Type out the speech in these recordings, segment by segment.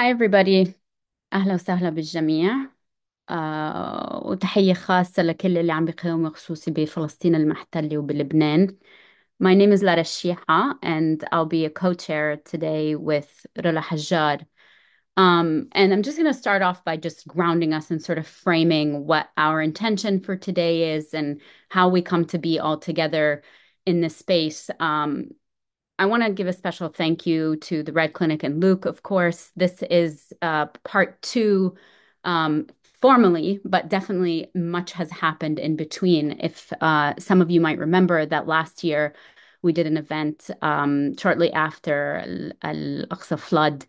Hi everybody. أهلا وسهلا بالجميع. وتحية خاصة لكل اللي عم بيقاوموا خصوصي بفلسطين المحتلة وبلبنان. My name is Lara Sheehi and I'll be a co-chair today with Roula Hajjar. And I'm just going to start off by just grounding us and sort of framing what our intention for today is and how we come to be all together in this space. I want to give a special thank you to the Red Clinic and Luke, of course. This is part two, formally, but definitely much has happened in between. If some of you might remember that last year we did an event shortly after Al-Aqsa flood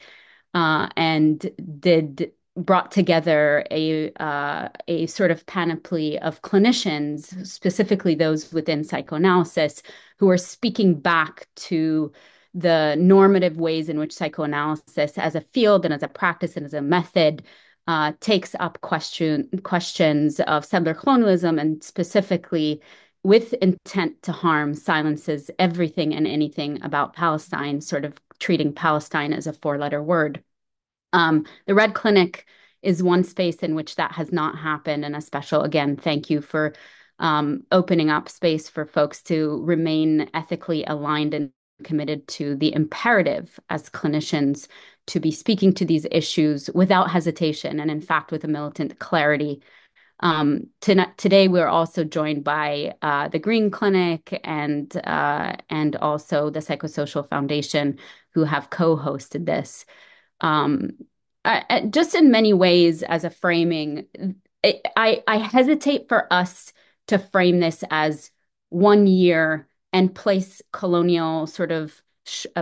and did brought together a sort of panoply of clinicians, specifically those within psychoanalysis, who are speaking back to the normative ways in which psychoanalysis as a field and as a practice and as a method takes up questions of settler colonialism and specifically with intent to harm silences everything and anything about Palestine, sort of treating Palestine as a four-letter word. The Red Clinic is one space in which that has not happened. And a special, again, thank you for opening up space for folks to remain ethically aligned and committed to the imperative as clinicians to be speaking to these issues without hesitation and, in fact, with a militant clarity. Today, we're also joined by the Greene Clinic and also the Psychosocial Foundation, who have co-hosted this. Um, just in many ways, as a framing, I hesitate for us to frame this as 1 year and place colonial sort of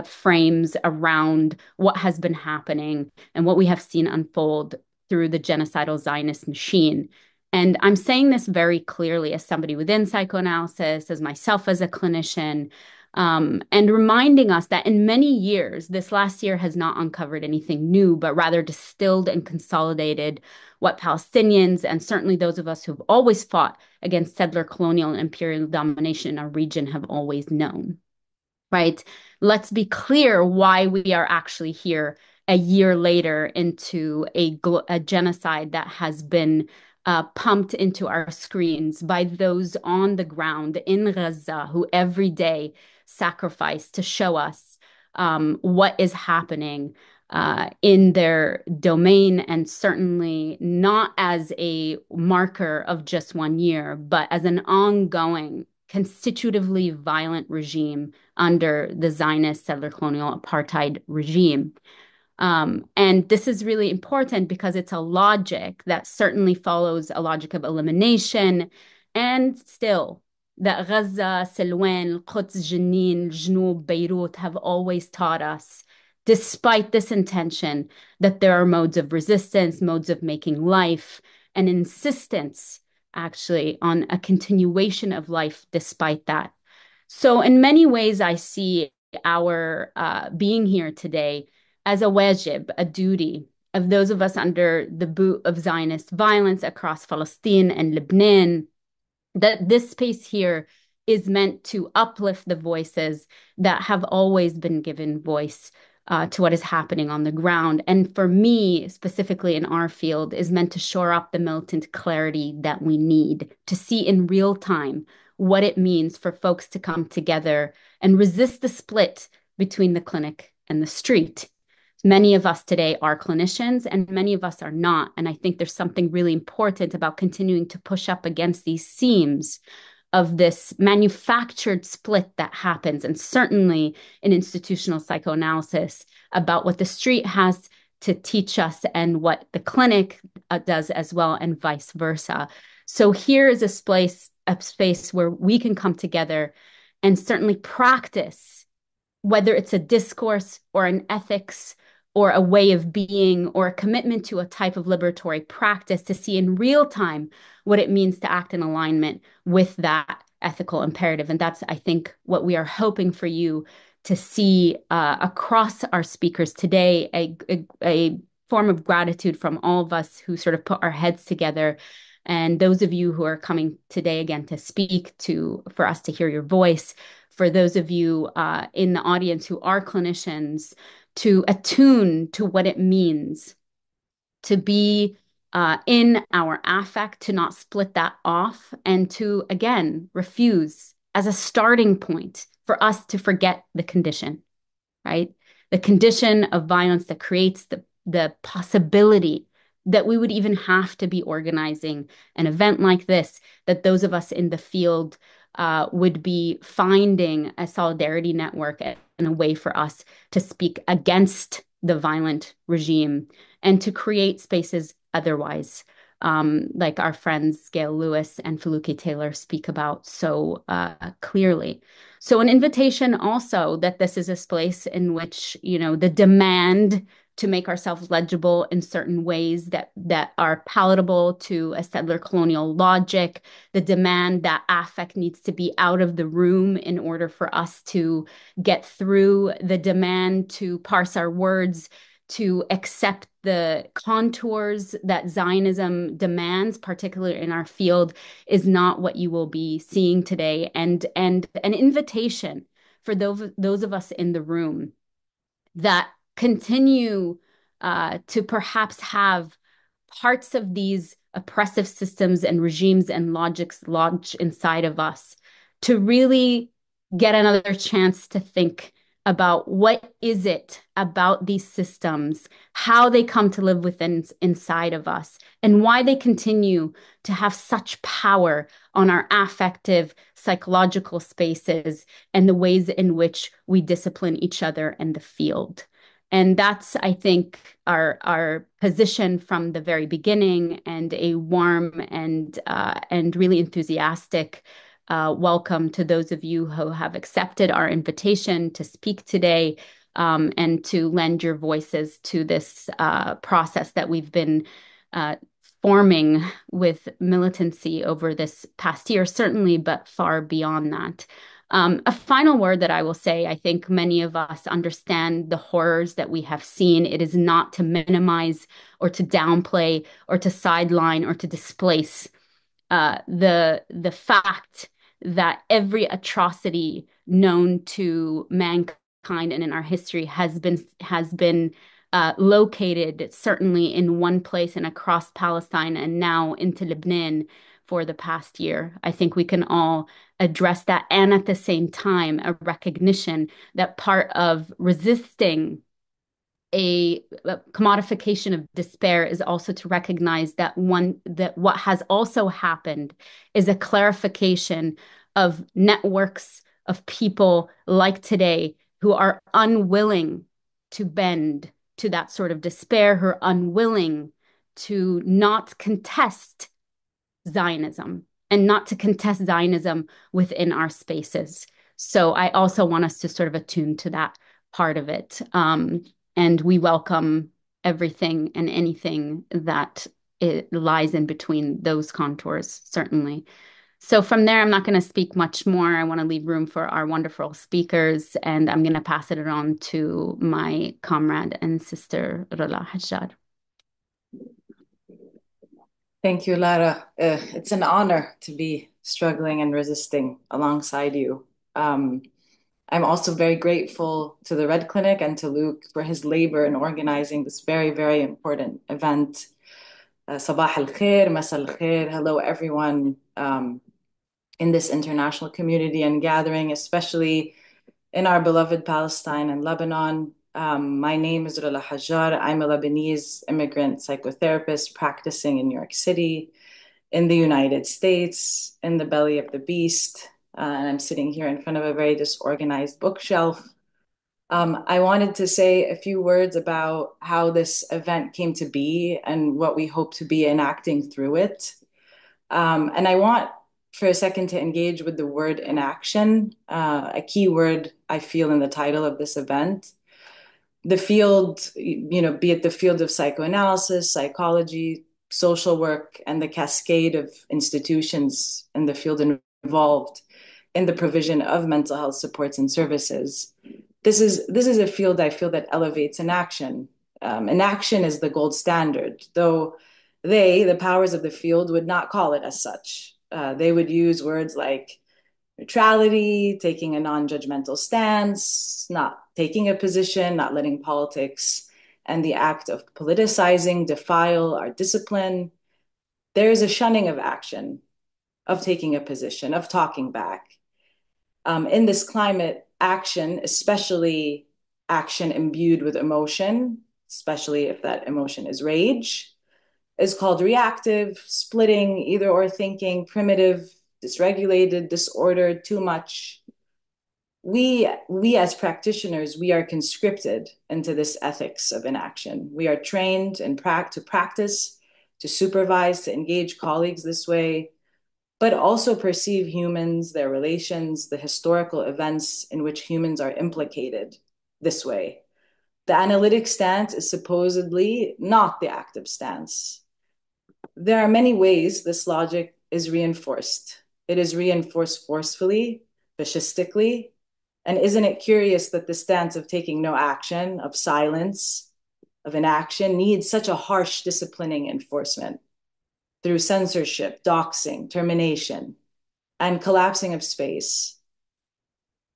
frames around what has been happening and what we have seen unfold through the genocidal Zionist machine. And I'm saying this very clearly as somebody within psychoanalysis, as myself as a clinician, and reminding us that in many years, this last year has not uncovered anything new, but rather distilled and consolidated what Palestinians and certainly those of us who've always fought against settler colonial and imperial domination in our region have always known, right? Let's be clear why we are actually here a year later into a genocide that has been pumped into our screens by those on the ground in Gaza who every day sacrifice to show us what is happening in their domain, and certainly not as a marker of just 1 year, but as an ongoing, constitutively violent regime under the Zionist settler colonial apartheid regime. And this is really important because it's a logic that certainly follows a logic of elimination. And still, that Gaza, Silwan, Al-Quds, Jenin, Jnub, Beirut have always taught us, despite this intention, that there are modes of resistance, modes of making life, an insistence actually on a continuation of life despite that. So, in many ways, I see our being here today as a wajib, a duty of those of us under the boot of Zionist violence across Palestine and Lebanon, that this space here is meant to uplift the voices that have always been given voice to what is happening on the ground. And for me, specifically in our field, is meant to shore up the militant clarity that we need to see in real time what it means for folks to come together and resist the split between the clinic and the street. Many of us today are clinicians and many of us are not. And I think there's something really important about continuing to push up against these seams of this manufactured split that happens, and certainly in institutional psychoanalysis, about what the street has to teach us and what the clinic does as well, and vice versa. So here is a space where we can come together and certainly practice, whether it's a discourse or an ethics or a way of being or a commitment to a type of liberatory practice, to see in real time what it means to act in alignment with that ethical imperative. And that's, I think, what we are hoping for you to see across our speakers today, a form of gratitude from all of us who sort of put our heads together. And those of you who are coming today again to speak for us to hear your voice. For those of you in the audience who are clinicians, to attune to what it means to be in our affect, to not split that off, and to, again, refuse as a starting point for us to forget the condition, right? The condition of violence that creates the possibility that we would even have to be organizing an event like this, that those of us in the field would be finding a solidarity network and a way for us to speak against the violent regime and to create spaces otherwise, like our friends Gail Lewis and Feluke Taylor speak about so clearly. So an invitation also that this is a space in which, the demand to make ourselves legible in certain ways that are palatable to a settler colonial logic, the demand that affect needs to be out of the room in order for us to get through, the demand to parse our words, to accept the contours that Zionism demands, particularly in our field, is not what you will be seeing today. And an invitation for those of us in the room that continue to perhaps have parts of these oppressive systems and regimes and logics lodge inside of us to really get another chance to think about what is it about these systems, how they come to live within inside of us, and why they continue to have such power on our affective, psychological spaces and the ways in which we discipline each other and the field. And that's, I think, our position from the very beginning, and a warm and really enthusiastic welcome to those of you who have accepted our invitation to speak today, and to lend your voices to this process that we've been forming with militancy over this past year, certainly, but far beyond that. A final word that I will say, I think many of us understand the horrors that we have seen. It is not to minimize or to downplay or to sideline or to displace the fact that every atrocity known to mankind and in our history has been located certainly in one place and across Palestine and now into Lebanon for the past year. I think we can all address that, and at the same time, a recognition that part of resisting a commodification of despair is also to recognize that what has also happened is a clarification of networks of people like today who are unwilling to bend to that sort of despair, who are unwilling to not contest Zionism and not to contest Zionism within our spaces. So I also want us to sort of attune to that part of it. And we welcome everything and anything that it lies in between those contours, certainly. So from there, I'm not going to speak much more. I want to leave room for our wonderful speakers, and I'm going to pass it on to my comrade and sister, Roula Hajjar. Thank you, Lara. It's an honor to be struggling and resisting alongside you. I'm also very grateful to the Red Clinic and to Luke for his labor in organizing this very, very important event. Sabah al-khair, masa al-khair. Hello, everyone in this international community and gathering, especially in our beloved Palestine and Lebanon. My name is Roula Hajjar. I'm a Lebanese immigrant psychotherapist practicing in New York City, in the United States, in the belly of the beast. And I'm sitting here in front of a very disorganized bookshelf. I wanted to say a few words about how this event came to be and what we hope to be enacting through it. And I want for a second to engage with the word inaction, a key word I feel in the title of this event. The field, be it the field of psychoanalysis, psychology, social work, and the cascade of institutions in the field involved in the provision of mental health supports and services. This is a field I feel that elevates inaction. Inaction is the gold standard, though the powers of the field, would not call it as such. They would use words like neutrality, taking a non-judgmental stance, not taking a position, not letting politics and the act of politicizing defile our discipline. There is a shunning of action, of taking a position, of talking back. In this climate, action, especially action imbued with emotion, especially if that emotion is rage, is called reactive, splitting, either or thinking, primitive, dysregulated, disordered, too much. We as practitioners, we are conscripted into this ethics of inaction. We are trained and to practice, to supervise, to engage colleagues this way, but also perceive humans, their relations, the historical events in which humans are implicated this way. The analytic stance is supposedly not the active stance. There are many ways this logic is reinforced. It is reinforced forcefully, fascistically, and isn't it curious that the stance of taking no action, of silence, of inaction needs such a harsh disciplining enforcement through censorship, doxing, termination, and collapsing of space.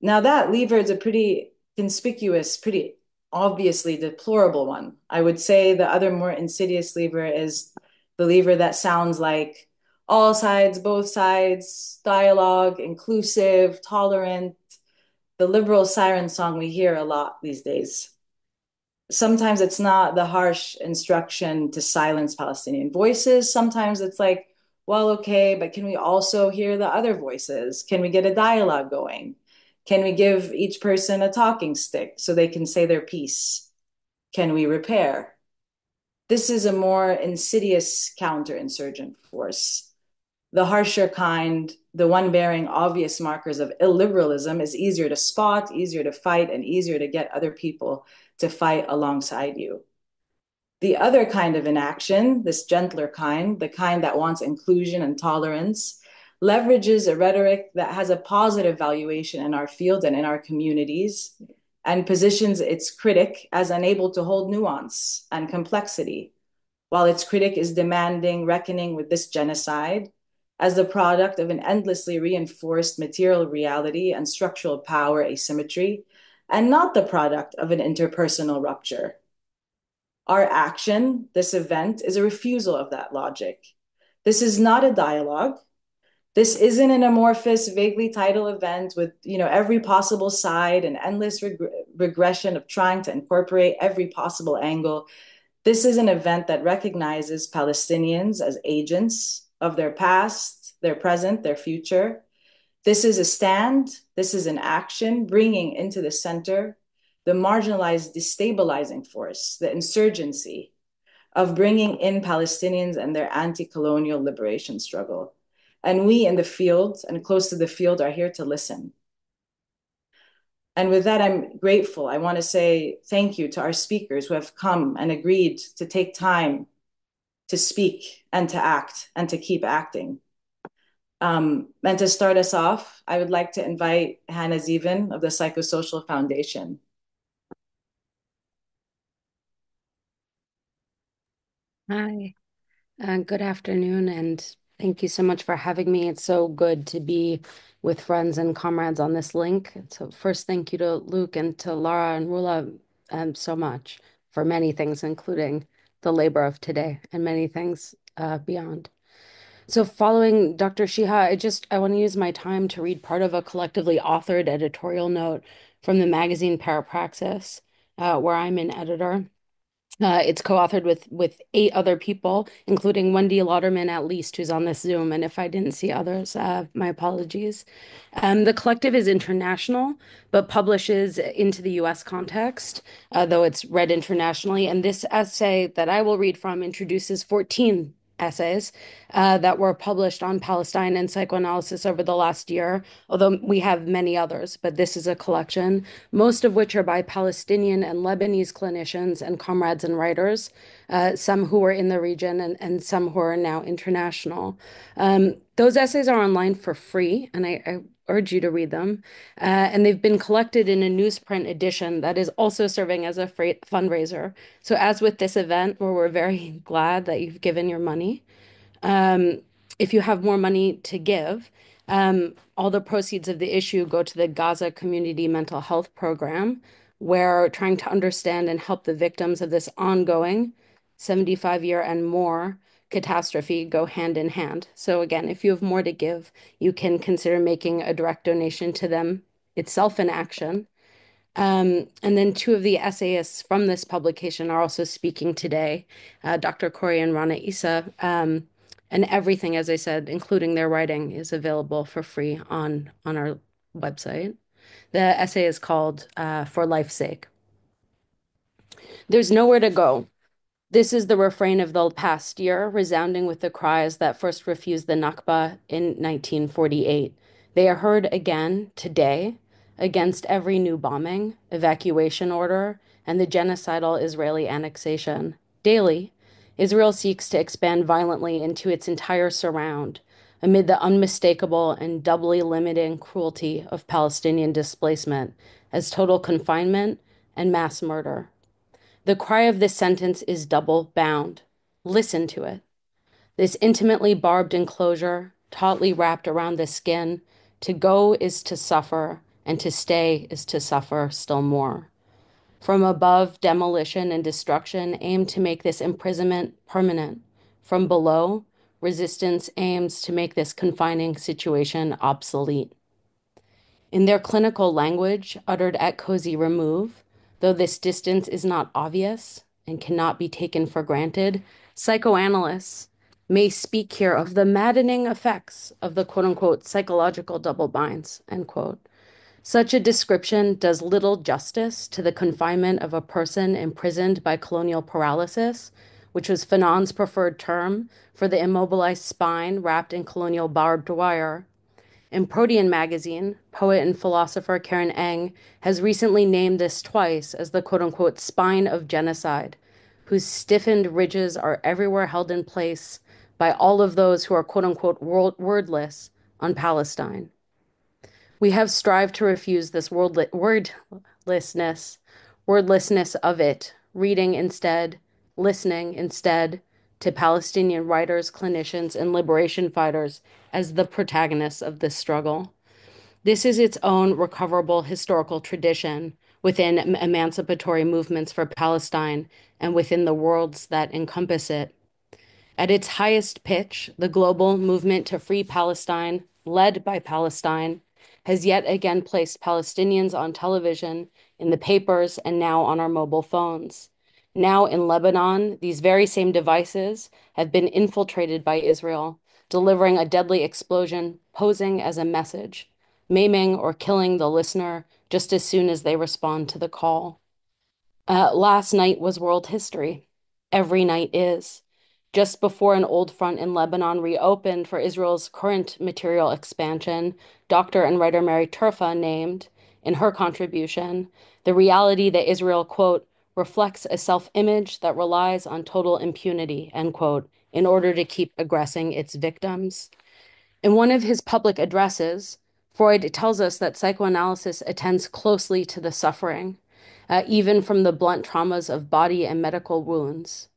Now, that lever is a pretty conspicuous, pretty obviously deplorable one. I would say the other more insidious lever is the lever that sounds like all sides, both sides, dialogue, inclusive, tolerant, the liberal siren song we hear a lot these days. Sometimes it's not the harsh instruction to silence Palestinian voices. Sometimes it's like, well, okay, but can we also hear the other voices? Can we get a dialogue going? Can we give each person a talking stick so they can say their piece? Can we repair? This is a more insidious counterinsurgent force. The harsher kind, the one bearing obvious markers of illiberalism, is easier to spot, easier to fight, and easier to get other people to fight alongside you. The other kind of inaction, this gentler kind, the kind that wants inclusion and tolerance, leverages a rhetoric that has a positive valuation in our field and in our communities, and positions its critic as unable to hold nuance and complexity, while its critic is demanding reckoning with this genocide as the product of an endlessly reinforced material reality and structural power asymmetry, and not the product of an interpersonal rupture. Our action, this event, is a refusal of that logic. This is not a dialogue. This isn't an amorphous, vaguely titled event with, every possible side and endless regression of trying to incorporate every possible angle. This is an event that recognizes Palestinians as agents of their past, their present, their future. This is a stand, this is an action bringing into the center the marginalized, destabilizing force, the insurgency of bringing in Palestinians and their anti-colonial liberation struggle. And we in the field and close to the field are here to listen. And with that, I'm grateful. I want to say thank you to our speakers who have come and agreed to take time to speak and to act and to keep acting. And to start us off, I would like to invite Hannah Zeavin of the Psychosocial Foundation. Hi, good afternoon, and thank you so much for having me. It's so good to be with friends and comrades on this link. So first, thank you to Luke and to Lara and Roula so much for many things, including the labor of today and many things beyond. So following Dr. Sheehi, I want to use my time to read part of a collectively authored editorial note from the magazine Parapraxis, where I'm an editor. It's co-authored with 8 other people, including Wendy Lauderman at least, who's on this Zoom. And if I didn't see others, my apologies. The collective is international, but publishes into the U.S. context, though it's read internationally. And this essay that I will read from introduces 14 essays that were published on Palestine and psychoanalysis over the last year, although we have many others, but this is a collection, most of which are by Palestinian and Lebanese clinicians and comrades and writers, some who were in the region and some who are now international. Those essays are online for free, and I urge you to read them. And they've been collected in a newsprint edition that is also serving as a fundraiser. So as with this event, where we're very glad that you've given your money, if you have more money to give, All the proceeds of the issue go to the Gaza Community Mental Health Program, where trying to understand and help the victims of this ongoing 75-year and more catastrophe go hand in hand. So again, if you have more to give, you can consider making a direct donation to them itself in action. And then two of the essayists from this publication are also speaking today, Dr. Khouri and Rana Issa. And everything, as I said, including their writing, is available for free on our website. The essay is called For Life's Sake. There's nowhere to go. This is the refrain of the past year, resounding with the cries that first refused the Nakba in 1948. They are heard again today against every new bombing, evacuation order, and the genocidal Israeli annexation. Daily, Israel seeks to expand violently into its entire surround amid the unmistakable and doubly limiting cruelty of Palestinian displacement as total confinement and mass murder. The cry of this sentence is double bound. Listen to it. This intimately barbed enclosure, tautly wrapped around the skin, to go is to suffer, and to stay is to suffer still more. From above, demolition and destruction aim to make this imprisonment permanent. From below, resistance aims to make this confining situation obsolete. In their clinical language, uttered at cozy remove, though this distance is not obvious and cannot be taken for granted, psychoanalysts may speak here of the maddening effects of the quote unquote psychological double binds, end quote. Such a description does little justice to the confinement of a person imprisoned by colonial paralysis, which was Fanon's preferred term for the immobilized spine wrapped in colonial barbed wire. In Protean magazine, poet and philosopher Karen Eng has recently named this twice as the quote unquote spine of genocide, whose stiffened ridges are everywhere held in place by all of those who are quote unquote wordless on Palestine. We have strived to refuse this wordlessness of it, reading instead, listening instead to Palestinian writers, clinicians, and liberation fighters as the protagonists of this struggle. This is its own recoverable historical tradition within emancipatory movements for Palestine and within the worlds that encompass it. At its highest pitch, the global movement to free Palestine, led by Palestine, has yet again placed Palestinians on television, in the papers, and now on our mobile phones. Now in Lebanon, these very same devices have been infiltrated by Israel, delivering a deadly explosion, posing as a message, maiming or killing the listener just as soon as they respond to the call. Last night was world history. Every night is. Just before an old front in Lebanon reopened for Israel's current material expansion, doctor and writer Mary Turfa named, in her contribution, the reality that Israel, quote, reflects a self-image that relies on total impunity, end quote, in order to keep aggressing its victims. In one of his public addresses, Freud tells us that psychoanalysis attends closely to the suffering, even from the blunt traumas of body and medical wounds.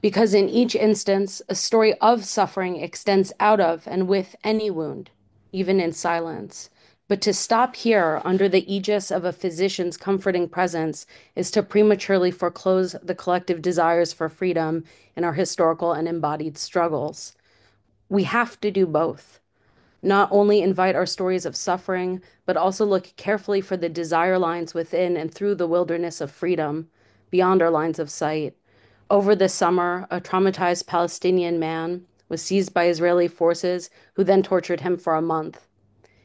Because in each instance, a story of suffering extends out of and with any wound, even in silence. But to stop here under the aegis of a physician's comforting presence is to prematurely foreclose the collective desires for freedom in our historical and embodied struggles. We have to do both. Not only invite our stories of suffering, but also look carefully for the desire lines within and through the wilderness of freedom, beyond our lines of sight. Over the summer, a traumatized Palestinian man was seized by Israeli forces who then tortured him for a month.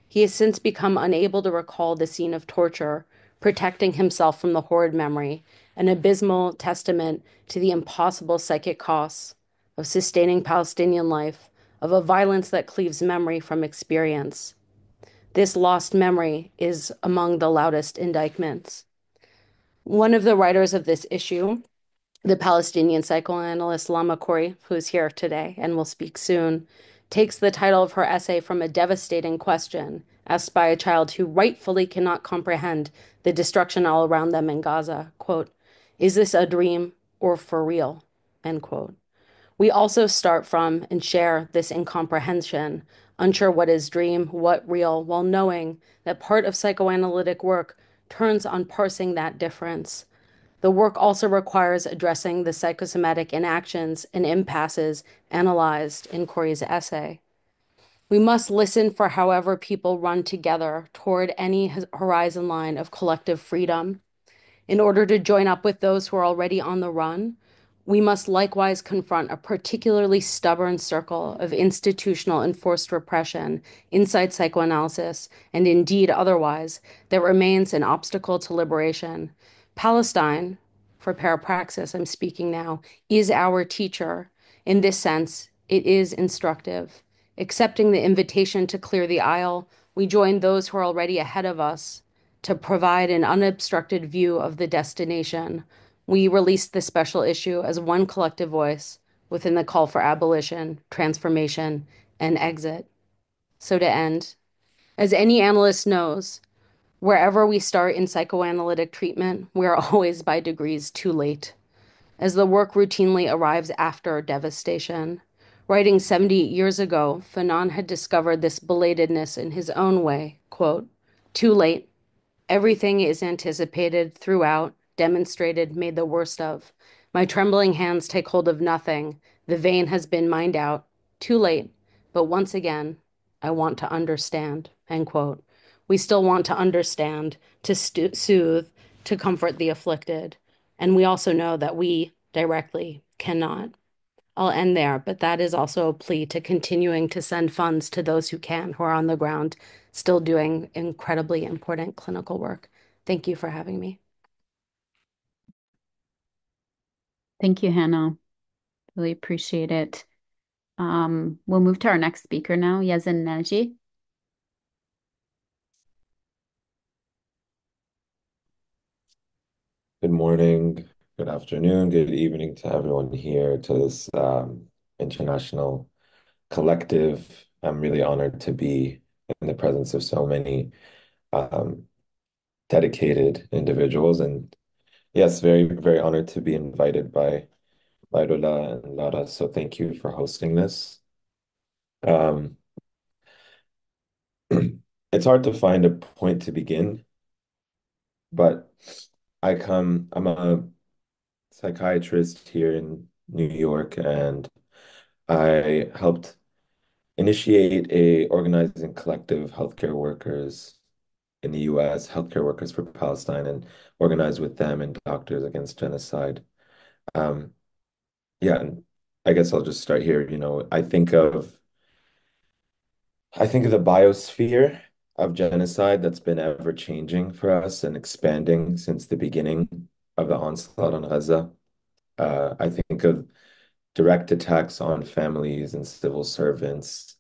He has since become unable to recall the scene of torture, protecting himself from the horrid memory, an abysmal testament to the impossible psychic costs of sustaining Palestinian life, of a violence that cleaves memory from experience. This lost memory is among the loudest indictments. One of the writers of this issue, the Palestinian psychoanalyst Lama Khouri, who is here today and will speak soon, takes the title of her essay from a devastating question asked by a child who rightfully cannot comprehend the destruction all around them in Gaza. Quote, "Is this a dream or for real?" End quote. We also start from and share this incomprehension unsure what is dream, what real, while knowing that part of psychoanalytic work turns on parsing that difference. The work also requires addressing the psychosomatic inactions and impasses analyzed in Khouri's essay. We must listen for however people run together toward any horizon line of collective freedom. In order to join up with those who are already on the run, we must likewise confront a particularly stubborn circle of institutional enforced repression inside psychoanalysis, and indeed otherwise, that remains an obstacle to liberation. Palestine, for parapraxis, I'm speaking now, is our teacher. In this sense, it is instructive. Accepting the invitation to clear the aisle, we join those who are already ahead of us to provide an unobstructed view of the destination. We released this special issue as one collective voice within the call for abolition, transformation, and exit. So to end, as any analyst knows, wherever we start in psychoanalytic treatment, we are always by degrees too late, as the work routinely arrives after devastation. Writing 70 years ago, Fanon had discovered this belatedness in his own way. Quote, too late. Everything is anticipated throughout, demonstrated, made the worst of. My trembling hands take hold of nothing. The vein has been mined out. Too late. But once again, I want to understand. End quote. We still want to understand, to soothe, to comfort the afflicted. And we also know that we directly cannot. I'll end there, but that is also a plea to continuing to send funds to those who can, who are on the ground, still doing incredibly important clinical work. Thank you for having me. Thank you, Hannah. Really appreciate it. We'll move to our next speaker now, Yazan Nagi. Good morning, good afternoon, good evening to everyone here to this international collective. I'm really honored to be in the presence of so many um, dedicated individuals, and yes, very, very honored to be invited by Roula and Lara. So thank you for hosting this. Um, it's hard to find a point to begin, but I'm a psychiatrist here in New York, and I helped initiate a organizing collective healthcare workers in the US, Healthcare Workers for Palestine, and organize with them and Doctors Against Genocide. Um, yeah, and I guess I'll just start here. I think of the biosphere of genocide that's been ever changing for us and expanding since the beginning of the onslaught on Gaza. I think of direct attacks on families and civil servants,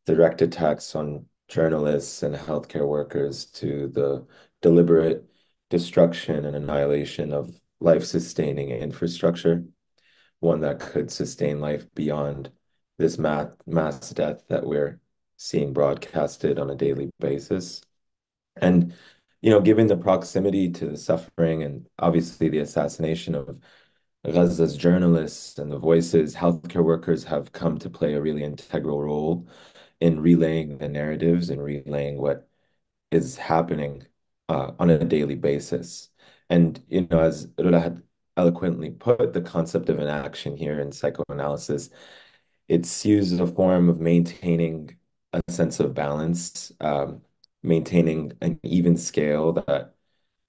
direct attacks on journalists and healthcare workers, to the deliberate destruction and annihilation of life-sustaining infrastructure, one that could sustain life beyond this mass death that we're seeing broadcasted on a daily basis. And, given the proximity to the suffering and obviously the assassination of Gaza's journalists and the voices, healthcare workers have come to play a really integral role in relaying the narratives and relaying what is happening on a daily basis. And, as Rula had eloquently put, the concept of inaction here in psychoanalysis, it's used as a form of maintaining a sense of balance, maintaining an even scale that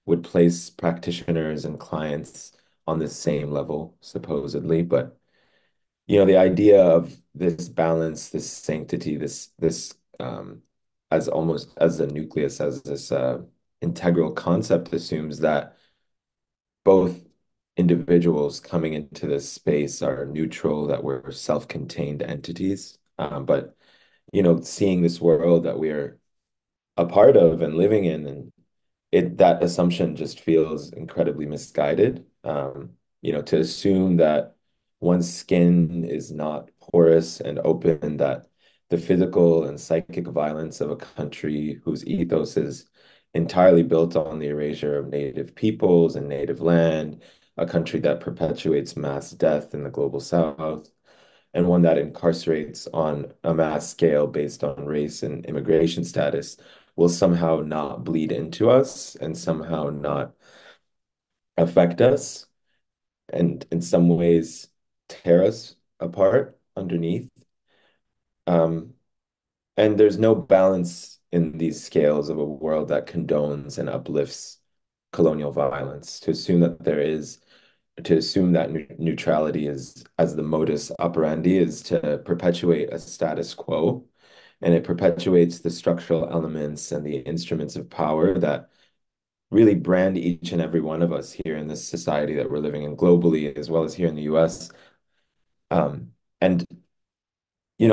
would place practitioners and clients on the same level, supposedly. But the idea of this balance, this sanctity, this as almost as the nucleus, as this integral concept assumes that both individuals coming into this space are neutral, that we're self-contained entities. But seeing this world that we're a part of and living in, and that assumption just feels incredibly misguided. To assume that one's skin is not porous and open, that the physical and psychic violence of a country whose ethos is entirely built on the erasure of native peoples and native land, a country that perpetuates mass death in the global south, and one that incarcerates on a mass scale based on race and immigration status will somehow not bleed into us and somehow not affect us and in some ways tear us apart underneath. Um, and there's no balance in these scales of a world that condones and uplifts colonial violence. To assume that neutrality is as the modus operandi is to perpetuate a status quo, and it perpetuates the structural elements and the instruments of power that really brand each and every one of us here in this society that we're living in globally, as well as here in the US. And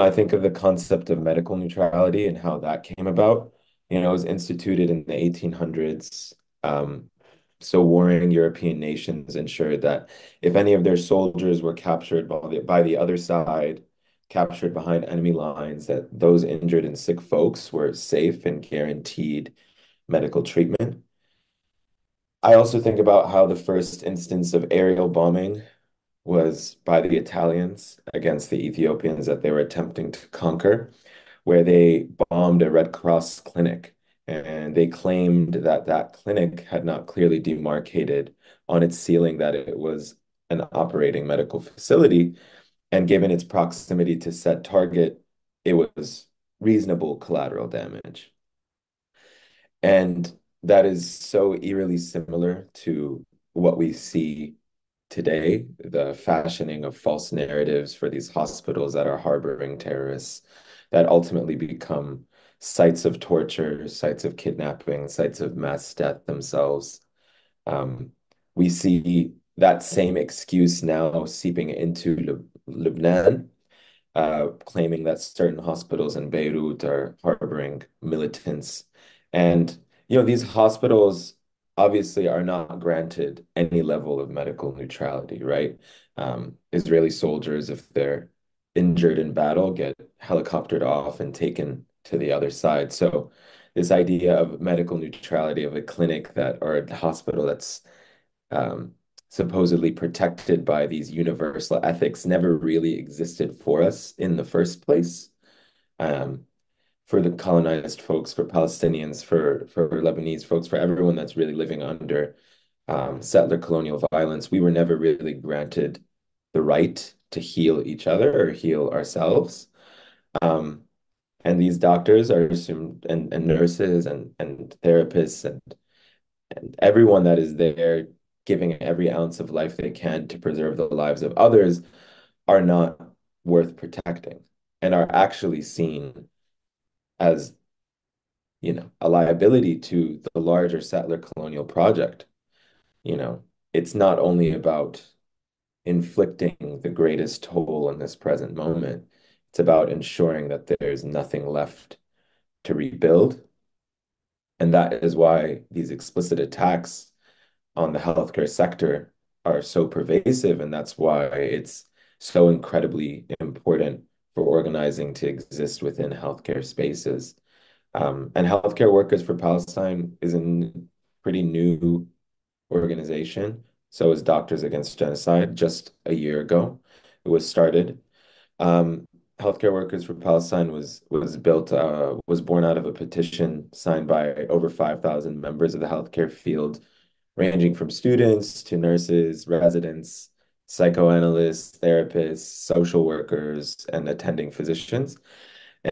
I think of the concept of medical neutrality and how that came about. It was instituted in the 1800s. So warring European nations ensured that if any of their soldiers were captured by the other side, captured behind enemy lines, that those injured and sick folks were safe and guaranteed medical treatment. I also think about how the first instance of aerial bombing was by the Italians against the Ethiopians that they were attempting to conquer, where they bombed a Red Cross clinic. And they claimed that that clinic had not clearly demarcated on its ceiling that it was an operating medical facility. And given its proximity to said target, it was reasonable collateral damage. And that is so eerily similar to what we see today, the fashioning of false narratives for these hospitals that are harboring terrorists that ultimately become sites of torture, sites of kidnapping, sites of mass death themselves. Um, we see that same excuse now seeping into Lebanon, claiming that certain hospitals in Beirut are harboring militants. And, these hospitals obviously are not granted any level of medical neutrality, right? Israeli soldiers, if they're injured in battle, get helicoptered off and taken to the other side. So this idea of medical neutrality of a clinic that or a hospital that's um, supposedly protected by these universal ethics never really existed for us in the first place. Um, for the colonized folks, for Palestinians, for Lebanese folks, for everyone that's really living under settler colonial violence, we were never really granted the right to heal each other or heal ourselves. Um, and these doctors are assumed, and nurses and therapists and everyone that is there giving every ounce of life they can to preserve the lives of others are not worth protecting and are actually seen as, a liability to the larger settler colonial project. You know, it's not only about inflicting the greatest toll in this present moment, it's about ensuring that there's nothing left to rebuild. And that is why these explicit attacks on the healthcare sector are so pervasive, and that's why it's so incredibly important for organizing to exist within healthcare spaces. And Healthcare Workers for Palestine is a pretty new organization. So is Doctors Against Genocide just a year ago. It was started. Um, Healthcare Workers for Palestine was born out of a petition signed by over 5,000 members of the healthcare field, ranging from students to nurses, residents, psychoanalysts, therapists, social workers, and attending physicians.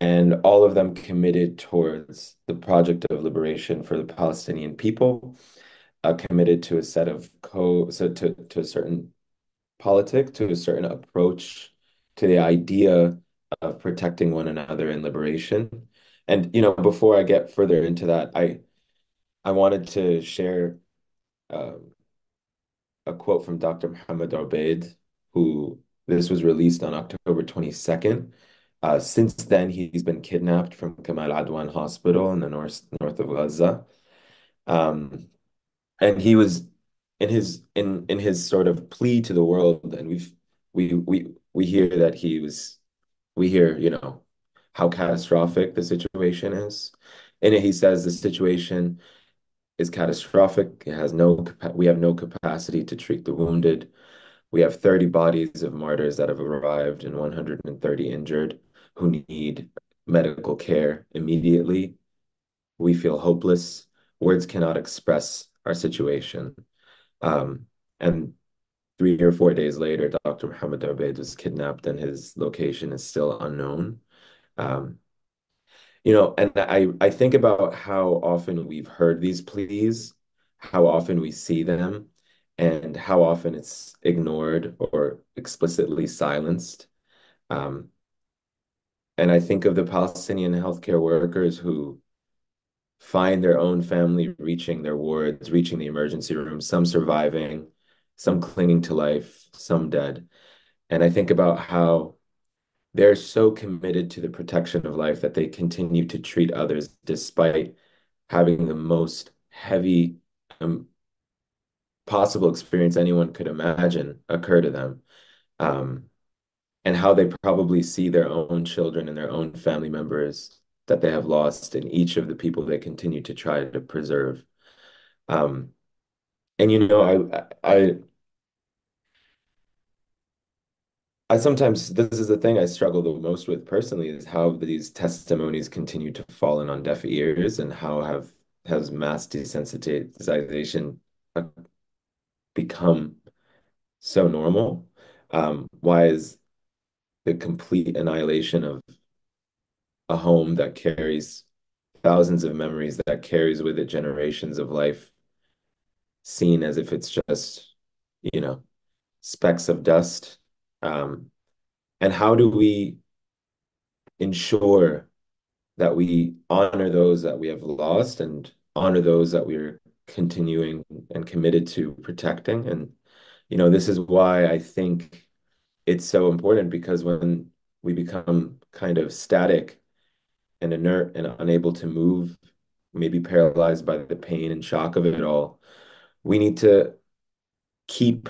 And all of them committed towards the project of liberation for the Palestinian people, committed to a set of to a certain politic, to a certain approach to the idea of protecting one another in liberation. And before I get further into that, I wanted to share um, a quote from Dr. Mohammed El-Kurd, who this was released on October 22nd. Since then, he's been kidnapped from Kamal Adwan Hospital in the north of Gaza. Um, and he was in his sort of plea to the world, and we hear that we hear, how catastrophic the situation is. In it, he says the situation is catastrophic. We have no capacity to treat the wounded. We have 30 bodies of martyrs that have arrived and 130 injured who need medical care immediately. We feel hopeless. Words cannot express our situation. And 3 or 4 days later, Dr. Mohammed El-Kurd was kidnapped and his location is still unknown. Um, and I think about how often we've heard these pleas, how often we see them, and how often it's ignored or explicitly silenced. Um, and I think of the Palestinian healthcare workers who find their own family reaching their wards, reaching the emergency room, some surviving, some clinging to life, some dead. And I think about how they're so committed to the protection of life that they continue to treat others despite having the most heavy possible experience anyone could imagine occur to them. Um, and how they probably see their own children and their own family members that they have lost in each of the people they continue to try to preserve. Um, and I sometimes this is the thing I struggle the most with personally is how these testimonies continue to fall in on deaf ears and how have has mass desensitization become so normal? Why is the complete annihilation of a home that carries thousands of memories, that carries with it generations of life, seen as if it's just, you know, specks of dust? Um, and how do we ensure that we honor those that we have lost and honor those that we're continuing and committed to protecting? And, this is why I think it's so important because when we become kind of static and inert and unable to move, maybe paralyzed by the pain and shock of it all, we need to keep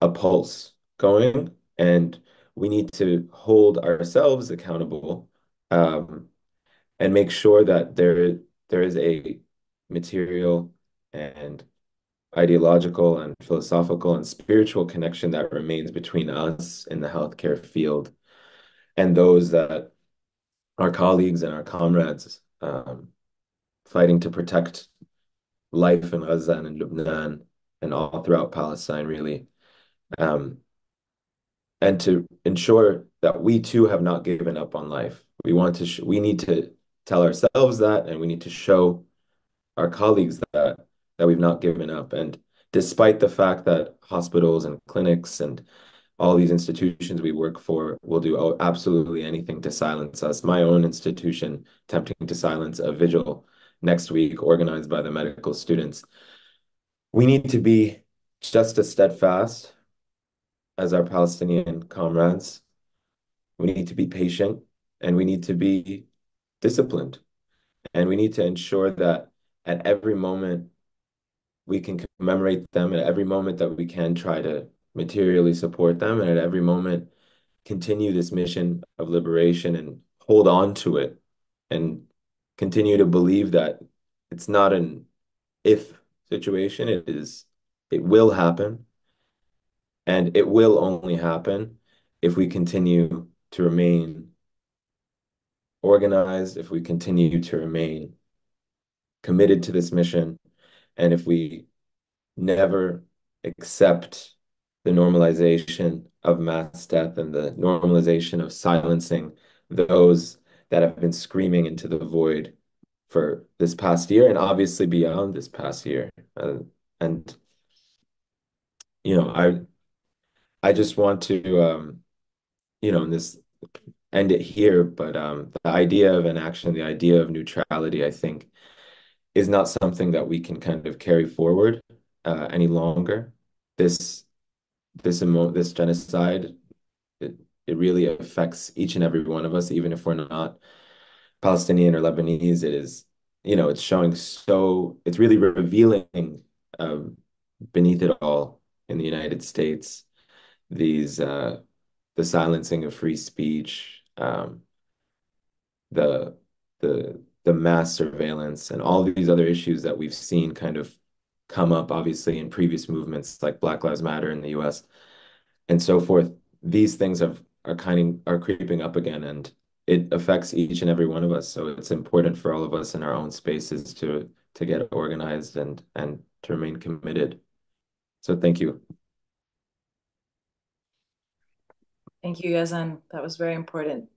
a pulse going and we need to hold ourselves accountable, and make sure that there is a material and ideological and philosophical and spiritual connection that remains between us in the healthcare field and those that our colleagues and our comrades, fighting to protect life in Gaza and in Lebanon and all throughout Palestine, really, um, and to ensure that we too have not given up on life. We need to tell ourselves that, and we need to show our colleagues that we've not given up. And despite the fact that hospitals and clinics and all these institutions we work for will do absolutely anything to silence us. My own institution attempting to silence a vigil next week organized by the medical students. We need to be just as steadfast as our Palestinian comrades. We need to be patient and we need to be disciplined. And we need to ensure that at every moment we can commemorate them, at every moment that we can try to materially support them, and at every moment continue this mission of liberation and hold on to it and continue to believe that it's not an if situation, it will happen. And it will only happen if we continue to remain organized, if we continue to remain committed to this mission, and if we never accept the normalization of mass death and the normalization of silencing those that have been screaming into the void for this past year and obviously beyond this past year. And you know, I just want to in this end it here, but the idea of inaction, the idea of neutrality, I think, is not something that we can kind of carry forward any longer. This this genocide, it, it really affects each and every one of us, even if we're not Palestinian or Lebanese. It is, it's showing it's really revealing um, beneath it all in the United States, these the silencing of free speech, the the mass surveillance, and all these other issues that we've seen kind of come up, obviously, in previous movements like Black Lives Matter in the US. and so forth. These things are creeping up again, and it affects each and every one of us. So it's important for all of us in our own spaces to get organized and to remain committed. So thank you. Thank you, Yazan. That was very important.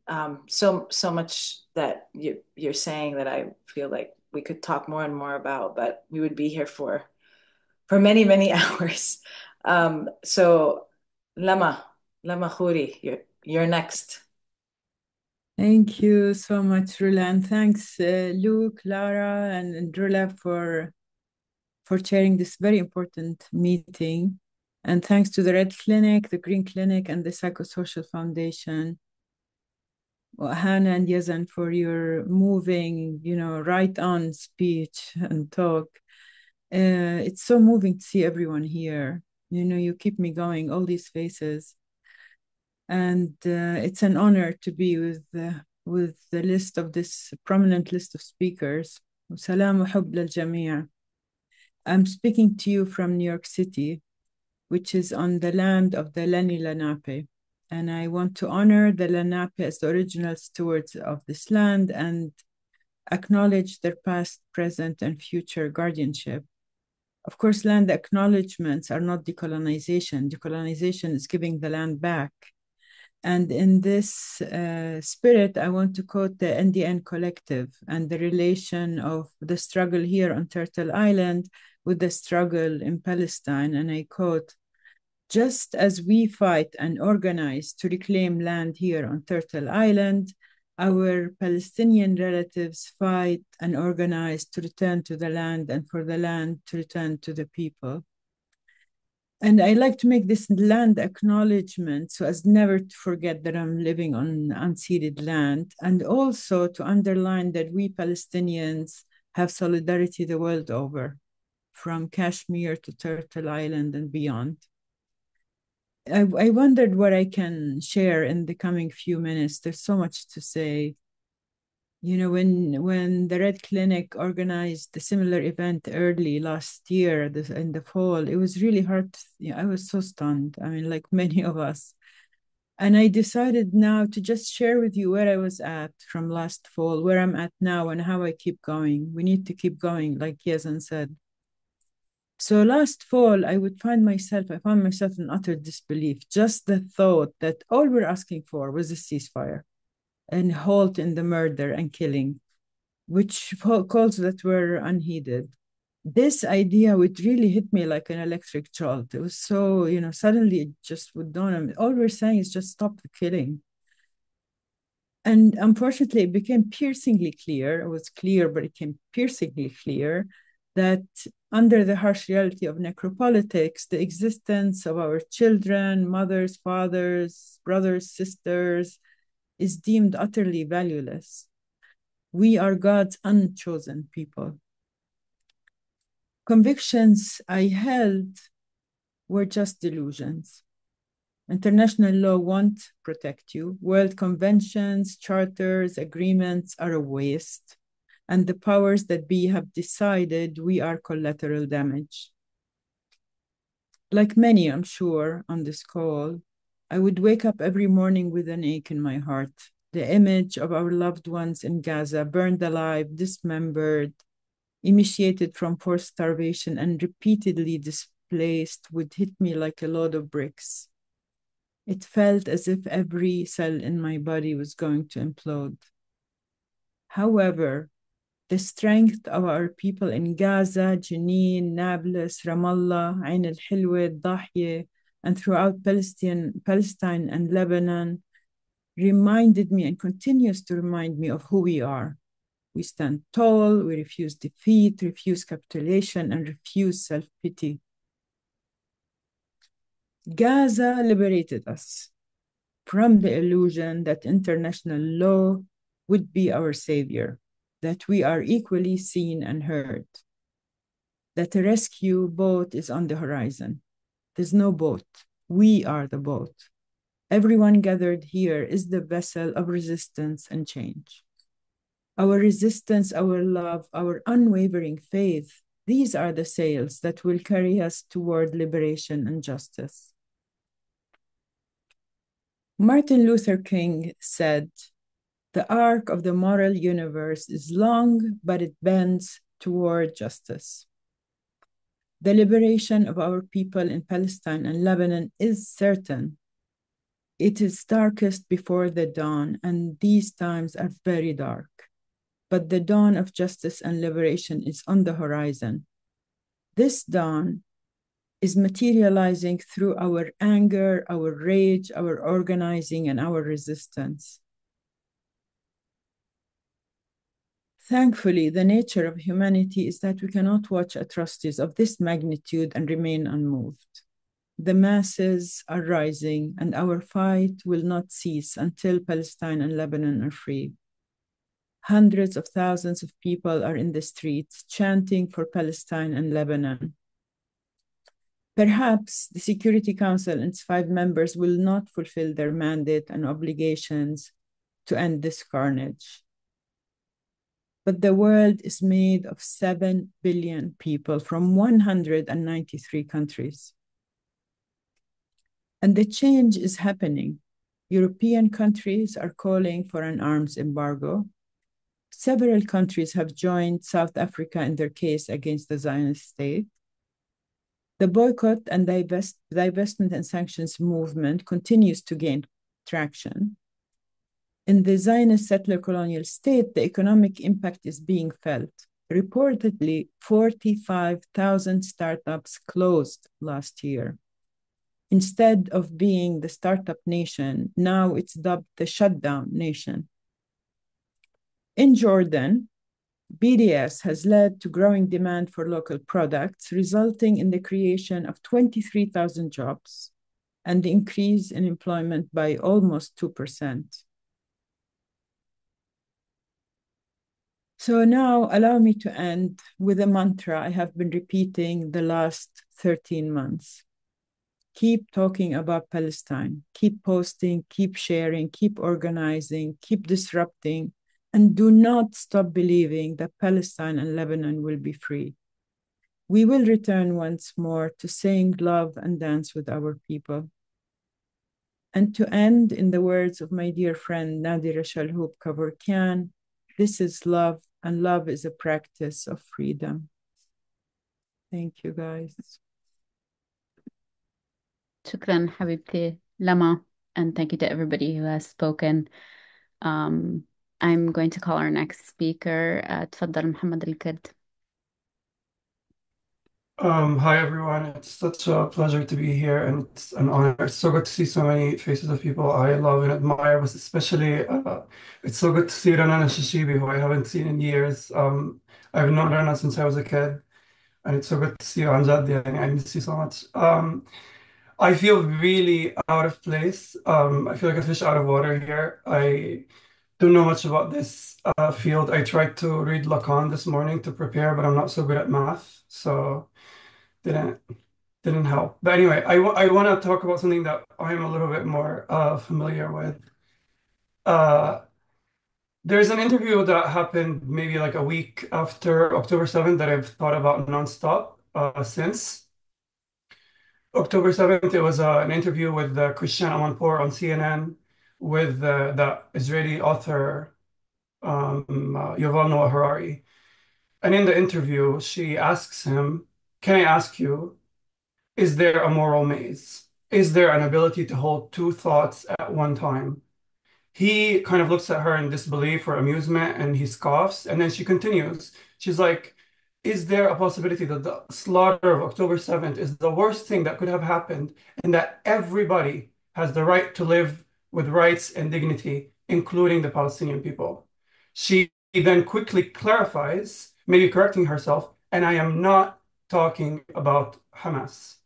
So much that you're saying that I feel like we could talk more and more about, but we would be here for many, many hours. So Lama Khouri, you're next. Thank you so much, Roula, and thanks, Luke, Lara, and Roula for chairing this very important meeting. And thanks to the Red Clinic, the Greene Clinic, and the Psychosocial Foundation. Hannah and Yazan for your moving, right on speech and talk. It's so moving to see everyone here. You keep me going, all these faces. And it's an honor to be with the list of this prominent list of speakers. Salam wa hubb lil jamia. I'm speaking to you from New York City, which is on the land of the Lenni Lenape. And I want to honor the Lenape as the original stewards of this land and acknowledge their past, present, and future guardianship. Of course, land acknowledgements are not decolonization. Decolonization is giving the land back. And in this spirit, I want to quote the NDN Collective and the relation of the struggle here on Turtle Island with the struggle in Palestine. And I quote, "Just as we fight and organize to reclaim land here on Turtle Island, our Palestinian relatives fight and organize to return to the land and for the land to return to the people." And I like to make this land acknowledgement so as never to forget that I'm living on unceded land, and also to underline that we Palestinians have solidarity the world over, from Kashmir to Turtle Island and beyond. I wondered what I can share in the coming few minutes. There's so much to say. When the Red Clinic organized a similar event early last year in the fall, it was really hard. I was so stunned. I mean, like many of us. And I decided now to just share with you where I was at from last fall, where I'm at now, and how I keep going. We need to keep going, like Yazan said. So last fall, I found myself in utter disbelief. Just the thought that all we're asking for was a ceasefire and halt in the murder and killing, which calls that were unheeded. This idea would really hit me like an electric jolt. It was so, suddenly it just would dawn on me. All we're saying is just stop the killing. And unfortunately, it became piercingly clear. It was clear, but it became piercingly clear that under the harsh reality of necropolitics, the existence of our children, mothers, fathers, brothers, sisters, is deemed utterly valueless. We are God's unchosen people. Convictions I held were just delusions. International law won't protect you. World conventions, charters, agreements are a waste. And the powers that be have decided we are collateral damage. Like many, I'm sure, on this call, I would wake up every morning with an ache in my heart. The image of our loved ones in Gaza, burned alive, dismembered, emaciated from forced starvation, and repeatedly displaced, would hit me like a load of bricks. It felt as if every cell in my body was going to implode. However, the strength of our people in Gaza, Jenin, Nablus, Ramallah, Ain al-Hilwa, Dahye, and throughout Palestine and Lebanon reminded me and continues to remind me of who we are. We stand tall, we refuse defeat, refuse capitulation, and refuse self-pity. Gaza liberated us from the illusion that international law would be our savior, that we are equally seen and heard, that a rescue boat is on the horizon. There's no boat. We are the boat. Everyone gathered here is the vessel of resistance and change. Our resistance, our love, our unwavering faith, these are the sails that will carry us toward liberation and justice. Martin Luther King said, "The arc of the moral universe is long, but it bends toward justice." The liberation of our people in Palestine and Lebanon is certain. It is darkest before the dawn, and these times are very dark. But the dawn of justice and liberation is on the horizon. This dawn is materializing through our anger, our rage, our organizing, and our resistance. Thankfully, the nature of humanity is that we cannot watch atrocities of this magnitude and remain unmoved. The masses are rising, and our fight will not cease until Palestine and Lebanon are free. Hundreds of thousands of people are in the streets chanting for Palestine and Lebanon. Perhaps the Security Council and its 5 members will not fulfill their mandate and obligations to end this carnage. But the world is made of 7 billion people from 193 countries. And the change is happening. European countries are calling for an arms embargo. Several countries have joined South Africa in their case against the Zionist state. The boycott and divestment and sanctions movement continues to gain traction. In the Zionist settler colonial state, the economic impact is being felt. Reportedly, 45,000 startups closed last year. Instead of being the startup nation, now it's dubbed the shutdown nation. In Jordan, BDS has led to growing demand for local products, resulting in the creation of 23,000 jobs and the increase in employment by almost 2%. So now allow me to end with a mantra I have been repeating the last 13 months. Keep talking about Palestine, keep posting, keep sharing, keep organizing, keep disrupting, and do not stop believing that Palestine and Lebanon will be free. We will return once more to sing, love, and dance with our people. And to end in the words of my dear friend Nadira Shalhoub Kavorkian, this is love, and love is a practice of freedom. Thank you, guys. شكرا حبيبتي Lama, and thank you to everybody who has spoken. I'm going to call our next speaker. تفضل محمد الكرد. Hi everyone, it's such a pleasure to be here and it's an honor. It's so good to see so many faces of people I love and admire, but especially it's so good to see Rana Nashashibi, who I haven't seen in years. I've known Rana since I was a kid, and it's so good to see you, Amjad. I miss you so much. I feel really out of place. I feel like a fish out of water here. I don't know much about this field. I tried to read Lacan this morning to prepare, but I'm not so good at math, so didn't didn't help. But anyway, I want to talk about something that I'm a little bit more familiar with. Uh, there's an interview that happened maybe like a week after October 7th that I've thought about nonstop since. October 7th, it was an interview with Christiane Amanpour on CNN with the Israeli author Yuval Noah Harari. And in the interview, she asks him, "Can I ask you, is there a moral maze? Is there an ability to hold two thoughts at one time?" He kind of looks at her in disbelief or amusement and he scoffs. And then she continues. She's like, "Is there a possibility that the slaughter of October 7th is the worst thing that could have happened and that everybody has the right to live with rights and dignity, including the Palestinian people?" She then quickly clarifies, maybe correcting herself, "And I am not talking about Hamas."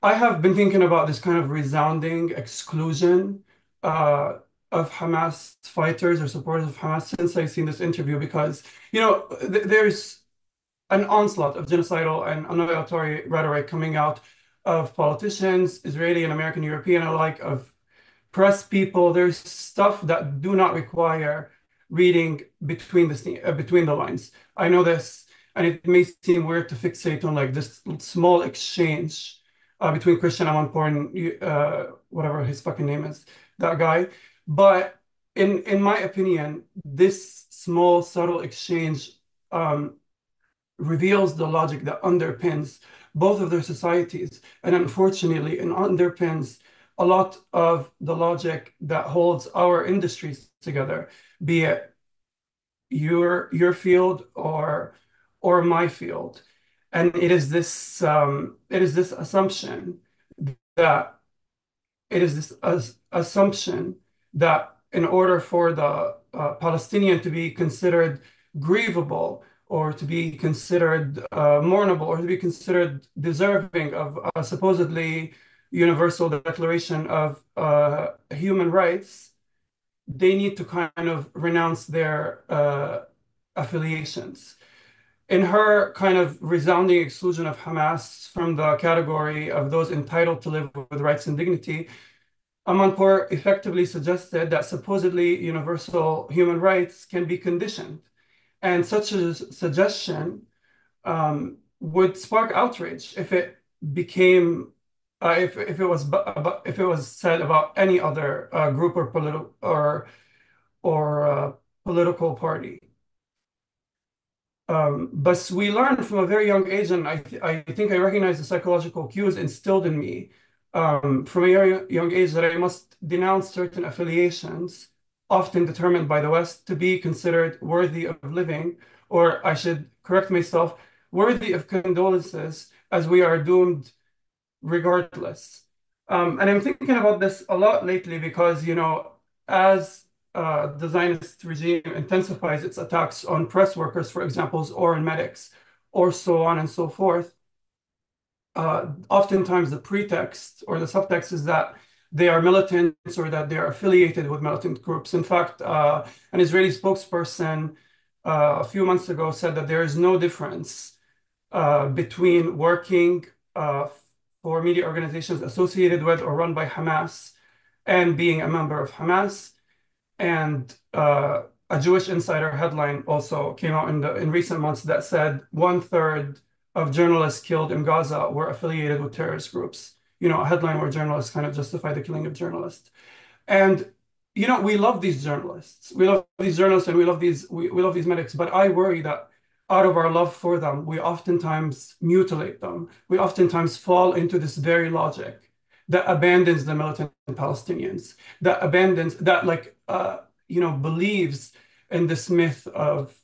I have been thinking about this kind of resounding exclusion of Hamas fighters or supporters of Hamas since I've seen this interview because, there's an onslaught of genocidal and annihilatory rhetoric coming out of politicians, Israeli and American, European alike, of press people. There's stuff that do not require reading between the lines. I know this, and it may seem weird to fixate on like this small exchange between Christian Amanpour and whatever his fucking name is, that guy. But in my opinion, this small, subtle exchange reveals the logic that underpins both of their societies. And unfortunately, it underpins a lot of the logic that holds our industries together, be it your field or my field. And it is this assumption that assumption that in order for the Palestinian to be considered grievable or to be considered mournable or to be considered deserving of a supposedly universal declaration of human rights, they need to kind of renounce their affiliations. In her kind of resounding exclusion of Hamas from the category of those entitled to live with rights and dignity, Amanpour effectively suggested that supposedly universal human rights can be conditioned. And such a suggestion would spark outrage if it became if it was said about any other group or political party. But we learn from a very young age, and I think I recognize the psychological cues instilled in me from a very young age that I must denounce certain affiliations, often determined by the West, to be considered worthy of living, or I should correct myself, worthy of condolences, as we are doomed regardless. And I'm thinking about this a lot lately because, as the Zionist regime intensifies its attacks on press workers, for example, or on medics, or so on and so forth, oftentimes the pretext or the subtext is that they are militants or that they are affiliated with militant groups. In fact, an Israeli spokesperson a few months ago said that there is no difference between working for media organizations associated with or run by Hamas and being a member of Hamas. And a Jewish Insider headline also came out in recent months that said 1/3 of journalists killed in Gaza were affiliated with terrorist groups. A headline where journalists kind of justify the killing of journalists. And we love these journalists. We love these journalists and we love these medics, but I worry that out of our love for them, we oftentimes mutilate them. We oftentimes fall into this very logic that abandons the militant Palestinians, believes in this myth of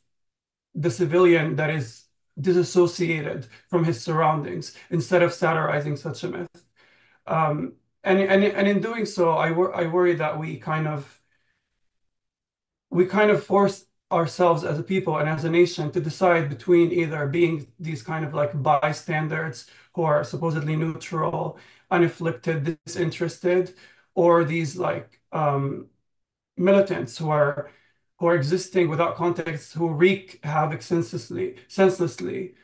the civilian that is disassociated from his surroundings instead of satirizing such a myth. And in doing so, I worry that we kind of force ourselves as a people and as a nation to decide between either being these kind of like bystanders who are supposedly neutral, unafflicted, disinterested, or these like militants who are existing without context, who wreak havoc senselessly,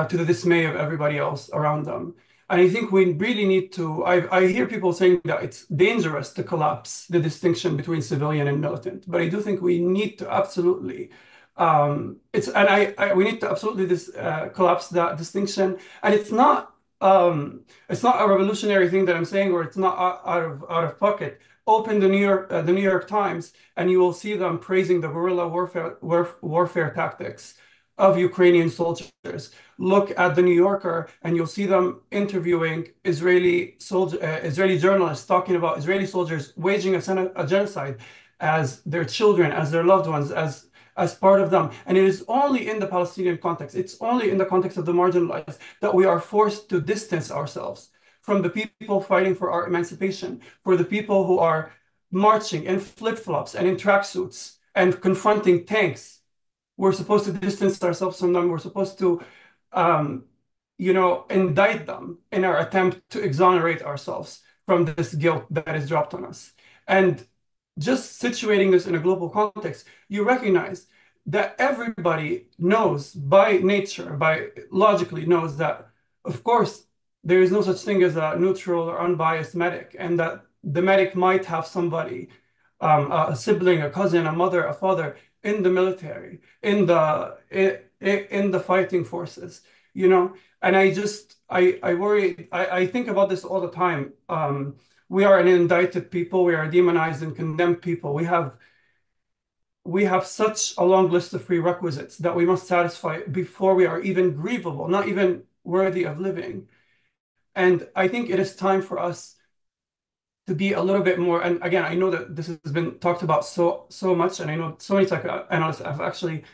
to the dismay of everybody else around them. And I think we really need to, I hear people saying that it's dangerous to collapse the distinction between civilian and militant, but I do think we need to absolutely, we need to absolutely collapse that distinction. And it's not a revolutionary thing that I'm saying, or it's not out of pocket. Open the New York Times, and you will see them praising the guerrilla warfare tactics of Ukrainian soldiers. Look at the New Yorker, and you'll see them interviewing Israeli journalists talking about Israeli soldiers waging a genocide as their children, as their loved ones, as part of them. And it is only in the Palestinian context, it's only in the context of the marginalized, that we are forced to distance ourselves from the people fighting for our emancipation, for the people who are marching in flip-flops and in tracksuits and confronting tanks. We're supposed to distance ourselves from them. We're supposed to, indict them in our attempt to exonerate ourselves from this guilt that is dropped on us. And just situating this in a global context, you recognize that everybody knows by nature, logically knows that, of course, there is no such thing as a neutral or unbiased medic, and that the medic might have somebody, a sibling, a cousin, a mother, a father, in the military, in the fighting forces, And I worry, I think about this all the time. we are an indicted people. We are demonized and condemned people. We have such a long list of prerequisites that we must satisfy before we are even grievable, not even worthy of living. And I think it is time for us to be a little bit more. And again, I know that this has been talked about so much, and I know so many psychoanalysts have actually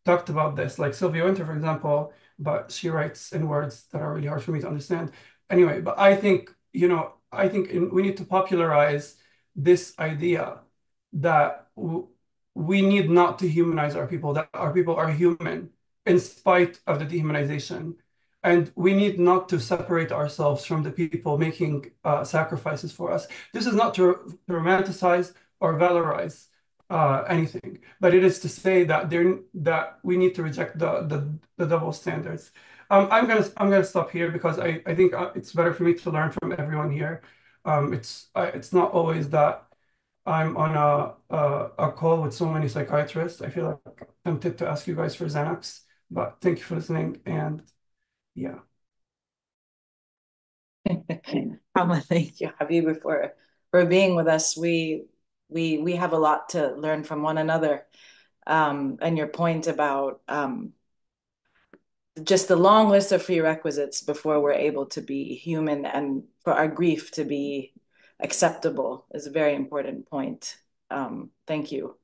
talked about this, like Sylvia Winter, for example, but she writes in words that are really hard for me to understand. Anyway, but I think, we need to popularize this idea that we need not to humanize our people, that our people are human in spite of the dehumanization. And we need not to separate ourselves from the people making sacrifices for us. This is not to romanticize or valorize anything, but it is to say that we need to reject the double standards. I'm gonna stop here because I think it's better for me to learn from everyone here. It's not always that I'm on a call with so many psychiatrists. I feel like I'm tempted to ask you guys for Xanax, but thank you for listening, and yeah. Thank you, Habibi, for being with us. We have a lot to learn from one another. And your point about just the long list of prerequisites before we're able to be human and for our grief to be acceptable is a very important point. Thank you.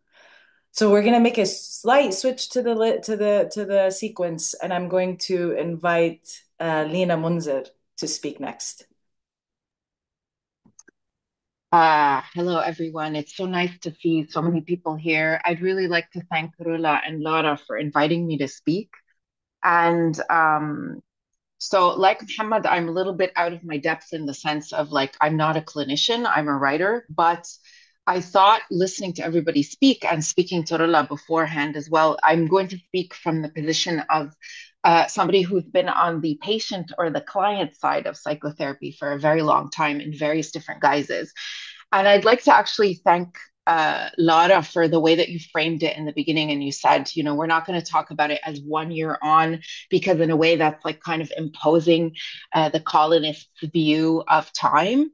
So we're going to make a slight switch to the sequence, and I'm going to invite Lina Mounzer to speak next. Hello, everyone. It's so nice to see so many people here. I'd really like to thank Roula and Lara for inviting me to speak. And so, like Muhammad, I'm a little bit out of my depth in the sense of like, I'm not a clinician, I'm a writer, but I thought listening to everybody speak and speaking to Roula beforehand as well, I'm going to speak from the position of somebody who's been on the patient or the client side of psychotherapy for a very long time in various different guises. And I'd like to actually thank Lara for the way that you framed it in the beginning. And you said, you know, we're not going to talk about it as 1 year on, because in a way that's like kind of imposing the colonists' view of time.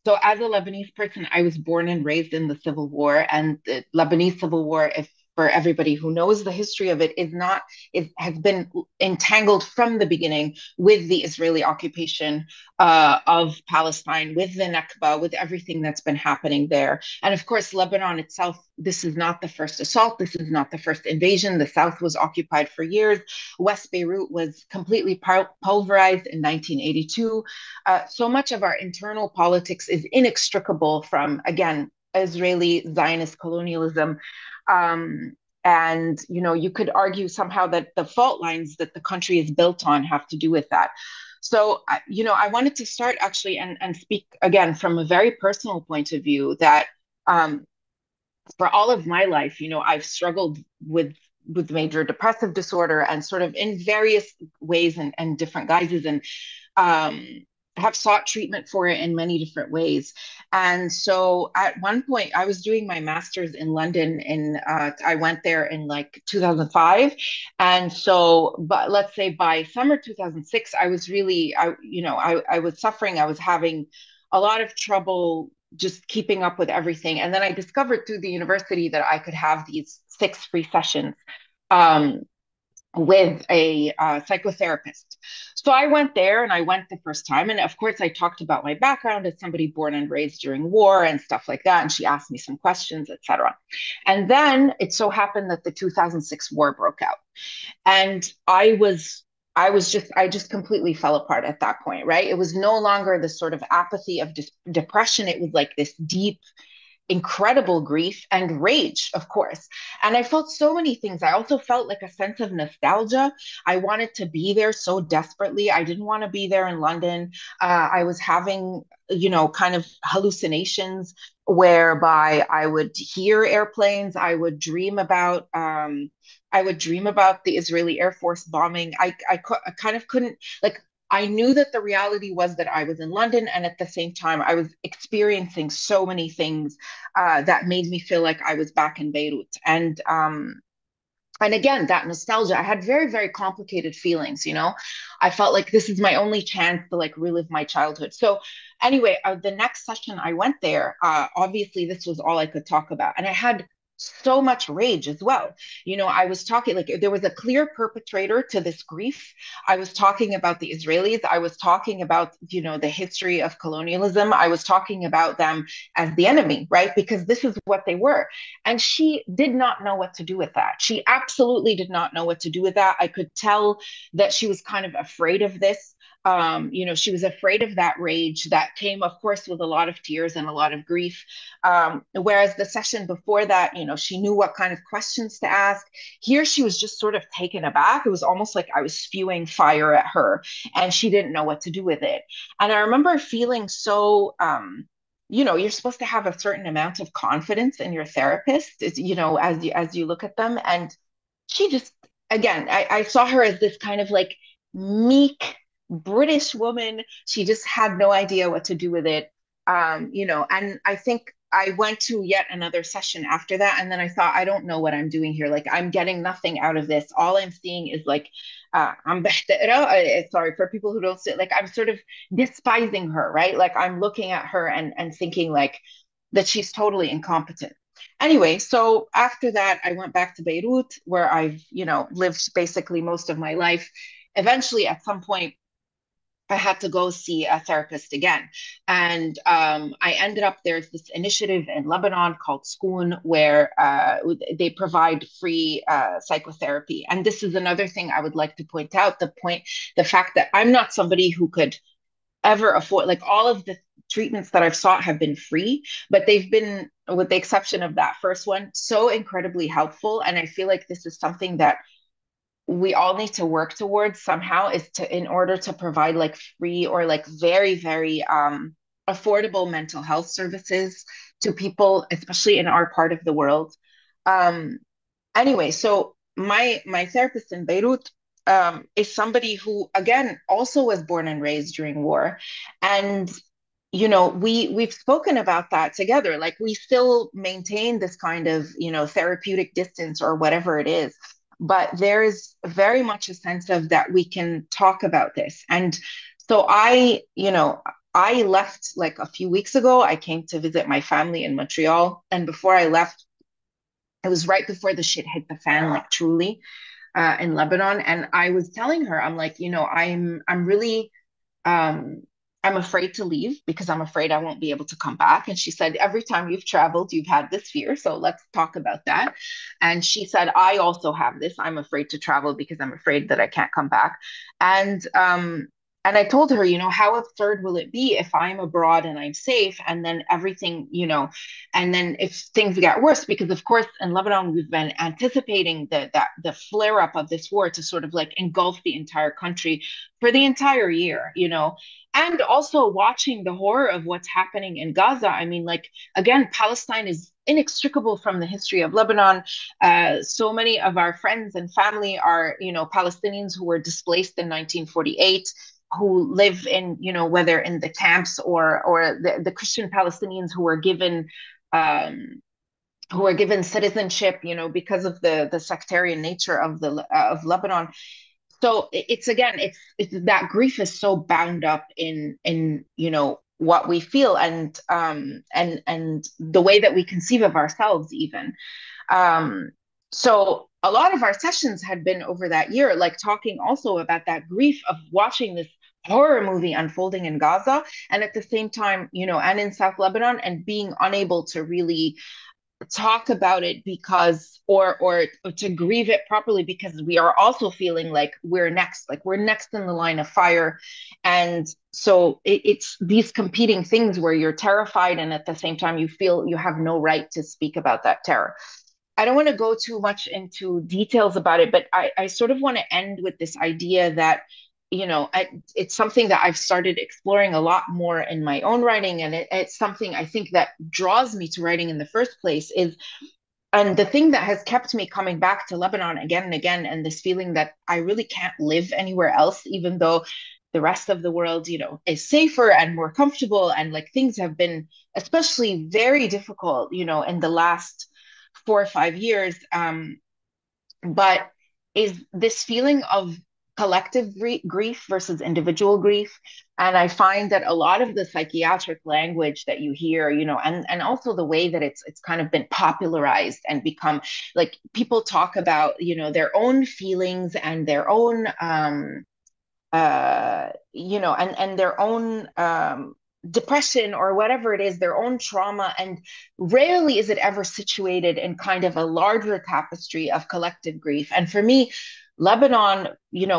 So as a Lebanese person, I was born and raised in the Civil War, and the Lebanese Civil War, if for everybody who knows the history of it, it has been entangled from the beginning with the Israeli occupation of Palestine, with the Nakba, with everything that's been happening there. And of course, Lebanon itself, this is not the first assault. This is not the first invasion. The South was occupied for years. West Beirut was completely pulverized in 1982. So much of our internal politics is inextricable from, again, Israeli Zionist colonialism. And, you know, you could argue somehow that the fault lines that the country is built on have to do with that. So, you know, I wanted to start actually and speak again from a very personal point of view that for all of my life, you know, I've struggled with major depressive disorder and sort of in various ways and different guises. And have sought treatment for it in many different ways. And so at one point, I was doing my master's in London, and I went there in like 2005. And so, but let's say by summer 2006, I was really, I was suffering. I was having a lot of trouble just keeping up with everything. And then I discovered through the university that I could have these 6 free sessions. With a psychotherapist. So I went there, and I went the first time. And of course, I talked about my background as somebody born and raised during war and stuff like that. And she asked me some questions, etc. And then it so happened that the 2006 war broke out. And I just completely fell apart at that point, right? It was no longer the sort of apathy of depression. It was like this deep, incredible grief and rage, of course. And I felt so many things. I also felt like a sense of nostalgia. I wanted to be there so desperately. I didn't want to be there in London. I was having, you know, kind of hallucinations whereby I would hear airplanes. I would dream about the Israeli Air Force bombing. I kind of couldn't, like, I knew that the reality was that I was in London, and at the same time, I was experiencing so many things that made me feel like I was back in Beirut. And And again, that nostalgia, I had very, very complicated feelings, you know. I felt like this is my only chance to like relive my childhood. So anyway, the next session I went there, obviously this was all I could talk about. And I had so much rage as well. You know, I was talking like there was a clear perpetrator to this grief. I was talking about the Israelis. I was talking about, you know, the history of colonialism. I was talking about them as the enemy, right? Because this is what they were. And she did not know what to do with that. She absolutely did not know what to do with that. I could tell that she was kind of afraid of this. You know, she was afraid of that rage that came, of course, with a lot of tears and a lot of grief. Whereas the session before that, you know, she knew what kind of questions to ask. Here, she was just sort of taken aback. It was almost like I was spewing fire at her and she didn't know what to do with it. And I remember feeling so, you know, you're supposed to have a certain amount of confidence in your therapist, you know, as you look at them. And she just, again, I saw her as this kind of like meek British woman. She just had no idea what to do with it. You know, and I think I went to yet another session after that. And then I thought, I don't know what I'm doing here. Like, I'm getting nothing out of this. All I'm seeing is like, I'm sorry for people who don't sit, like, I'm sort of despising her, right? Like, I'm looking at her and thinking like that she's totally incompetent. Anyway, so after that, I went back to Beirut, where I've, you know, lived basically most of my life. Eventually, at some point, I had to go see a therapist again. And I ended up, there's this initiative in Lebanon called Schoon, where they provide free psychotherapy. And this is another thing I would like to point out, the fact that I'm not somebody who could ever afford, like all of the treatments that I've sought have been free, but they've been, with the exception of that first one, so incredibly helpful. And I feel like this is something that we all need to work towards somehow, is to, in order to provide like free or like very, very affordable mental health services to people, especially in our part of the world. Um, anyway, so my therapist in Beirut is somebody who, again, also was born and raised during war, and you know, we've spoken about that together. Like, we still maintain this kind of, you know, therapeutic distance or whatever it is, but there is very much a sense of that we can talk about this. And so I, you know, I left like a few weeks ago. I came to visit my family in Montreal, and before I left, it was right before the shit hit the fan, like truly, in Lebanon. And I was telling her, I'm like, you know, I'm really um, I'm afraid to leave because I'm afraid I won't be able to come back. And she said, every time you've traveled, you've had this fear. So let's talk about that. And she said, I also have this. I'm afraid to travel because I'm afraid that I can't come back. And I told her, you know, how absurd will it be if I'm abroad and I'm safe and then everything, you know, and then if things get worse, because of course in Lebanon we've been anticipating the flare up of this war to sort of like engulf the entire country for the entire year, you know, and also watching the horror of what's happening in Gaza. I mean, like, again, Palestine is inextricable from the history of Lebanon. So many of our friends and family are, you know, Palestinians who were displaced in 1948, who live in, you know, whether in the camps or the Christian Palestinians who are given citizenship, you know, because of the sectarian nature of the of Lebanon. So it's, again, it's that grief is so bound up in you know what we feel, and the way that we conceive of ourselves even. um so a lot of our sessions had been over that year, like talking also about that grief of watching this horror movie unfolding in Gaza, and at the same time, you know, and in South Lebanon, and being unable to really talk about it because, or to grieve it properly, because we are also feeling like we're next in the line of fire. And so it's these competing things where you're terrified and at the same time you feel you have no right to speak about that terror. I don't want to go too much into details about it, but I sort of want to end with this idea that, you know, it's something that I've started exploring a lot more in my own writing. And it's something I think that draws me to writing in the first place is, and the thing that has kept me coming back to Lebanon again and again, and this feeling that I really can't live anywhere else, even though the rest of the world, you know, is safer and more comfortable. And like things have been especially very difficult, you know, in the last 4 or 5 years. but is this feeling of collective grief versus individual grief. And I find that a lot of the psychiatric language that you hear, and also the way that it's kind of been popularized and become like people talk about, their own feelings and their own and their own depression or whatever it is, their own trauma. And rarely is it ever situated in kind of a larger tapestry of collective grief. And for me, Lebanon,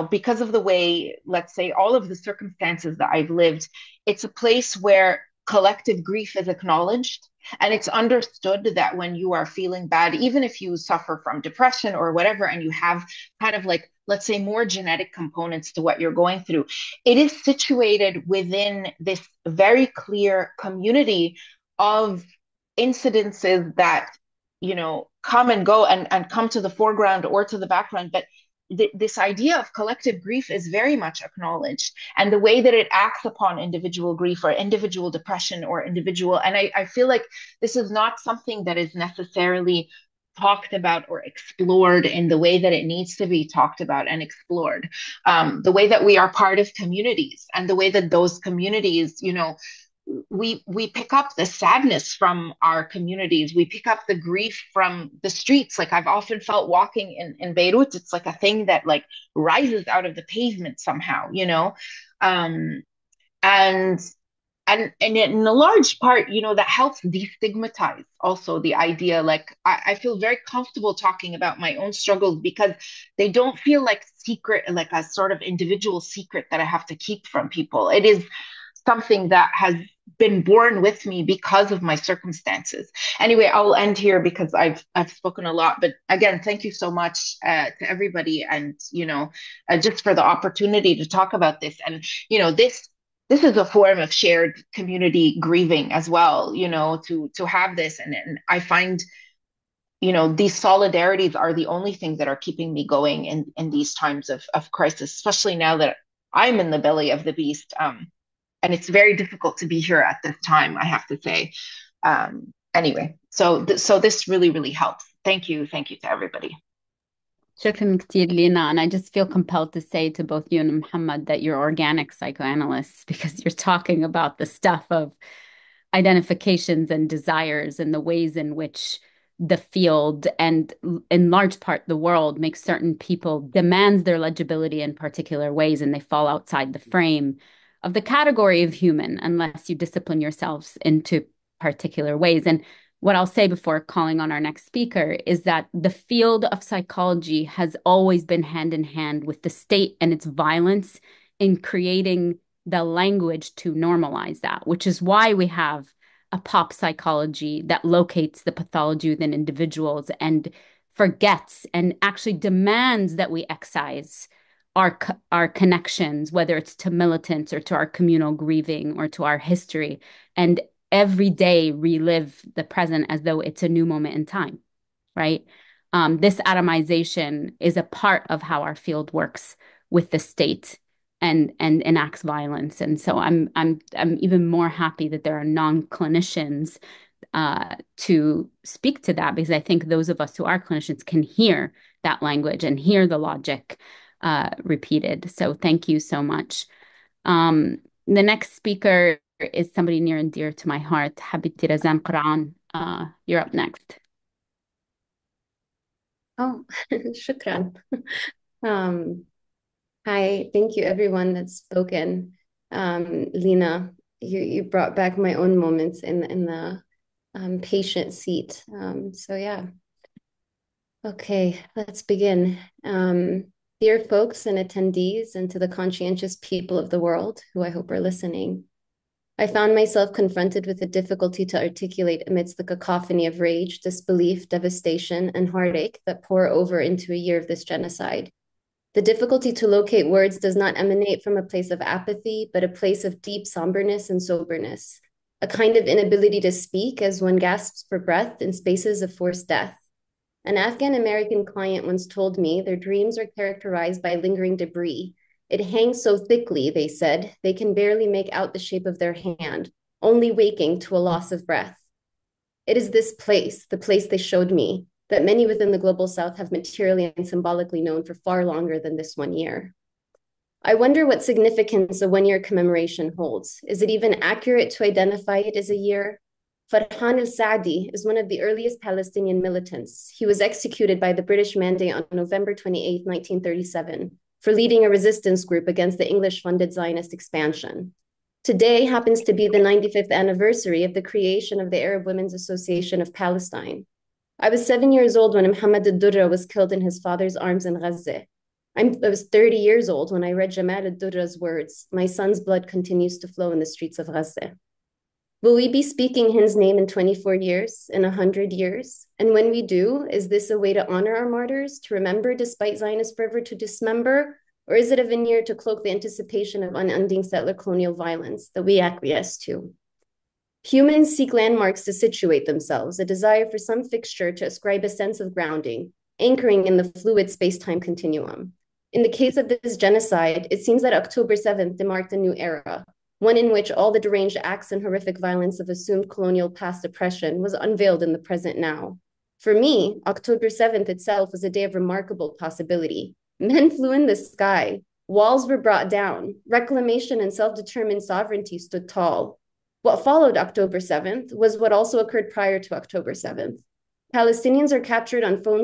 because of the way, let's say, all of the circumstances that I've lived, it's a place where collective grief is acknowledged. And it's understood that when you are feeling bad, even if you suffer from depression or whatever, and you have kind of like, let's say, more genetic components to what you're going through, it is situated within this very clear community of incidences that, come and go and come to the foreground or to the background. But this idea of collective grief is very much acknowledged, and the way that it acts upon individual grief or individual depression or individual. And I feel like this is not something that is necessarily talked about or explored in the way that it needs to be talked about and explored. The way that we are part of communities, and the way that those communities, we pick up the sadness from our communities. We pick up the grief from the streets. Like I've often felt walking in Beirut, it's like a thing that like rises out of the pavement somehow, um, and and in a large part, that helps destigmatize also the idea. Like I feel very comfortable talking about my own struggles because they don't feel like secret, like a sort of individual secret that I have to keep from people. It is something that has been born with me because of my circumstances. Anyway, I'll end here because I've spoken a lot. But again, thank you so much to everybody, and just for the opportunity to talk about this. And this is a form of shared community grieving as well. To have this, and I find these solidarities are the only things that are keeping me going in these times of crisis, especially now that I'm in the belly of the beast. And it's very difficult to be here at this time, I have to say. Anyway, so this really, really helps. Thank you to everybody. شكرا كتير, Lina. And I just feel compelled to say to both you and Muhammad that you're organic psychoanalysts, because you're talking about the stuff of identifications and desires and the ways in which the field and in large part the world makes certain people demands their legibility in particular ways, and they fall outside the frame of the category of human unless you discipline yourselves into particular ways. And what I'll say before calling on our next speaker is that the field of psychology has always been hand in hand with the state and its violence in creating the language to normalize that, which is why we have a pop psychology that locates the pathology within individuals and forgets and actually demands that we excise our connections, whether it's to militants or to our communal grieving or to our history, and every day relive the present as though it's a new moment in time, right? This atomization is a part of how our field works with the state and enacts violence. And so I'm even more happy that there are non-clinicians to speak to that, because I think those of us who are clinicians can hear that language and hear the logic repeated. So thank you so much. The next speaker is somebody near and dear to my heart, Habibti Razzan Quran. You're up next. Oh, shukran. Hi, thank you everyone that's spoken. Lina, you brought back my own moments in the patient seat. So yeah. Okay, let's begin. Dear folks and attendees, and to the conscientious people of the world who I hope are listening, I found myself confronted with the difficulty to articulate amidst the cacophony of rage, disbelief, devastation, and heartache that pour over into a year of this genocide. The difficulty to locate words does not emanate from a place of apathy, but a place of deep somberness and soberness, a kind of inability to speak as one gasps for breath in spaces of forced death. An Afghan-American client once told me their dreams are characterized by lingering debris. It hangs so thickly, they said, they can barely make out the shape of their hand, only waking to a loss of breath. It is this place, the place they showed me, that many within the global South have materially and symbolically known for far longer than this 1 year. I wonder what significance a 1 year commemoration holds. Is it even accurate to identify it as a year? Farhan al-Saadi is one of the earliest Palestinian militants. He was executed by the British Mandate on November 28, 1937, for leading a resistance group against the English-funded Zionist expansion. Today happens to be the 95th anniversary of the creation of the Arab Women's Association of Palestine. I was 7 years old when Mohammed El-Kurd was killed in his father's arms in Gaza. I was 30 years old when I read Jamal al-Durra's words, "My son's blood continues to flow in the streets of Gaza." Will we be speaking his name in 24 years, in 100 years? And when we do, is this a way to honor our martyrs, to remember despite Zionist fervor to dismember? Or is it a veneer to cloak the anticipation of unending settler colonial violence that we acquiesce to? Humans seek landmarks to situate themselves, a desire for some fixture to ascribe a sense of grounding, anchoring in the fluid space-time continuum. In the case of this genocide, it seems that October 7th marked a new era, one in which all the deranged acts and horrific violence of assumed colonial past oppression was unveiled in the present now. For me, October 7th itself was a day of remarkable possibility. Men flew in the sky, walls were brought down, reclamation and self-determined sovereignty stood tall. What followed October 7th was what also occurred prior to October 7th. Palestinians are captured on phone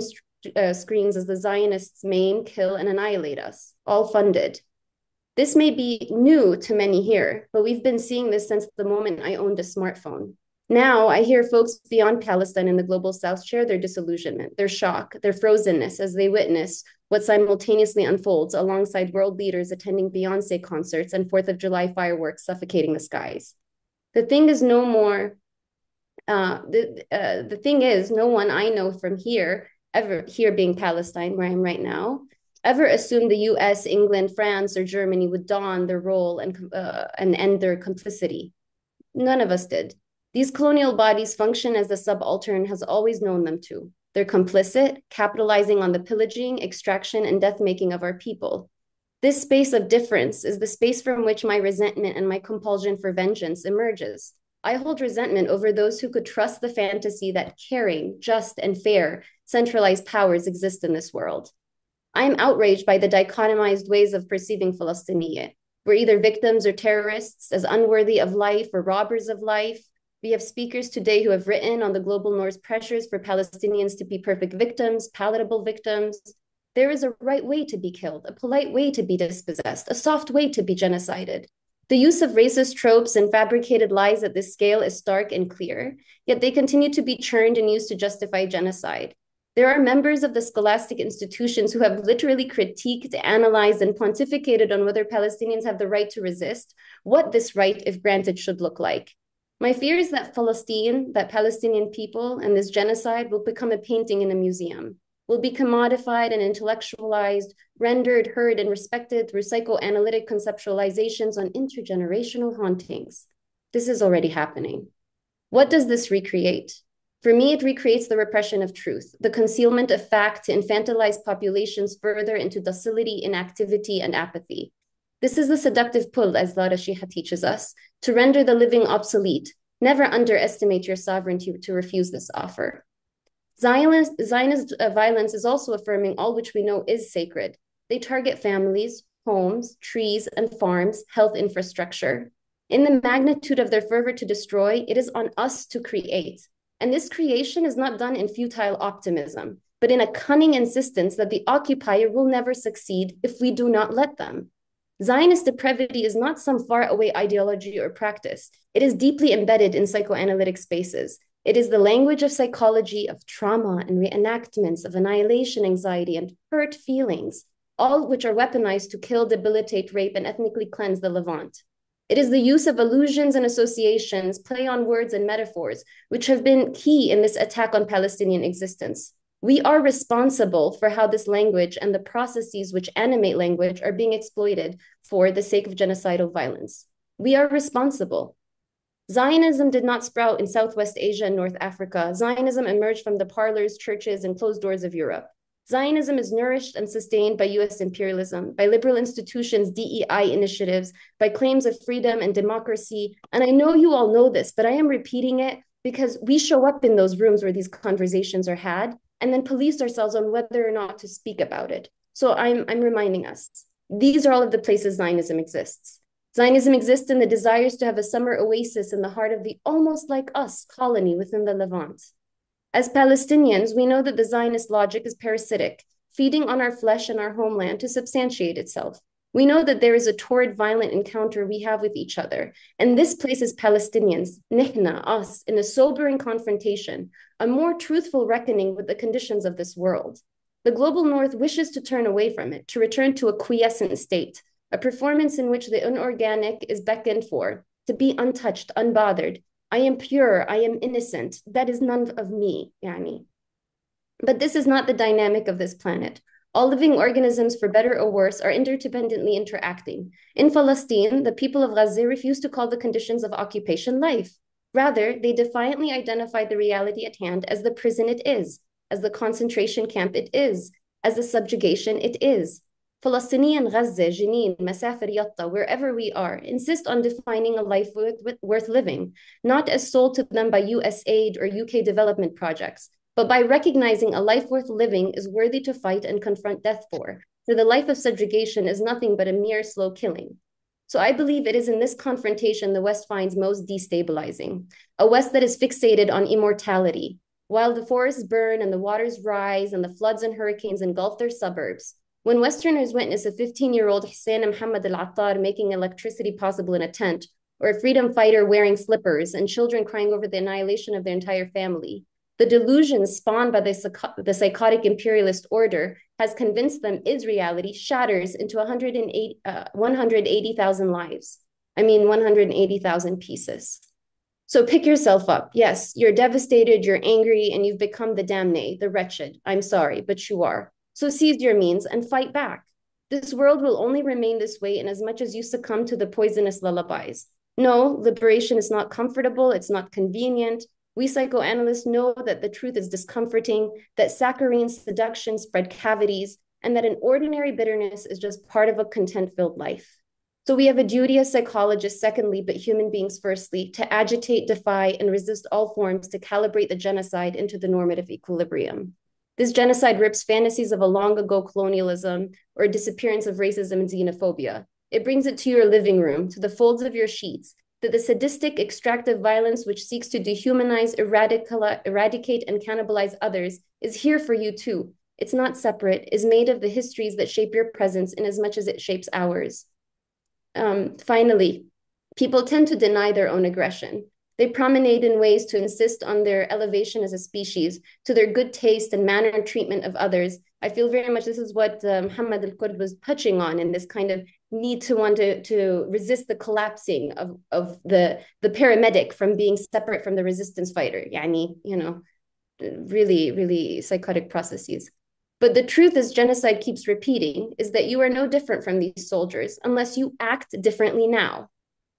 screens as the Zionists maim, kill, and annihilate us, all funded. This may be new to many here, but we've been seeing this since the moment I owned a smartphone. Now I hear folks beyond Palestine and the global South share their disillusionment, their shock, their frozenness as they witness what simultaneously unfolds alongside world leaders attending Beyonce concerts and 4th of July fireworks suffocating the skies. The thing is no more, the thing is, no one I know from here, ever here being Palestine, where I am right now, ever assumed the US, England, France, or Germany would don their role and end their complicity. None of us did. These colonial bodies function as the subaltern has always known them to. They're complicit, capitalizing on the pillaging, extraction, and death-making of our people. This space of difference is the space from which my resentment and my compulsion for vengeance emerges. I hold resentment over those who could trust the fantasy that caring, just, and fair centralized powers exist in this world. I am outraged by the dichotomized ways of perceiving Palestinians. We're either victims or terrorists, as unworthy of life or robbers of life. We have speakers today who have written on the global North's pressures for Palestinians to be perfect victims, palatable victims. There is a right way to be killed, a polite way to be dispossessed, a soft way to be genocided. The use of racist tropes and fabricated lies at this scale is stark and clear, yet they continue to be churned and used to justify genocide. There are members of the scholastic institutions who have literally critiqued, analyzed, and pontificated on whether Palestinians have the right to resist, what this right, if granted, should look like. My fear is that Palestine, that Palestinian people, and this genocide will become a painting in a museum, will be commodified and intellectualized, rendered, heard, and respected through psychoanalytic conceptualizations on intergenerational hauntings. This is already happening. What does this recreate? For me, it recreates the repression of truth, the concealment of fact to infantilize populations further into docility, inactivity, and apathy. This is the seductive pull, as Lara Issa teaches us, to render the living obsolete. Never underestimate your sovereignty to refuse this offer. Zionist violence is also affirming all which we know is sacred. They target families, homes, trees, and farms, health infrastructure. In the magnitude of their fervor to destroy, it is on us to create. And this creation is not done in futile optimism, but in a cunning insistence that the occupier will never succeed if we do not let them. Zionist depravity is not some faraway ideology or practice. It is deeply embedded in psychoanalytic spaces. It is the language of psychology, of trauma and reenactments, of annihilation anxiety and hurt feelings, all which are weaponized to kill, debilitate, rape, and ethnically cleanse the Levant. It is the use of allusions and associations, play on words and metaphors, which have been key in this attack on Palestinian existence. We are responsible for how this language and the processes which animate language are being exploited for the sake of genocidal violence. We are responsible. Zionism did not sprout in Southwest Asia and North Africa. Zionism emerged from the parlors, churches, and closed doors of Europe. Zionism is nourished and sustained by US imperialism, by liberal institutions, DEI initiatives, by claims of freedom and democracy. And I know you all know this, but I am repeating it because we show up in those rooms where these conversations are had, and then police ourselves on whether or not to speak about it. So I'm reminding us, these are all of the places Zionism exists. Zionism exists in the desires to have a summer oasis in the heart of the almost like us colony within the Levant. As Palestinians, we know that the Zionist logic is parasitic, feeding on our flesh and our homeland to substantiate itself. We know that there is a torrid, violent encounter we have with each other. And this places Palestinians, nihna, us, in a sobering confrontation, a more truthful reckoning with the conditions of this world. The global North wishes to turn away from it, to return to a quiescent state, a performance in which the inorganic is beckoned for, to be untouched, unbothered. I am pure, I am innocent. That is none of me, yani. But this is not the dynamic of this planet. All living organisms, for better or worse, are interdependently interacting. In Palestine, the people of Gaza refuse to call the conditions of occupation life. Rather, they defiantly identify the reality at hand as the prison it is, as the concentration camp it is, as the subjugation it is. Palestinian Gaza, Jenin, Masafir Yatta, wherever we are, insist on defining a life worth living, not as sold to them by US aid or UK development projects, but by recognizing a life worth living is worthy to fight and confront death for the life of subjugation is nothing but a mere slow killing. So I believe it is in this confrontation the West finds most destabilizing, a West that is fixated on immortality. While the forests burn and the waters rise and the floods and hurricanes engulf their suburbs, when Westerners witness a 15-year-old Hussein Mohammed El-Attar making electricity possible in a tent, or a freedom fighter wearing slippers and children crying over the annihilation of their entire family, the delusion spawned by the psychotic imperialist order has convinced them its reality shatters into 180,000 lives. I mean, 180,000 pieces. So pick yourself up. Yes, you're devastated, you're angry, and you've become the damné, the wretched. I'm sorry, but you are. So seize your means and fight back. This world will only remain this way in as much as you succumb to the poisonous lullabies. No, liberation is not comfortable, it's not convenient. We psychoanalysts know that the truth is discomforting, that saccharine seduction spread cavities, and that an ordinary bitterness is just part of a content-filled life. So we have a duty as psychologists, secondly, but human beings firstly, to agitate, defy, and resist all forms to calibrate the genocide into the normative equilibrium. This genocide rips fantasies of a long ago colonialism or disappearance of racism and xenophobia. It brings it to your living room, to the folds of your sheets, that the sadistic, extractive violence which seeks to dehumanize, eradicate, and cannibalize others is here for you too. It's not separate, is made of the histories that shape your presence in as much as it shapes ours. Finally, people tend to deny their own aggression. They promenade in ways to insist on their elevation as a species, to their good taste and manner and treatment of others. I feel very much this is what Mohammed El-Kurd was touching on in this kind of need to want to resist the collapsing of the paramedic from being separate from the resistance fighter. Yani, you know, really, really psychotic processes. But the truth, as genocide keeps repeating, is that you are no different from these soldiers unless you act differently now.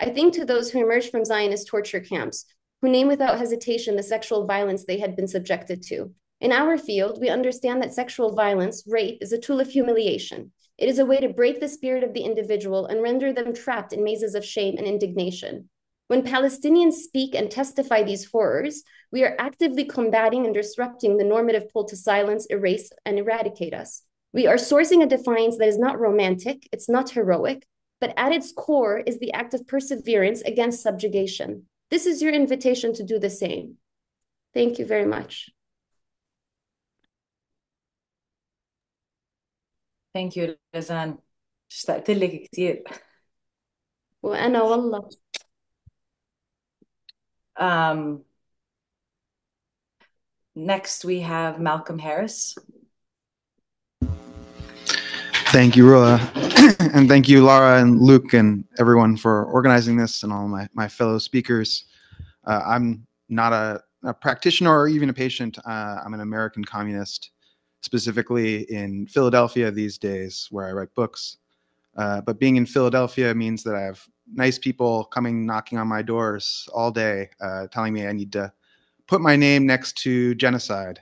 I think to those who emerged from Zionist torture camps, who name without hesitation the sexual violence they had been subjected to. In our field, we understand that sexual violence, rape, is a tool of humiliation. It is a way to break the spirit of the individual and render them trapped in mazes of shame and indignation. When Palestinians speak and testify these horrors, we are actively combating and disrupting the normative pull to silence, erase, and eradicate us. We are sourcing a defiance that is not romantic, it's not heroic, but at its core is the act of perseverance against subjugation. This is your invitation to do the same. Thank you very much. Thank you, Razan. اشتقت لك كثير. وأنا والله. Next, we have Malcolm Harris. Thank you, Roula. And thank you, Lara and Luke and everyone for organizing this and all my fellow speakers. I'm not a practitioner or even a patient. I'm an American communist, specifically in Philadelphia these days, where I write books. But being in Philadelphia means that I have nice people coming knocking on my doors all day, telling me I need to put my name next to genocide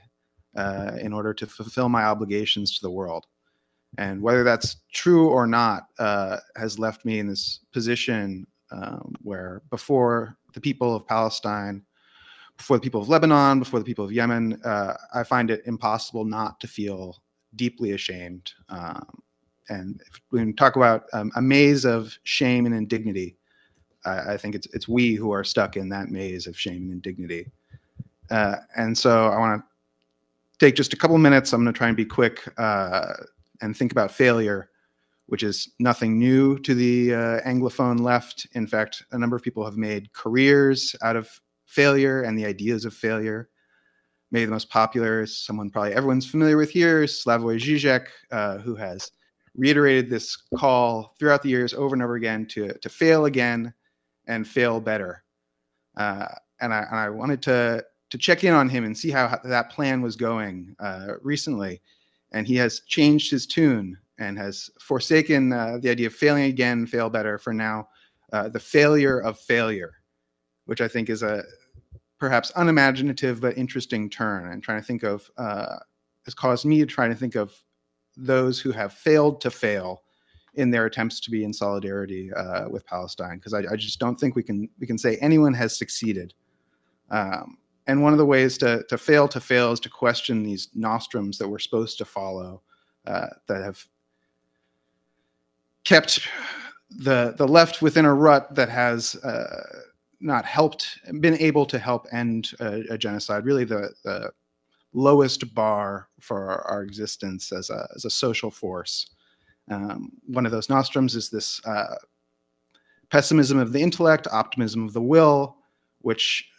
in order to fulfill my obligations to the world. And whether that's true or not has left me in this position where before the people of Palestine, before the people of Lebanon, before the people of Yemen, I find it impossible not to feel deeply ashamed. And if we talk about a maze of shame and indignity, I think it's we who are stuck in that maze of shame and indignity. And so I want to take just a couple minutes. I'm going to try and be quick and think about failure, which is nothing new to the Anglophone left. In fact, a number of people have made careers out of failure and the ideas of failure. Maybe the most popular is someone probably everyone's familiar with here, Slavoj Žižek, who has reiterated this call throughout the years over and over again to fail again and fail better. And I wanted to check in on him and see how that plan was going recently. And he has changed his tune and has forsaken the idea of failing again, fail better for now, the failure of failure, which I think is a perhaps unimaginative but interesting turn. And trying to think of, has caused me to try to think of those who have failed to fail in their attempts to be in solidarity with Palestine, because I just don't think we can say anyone has succeeded. And one of the ways to fail is to question these nostrums that we're supposed to follow, that have kept the left within a rut that has not been able to help end a genocide. Really, the lowest bar for our existence as a social force. One of those nostrums is this pessimism of the intellect, optimism of the will, which,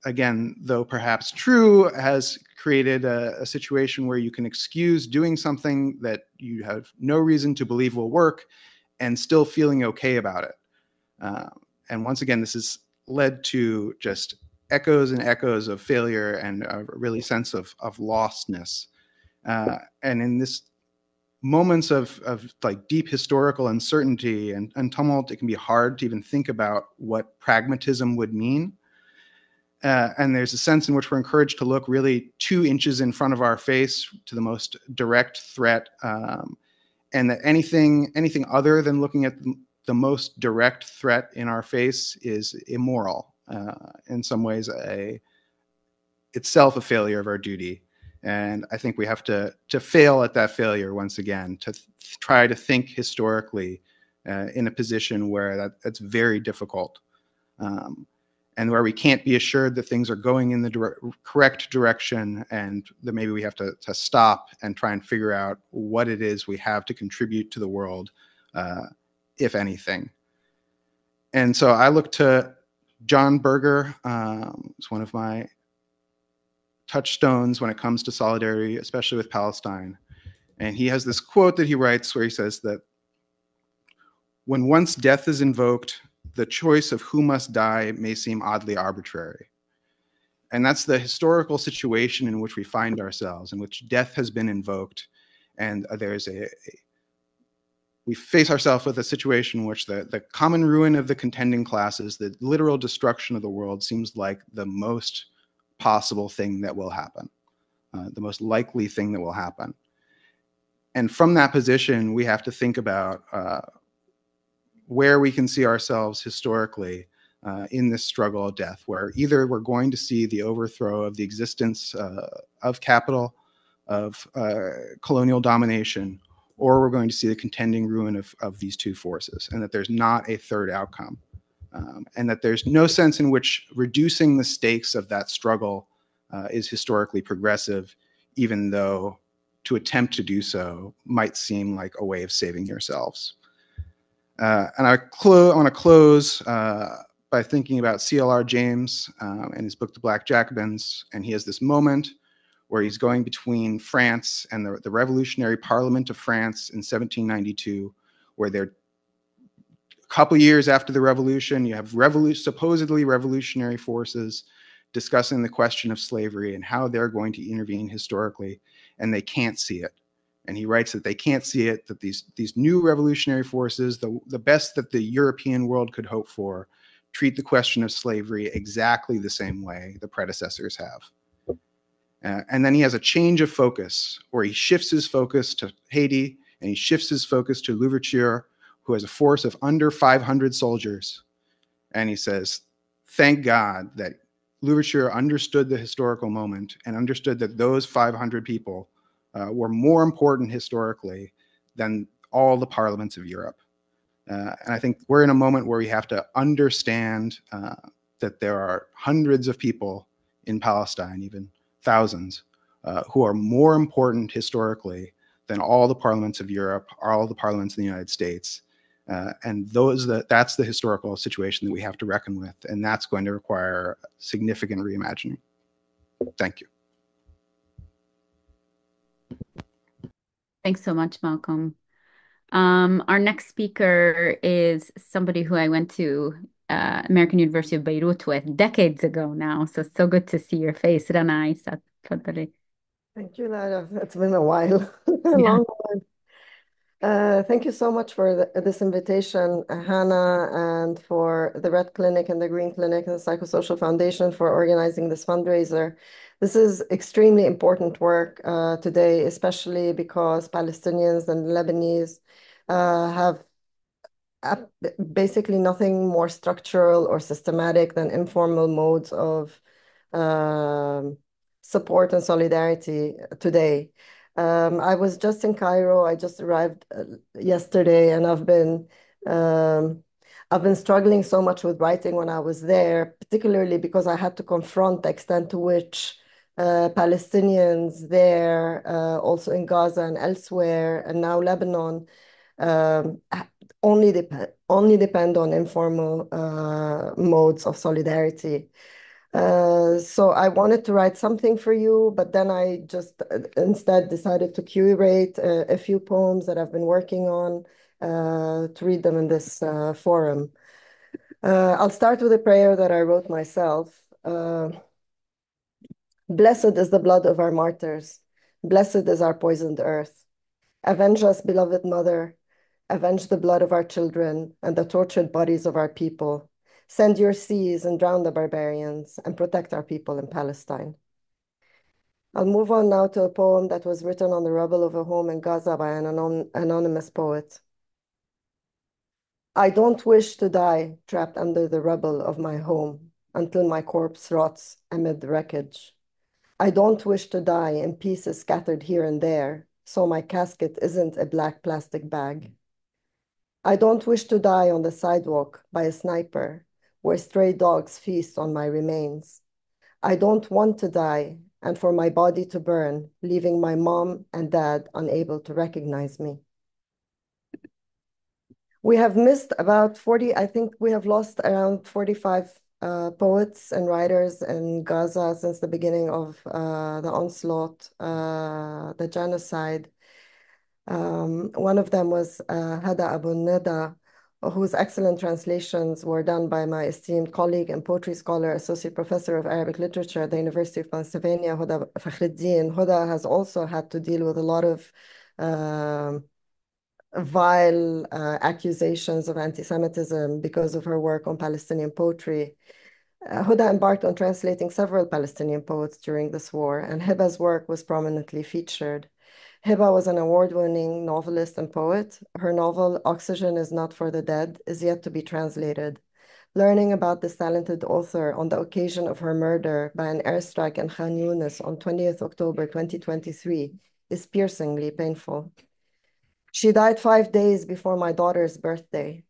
again, though perhaps true, has created a situation where you can excuse doing something that you have no reason to believe will work and still feeling okay about it. And once again, this has led to just echoes and echoes of failure and a really sense of lostness. And in this moments of like deep historical uncertainty and tumult, it can be hard to even think about what pragmatism would mean. And there's a sense in which we're encouraged to look really 2 inches in front of our face to the most direct threat, and that anything other than looking at the most direct threat in our face is immoral, in some ways itself a failure of our duty. And I think we have to fail at that failure once again, to try to think historically in a position where that's very difficult, and where we can't be assured that things are going in the correct direction, and that maybe we have to stop and try and figure out what it is we have to contribute to the world, if anything. And so I look to John Berger. It's one of my touchstones when it comes to solidarity, especially with Palestine. And he has this quote that he writes where he says that when once death is invoked, the choice of who must die may seem oddly arbitrary. And that's the historical situation in which we find ourselves, in which death has been invoked. And we face ourselves with a situation in which the common ruin of the contending classes, the literal destruction of the world, seems like the most possible thing that will happen, the most likely thing that will happen. And from that position, we have to think about where we can see ourselves historically in this struggle of death, where either we're going to see the overthrow of the existence of capital, of colonial domination, or we're going to see the contending ruin of these 2 forces, and that there's not a third outcome. And that there's no sense in which reducing the stakes of that struggle is historically progressive, even though to attempt to do so might seem like a way of saving yourselves. And I want to close by thinking about C.L.R. James and his book, The Black Jacobins. And he has this moment where he's going between France and the Revolutionary Parliament of France in 1792, where they're couple years after the revolution, you have supposedly revolutionary forces discussing the question of slavery and how they're going to intervene historically, and they can't see it. And he writes that they can't see it, that these new revolutionary forces, the best that the European world could hope for, treat the question of slavery exactly the same way the predecessors have. And then he has a change of focus, where he shifts his focus to Haiti, and he shifts his focus to Louverture, who has a force of under 500 soldiers. And he says, thank God that Louverture understood the historical moment and understood that those 500 people were more important historically than all the parliaments of Europe. And I think we're in a moment where we have to understand that there are hundreds of people in Palestine, even thousands, who are more important historically than all the parliaments of Europe, all the parliaments in the United States. And that's the historical situation that we have to reckon with, and that's going to require significant reimagining. Thank you. Thanks so much, Malcolm. Our next speaker is somebody who I went to American University of Beirut with decades ago now. So good to see your face. Rana Issa, تفضلي. Thank you, Lara. It's been a while, a Yeah. long while. Thank you so much for this invitation, Hannah, and for the Red Clinic and the Greene Clinic and the Psychosocial Foundation for organizing this fundraiser. This is extremely important work today, especially because Palestinians and Lebanese have basically nothing more structural or systematic than informal modes of support and solidarity today. I was just in Cairo. I just arrived yesterday, and I've been struggling so much with writing when I was there, particularly because I had to confront the extent to which Palestinians there, also in Gaza and elsewhere, and now Lebanon, only depend on informal modes of solidarity. So I wanted to write something for you, but then I just instead decided to curate a few poems that I've been working on to read them in this forum. I'll start with a prayer that I wrote myself. Blessed is the blood of our martyrs. Blessed is our poisoned earth. Avenge us, beloved mother. Avenge the blood of our children and the tortured bodies of our people. Send your seas and drown the barbarians and protect our people in Palestine. I'll move on now to a poem that was written on the rubble of a home in Gaza by an anonymous poet. I don't wish to die trapped under the rubble of my home until my corpse rots amid the wreckage. I don't wish to die in pieces scattered here and there, so my casket isn't a black plastic bag. I don't wish to die on the sidewalk by a sniper where stray dogs feast on my remains. I don't want to die and for my body to burn, leaving my mom and dad unable to recognize me. We have missed about 40, I think we have lost around 45 poets and writers in Gaza since the beginning of the onslaught, the genocide. One of them was Hada Abu Nida, whose excellent translations were done by my esteemed colleague and poetry scholar, associate professor of Arabic literature at the University of Pennsylvania, Huda Fakhreddin. Huda has also had to deal with a lot of vile accusations of anti-Semitism because of her work on Palestinian poetry. Huda embarked on translating several Palestinian poets during this war, and Hiba's work was prominently featured. Hiba was an award-winning novelist and poet. Her novel, Oxygen is Not for the Dead, is yet to be translated. Learning about this talented author on the occasion of her murder by an airstrike in Khan Yunis on 20th October 2023 is piercingly painful. She died 5 days before my daughter's birthday.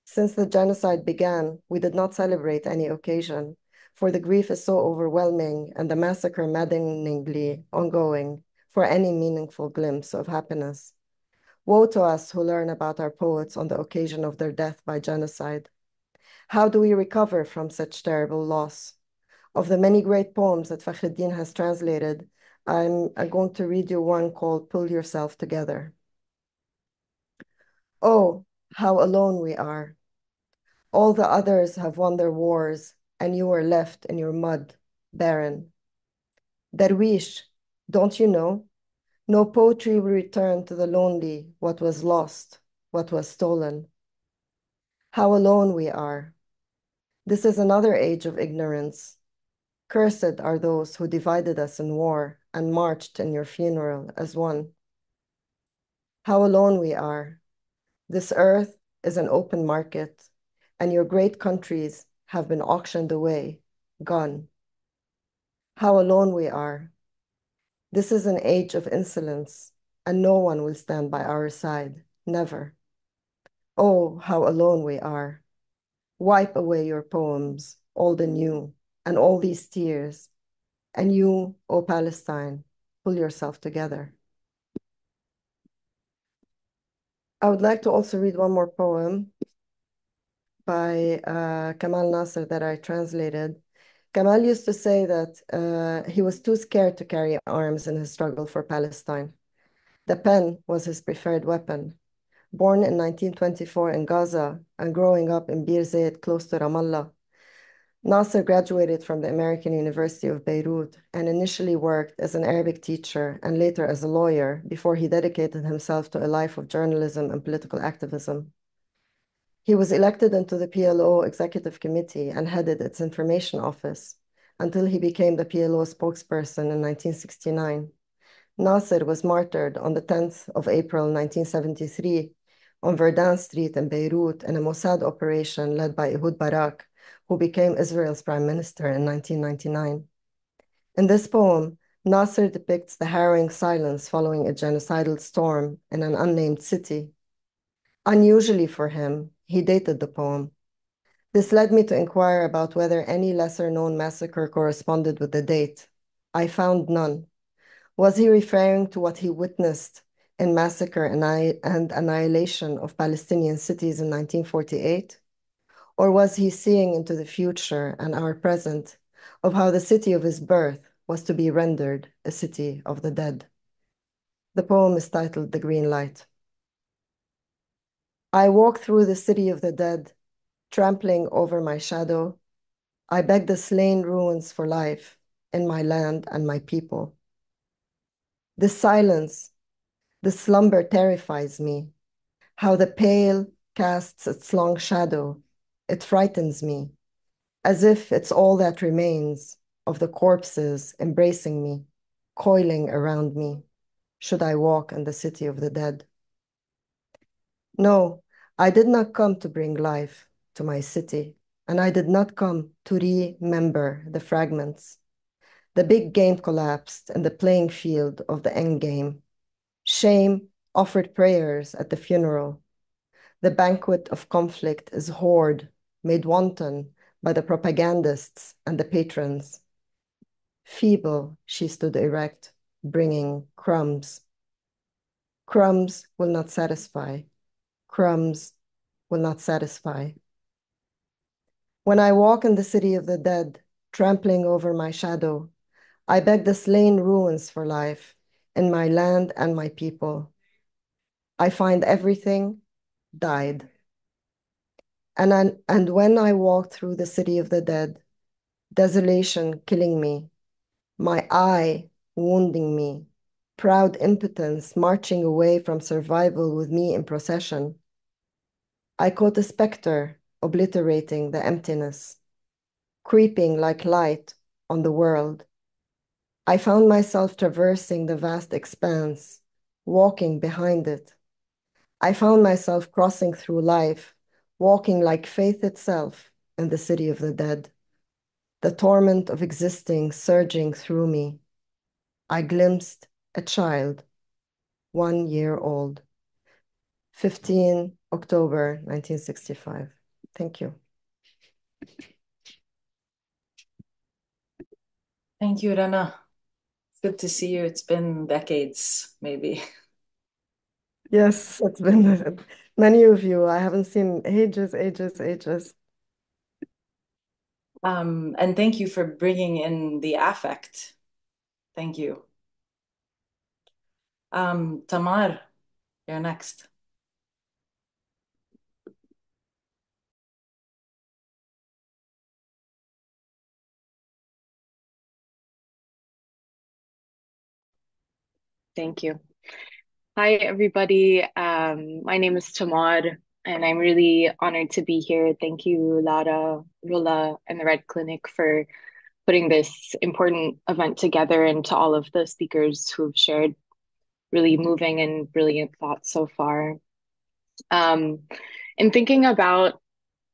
Since the genocide began, we did not celebrate any occasion, for the grief is so overwhelming and the massacre maddeningly ongoing for any meaningful glimpse of happiness. Woe to us who learn about our poets on the occasion of their death by genocide. How do we recover from such terrible loss? Of the many great poems that Fakhreddin has translated, I'm going to read you one called Pull Yourself Together. Oh, how alone we are. All the others have won their wars, and you are left in your mud, barren. Darwish, don't you know? No poetry will return to the lonely what was lost, what was stolen. How alone we are. This is another age of ignorance. Cursed are those who divided us in war and marched in your funeral as one. How alone we are. This earth is an open market, and your great countries have been auctioned away, gone, How alone we are. This is an age of insolence, and no one will stand by our side. Never. Oh, how alone we are. Wipe away your poems, old and new, and all these tears. And you, O Palestine, pull yourself together. I would like to also read one more poem by Kamal Nasser that I translated. Kamal used to say that he was too scared to carry arms in his struggle for Palestine. The pen was his preferred weapon. Born in 1924 in Gaza and growing up in Bir Zayt, close to Ramallah, Nasser graduated from the American University of Beirut and initially worked as an Arabic teacher and later as a lawyer before he dedicated himself to a life of journalism and political activism. He was elected into the PLO Executive Committee and headed its information office until he became the PLO spokesperson in 1969. Nasser was martyred on the 10th of April 1973 on Verdun Street in Beirut in a Mossad operation led by Ehud Barak, who became Israel's prime minister in 1999. In this poem, Nasser depicts the harrowing silence following a genocidal storm in an unnamed city. Unusually for him, he dated the poem. This led me to inquire about whether any lesser-known massacre corresponded with the date. I found none. Was he referring to what he witnessed in massacre and annihilation of Palestinian cities in 1948? Or was he seeing into the future and our present of how the city of his birth was to be rendered a city of the dead? The poem is titled The Green Light. I walk through the city of the dead, trampling over my shadow. I beg the slain ruins for life in my land and my people. The silence, the slumber terrifies me. How the pale casts its long shadow, it frightens me, as if it's all that remains of the corpses embracing me, coiling around me, should I walk in the city of the dead. No, I did not come to bring life to my city, and I did not come to remember the fragments. The big game collapsed in the playing field of the end game. Shame offered prayers at the funeral. The banquet of conflict is hoard, made wanton by the propagandists and the patrons. Feeble, she stood erect, bringing crumbs. Crumbs will not satisfy. Crumbs will not satisfy. When I walk in the city of the dead, trampling over my shadow, I beg the slain ruins for life in my land and my people. I find everything died. And when I walk through the city of the dead, desolation killing me, my eye wounding me, proud impotence marching away from survival with me in procession, I caught a specter obliterating the emptiness, creeping like light on the world. I found myself traversing the vast expanse, walking behind it. I found myself crossing through life, walking like faith itself in the city of the dead. The torment of existing surging through me. I glimpsed a child, 1 year old. 15 October 1965. Thank you. Thank you, Rana. It's good to see you. It's been decades, maybe. Yes, it's been many of you. I haven't seen ages, ages, ages. And thank you for bringing in the affect. Thank you. Tamar, you're next. Thank you. Hi, everybody. My name is Tamar, and I'm really honored to be here. Thank you, Lara, Roula, and the Red Clinic for putting this important event together, and to all of the speakers who've shared really moving and brilliant thoughts so far. In thinking about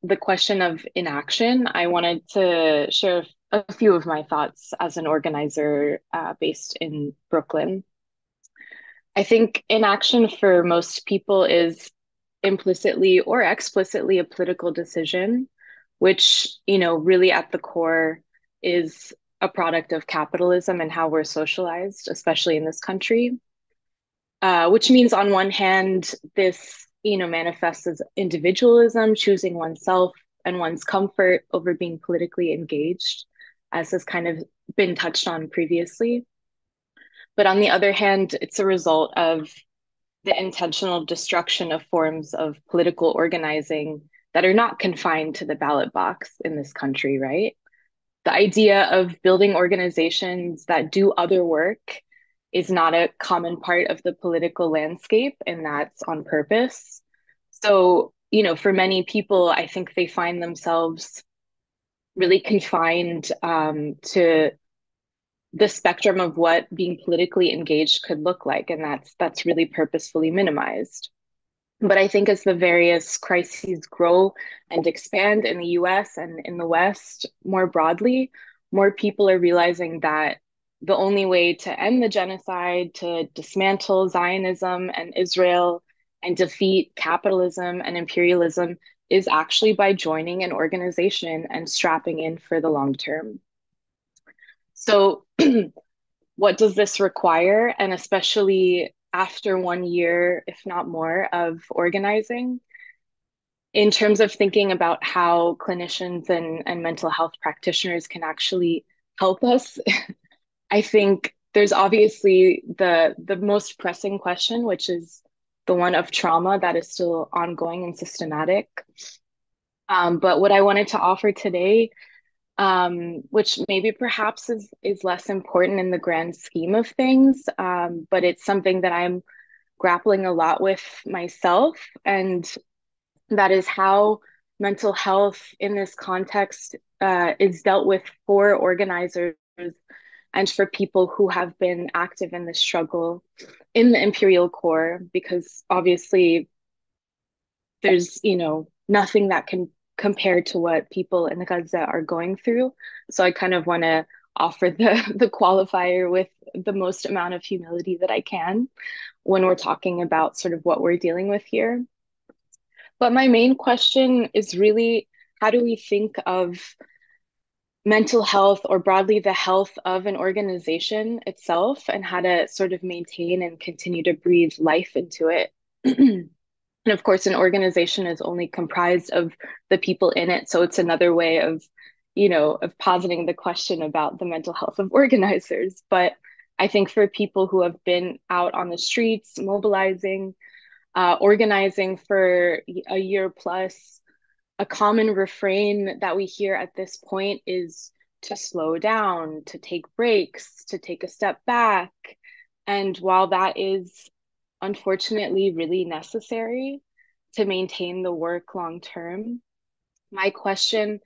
the question of inaction, I wanted to share a few of my thoughts as an organizer based in Brooklyn. I think inaction for most people is implicitly or explicitly a political decision, which, really at the core is a product of capitalism and how we're socialized, especially in this country. Which means on one hand, this, manifests as individualism, choosing oneself and one's comfort over being politically engaged, as has kind of been touched on previously. But on the other hand, it's a result of the intentional destruction of forms of political organizing that are not confined to the ballot box in this country, right? The idea of building organizations that do other work is not a common part of the political landscape, and that's on purpose. So, for many people, I think they find themselves really confined to the spectrum of what being politically engaged could look like, and that's really purposefully minimized. But I think as the various crises grow and expand in the US and in the West more broadly, more people are realizing that the only way to end the genocide, to dismantle Zionism and Israel, and defeat capitalism and imperialism is actually by joining an organization and strapping in for the long term. So, what does this require? And especially after 1 year, if not more, of organizing, in terms of thinking about how clinicians and mental health practitioners can actually help us, I think there's obviously the most pressing question, which is the one of trauma that is still ongoing and systematic. But what I wanted to offer today, which maybe perhaps is less important in the grand scheme of things, but it's something that I'm grappling a lot with myself, and that is how mental health in this context is dealt with for organizers and for people who have been active in the struggle in the imperial core, because obviously there's, nothing that can compare to what people in Gaza are going through. So I kind of want to offer the qualifier with the most amount of humility that I can when we're talking about sort of what we're dealing with here. But my main question is really, how do we think of mental health, or broadly the health of an organization itself, and how to sort of maintain and continue to breathe life into it? And of course, an organization is only comprised of the people in it. So it's another way of, of positing the question about the mental health of organizers. But I think for people who have been out on the streets, mobilizing, organizing for a year plus, a common refrain that we hear at this point is to slow down, to take breaks, to take a step back. And while that is unfortunately really necessary to maintain the work long term, my question,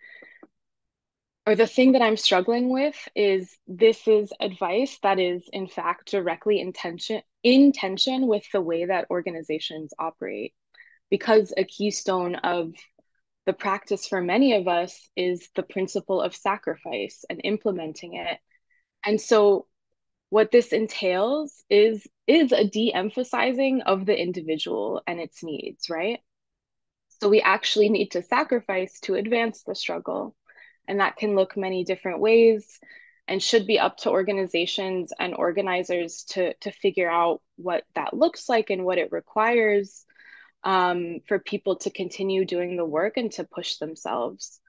or the thing that I'm struggling with, is this is advice that is in fact directly in tension with the way that organizations operate, because a keystone of the practice for many of us is the principle of sacrifice and implementing it. And so what this entails is a de-emphasizing of the individual and its needs, right? So we actually need to sacrifice to advance the struggle. And that can look many different ways, and should be up to organizations and organizers to figure out what that looks like and what it requires for people to continue doing the work and to push themselves.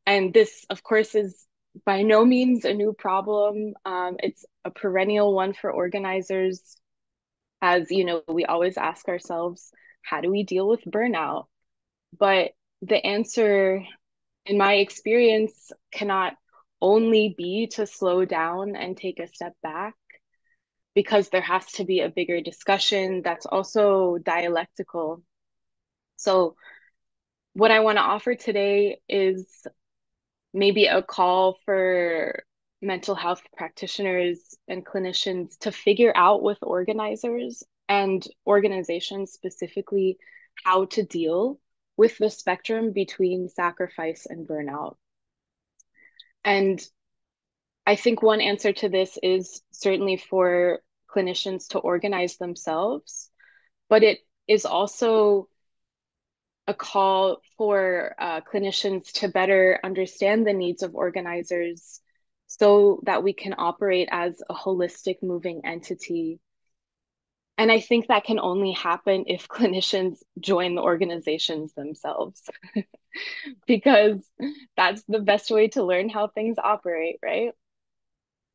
And this, of course, is by no means a new problem. It's a perennial one for organizers. As we always ask ourselves, how do we deal with burnout? But the answer, in my experience, cannot only be to slow down and take a step back, because there has to be a bigger discussion that's also dialectical. So what I want to offer today is maybe a call for mental health practitioners and clinicians to figure out with organizers and organizations specifically how to deal with the spectrum between sacrifice and burnout. And I think one answer to this is certainly for clinicians to organize themselves, but it is also a call for clinicians to better understand the needs of organizers so that we can operate as a holistic moving entity. And I think that can only happen if clinicians join the organizations themselves, because that's the best way to learn how things operate, right?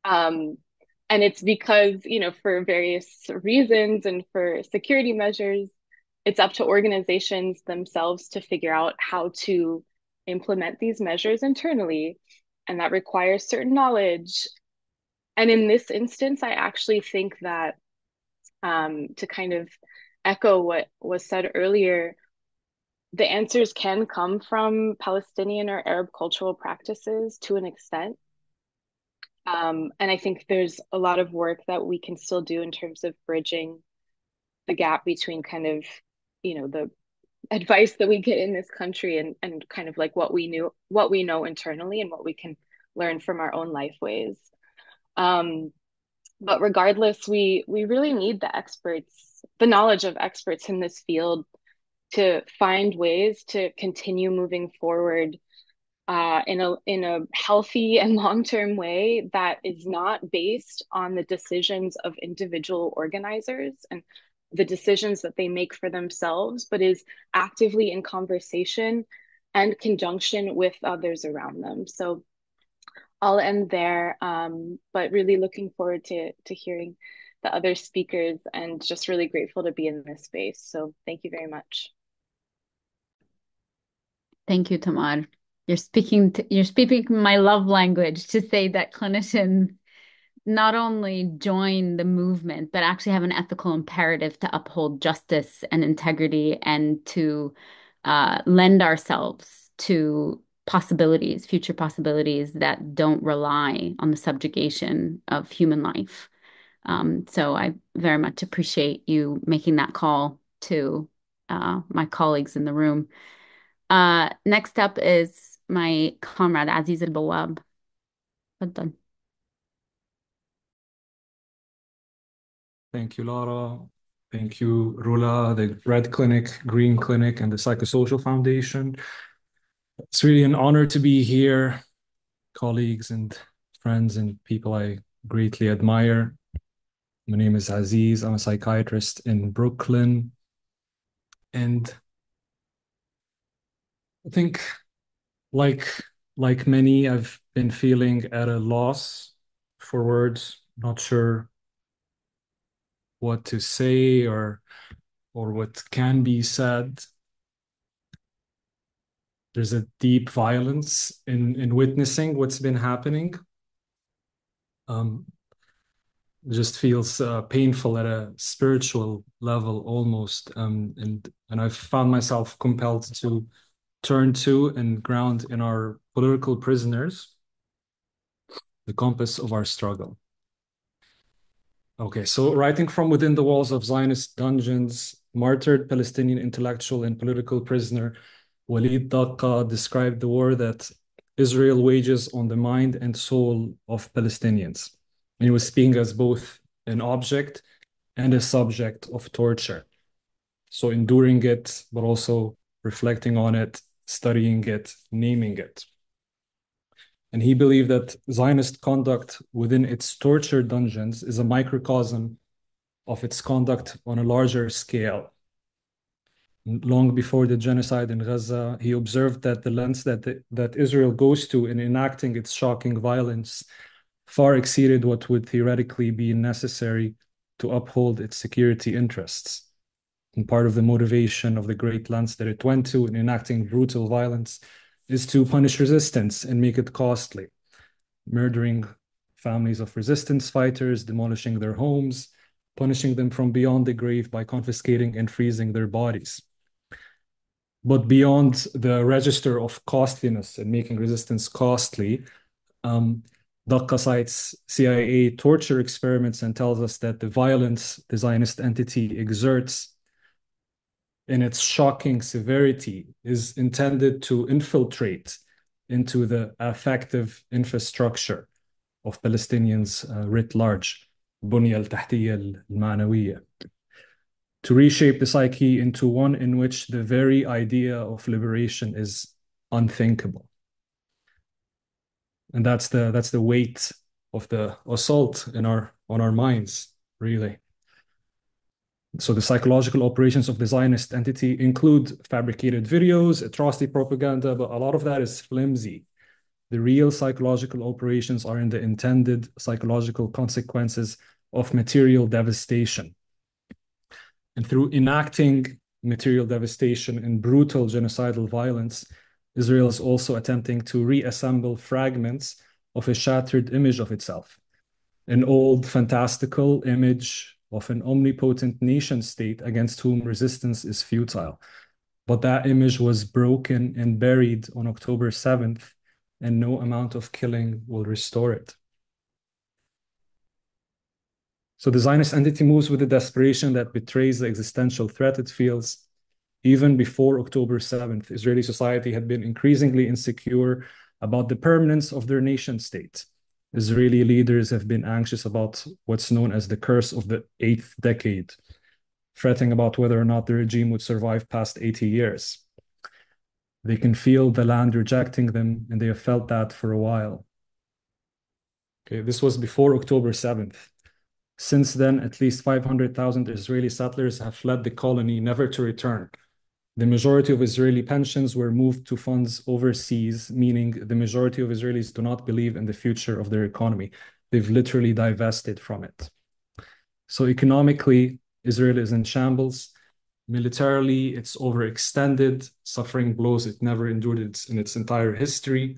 And it's because, for various reasons and for security measures, it's up to organizations themselves to figure out how to implement these measures internally. And that requires certain knowledge. And in this instance, I actually think that to kind of echo what was said earlier, the answers can come from Palestinian or Arab cultural practices to an extent. And I think there's a lot of work that we can still do in terms of bridging the gap between kind of, the advice that we get in this country and kind of like what we know internally and what we can learn from our own life ways. But regardless, we really need the experts, the knowledge of experts in this field to find ways to continue moving forward in a healthy and long-term way that is not based on the decisions of individual organizers and the decisions that they make for themselves, but is actively in conversation and conjunction with others around them. So I'll end there, but really looking forward to hearing the other speakers and just really grateful to be in this space. So thank you very much. Thank you, Tamar. You're speaking my love language to say that clinicians not only join the movement, but actually have an ethical imperative to uphold justice and integrity and to lend ourselves to possibilities, future possibilities that don't rely on the subjugation of human life. So I very much appreciate you making that call to my colleagues in the room. Next up is my comrade, Aziz Al Bawab. تفضل. Thank you, Lara. Thank you, Roula, the Red Clinic, Greene Clinic, and the Psychosocial Foundation. It's really an honor to be here, colleagues and friends and people I greatly admire. My name is Aziz. I'm a psychiatrist in Brooklyn. And I think, like many, I've been feeling at a loss for words, not sure what to say or what can be said. There's a deep violence in witnessing what's been happening. It just feels painful at a spiritual level almost. And I've found myself compelled to turn to and ground in our political prisoners, the compass of our struggle. Okay, so writing from within the walls of Zionist dungeons, martyred Palestinian intellectual and political prisoner Walid Daqqa described the war that Israel wages on the mind and soul of Palestinians. And he was speaking as both an object and a subject of torture. So enduring it, but also reflecting on it, studying it, naming it. And he believed that Zionist conduct within its torture dungeons is a microcosm of its conduct on a larger scale. Long before the genocide in Gaza, he observed that the lengths that Israel goes to in enacting its shocking violence far exceeded what would theoretically be necessary to uphold its security interests. And part of the motivation of the great lengths that it went to in enacting brutal violence is to punish resistance and make it costly, murdering families of resistance fighters, demolishing their homes, punishing them from beyond the grave by confiscating and freezing their bodies. But beyond the register of costliness and making resistance costly, Daqqa cites CIA torture experiments and tells us that the violence the Zionist entity exerts in its shocking severity is intended to infiltrate into the affective infrastructure of Palestinians writ large, البنية التحتية المعنوية, to reshape the psyche into one in which the very idea of liberation is unthinkable. And that's the weight of the assault on our minds, really. So the psychological operations of the Zionist entity include fabricated videos, atrocity propaganda, but a lot of that is flimsy. The real psychological operations are in the intended psychological consequences of material devastation. And through enacting material devastation and brutal genocidal violence, Israel is also attempting to reassemble fragments of a shattered image of itself, an old fantastical image of an omnipotent nation state against whom resistance is futile. But that image was broken and buried on October 7th, and no amount of killing will restore it. So the Zionist entity moves with a desperation that betrays the existential threat it feels. Even before October 7th, Israeli society had been increasingly insecure about the permanence of their nation state. Israeli leaders have been anxious about what's known as the curse of the 8th decade, fretting about whether or not the regime would survive past 80 years. They can feel the land rejecting them, and they have felt that for a while. Okay, this was before October 7th. Since then, at least 500,000 Israeli settlers have fled the colony, never to return. The majority of Israeli pensions were moved to funds overseas, meaning the majority of Israelis do not believe in the future of their economy. They've literally divested from it. So economically, Israel is in shambles. Militarily, it's overextended, suffering blows it never endured in its entire history.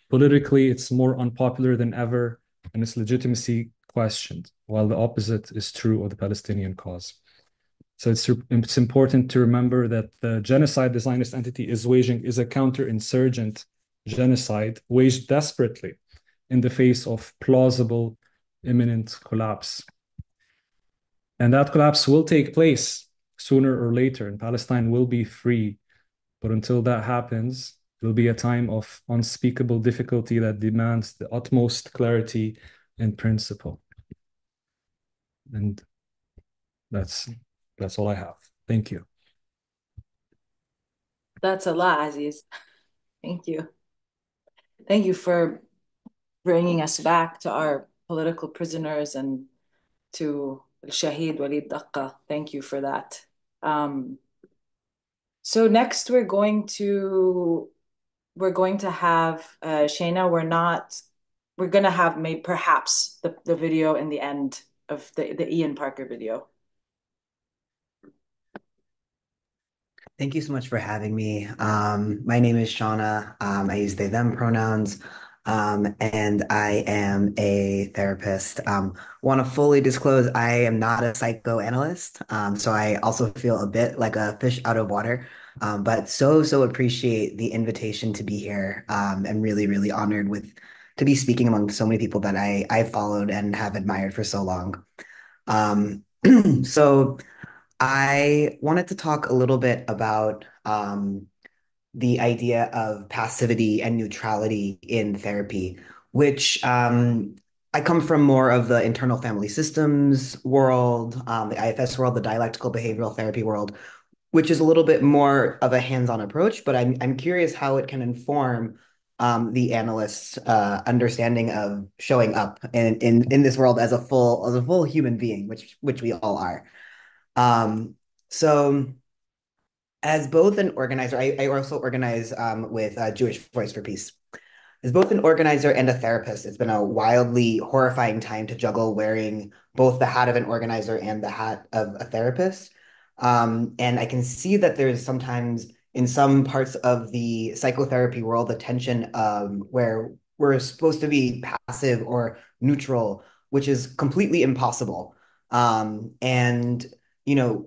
Politically, it's more unpopular than ever, and its legitimacy questioned, while the opposite is true of the Palestinian cause. So it's important to remember that the genocide the Zionist entity is waging is a counterinsurgent genocide waged desperately in the face of plausible imminent collapse. And that collapse will take place sooner or later, and Palestine will be free. But until that happens, it will be a time of unspeakable difficulty that demands the utmost clarity and principle. And that's all I have. Thank you. That's a lot, Aziz. Thank you. Thank you for bringing us back to our political prisoners and to Shahid Walid Daqqa. Thank you for that. So next we're going to have Shana. We're gonna have maybe perhaps the video in the end of the Ian Parker video. Thank you so much for having me. My name is Shana. I use they, them pronouns, and I am a therapist. Want to fully disclose, I am not a psychoanalyst, so I also feel a bit like a fish out of water, but so appreciate the invitation to be here. I'm really, really honored to be speaking among so many people that I followed and have admired for so long. So I wanted to talk a little bit about the idea of passivity and neutrality in therapy, which I come from more of the internal family systems world, the IFS world, the dialectical behavioral therapy world, which is a little bit more of a hands-on approach, but I'm curious how it can inform the analyst's understanding of showing up in this world as a full human being, which we all are. So as both an organizer, I also organize with Jewish Voice for Peace. As both an organizer and a therapist, it's been a wildly horrifying time to juggle wearing both the hat of an organizer and the hat of a therapist. And I can see that there's sometimes in some parts of the psychotherapy world, a tension where we're supposed to be passive or neutral, which is completely impossible. And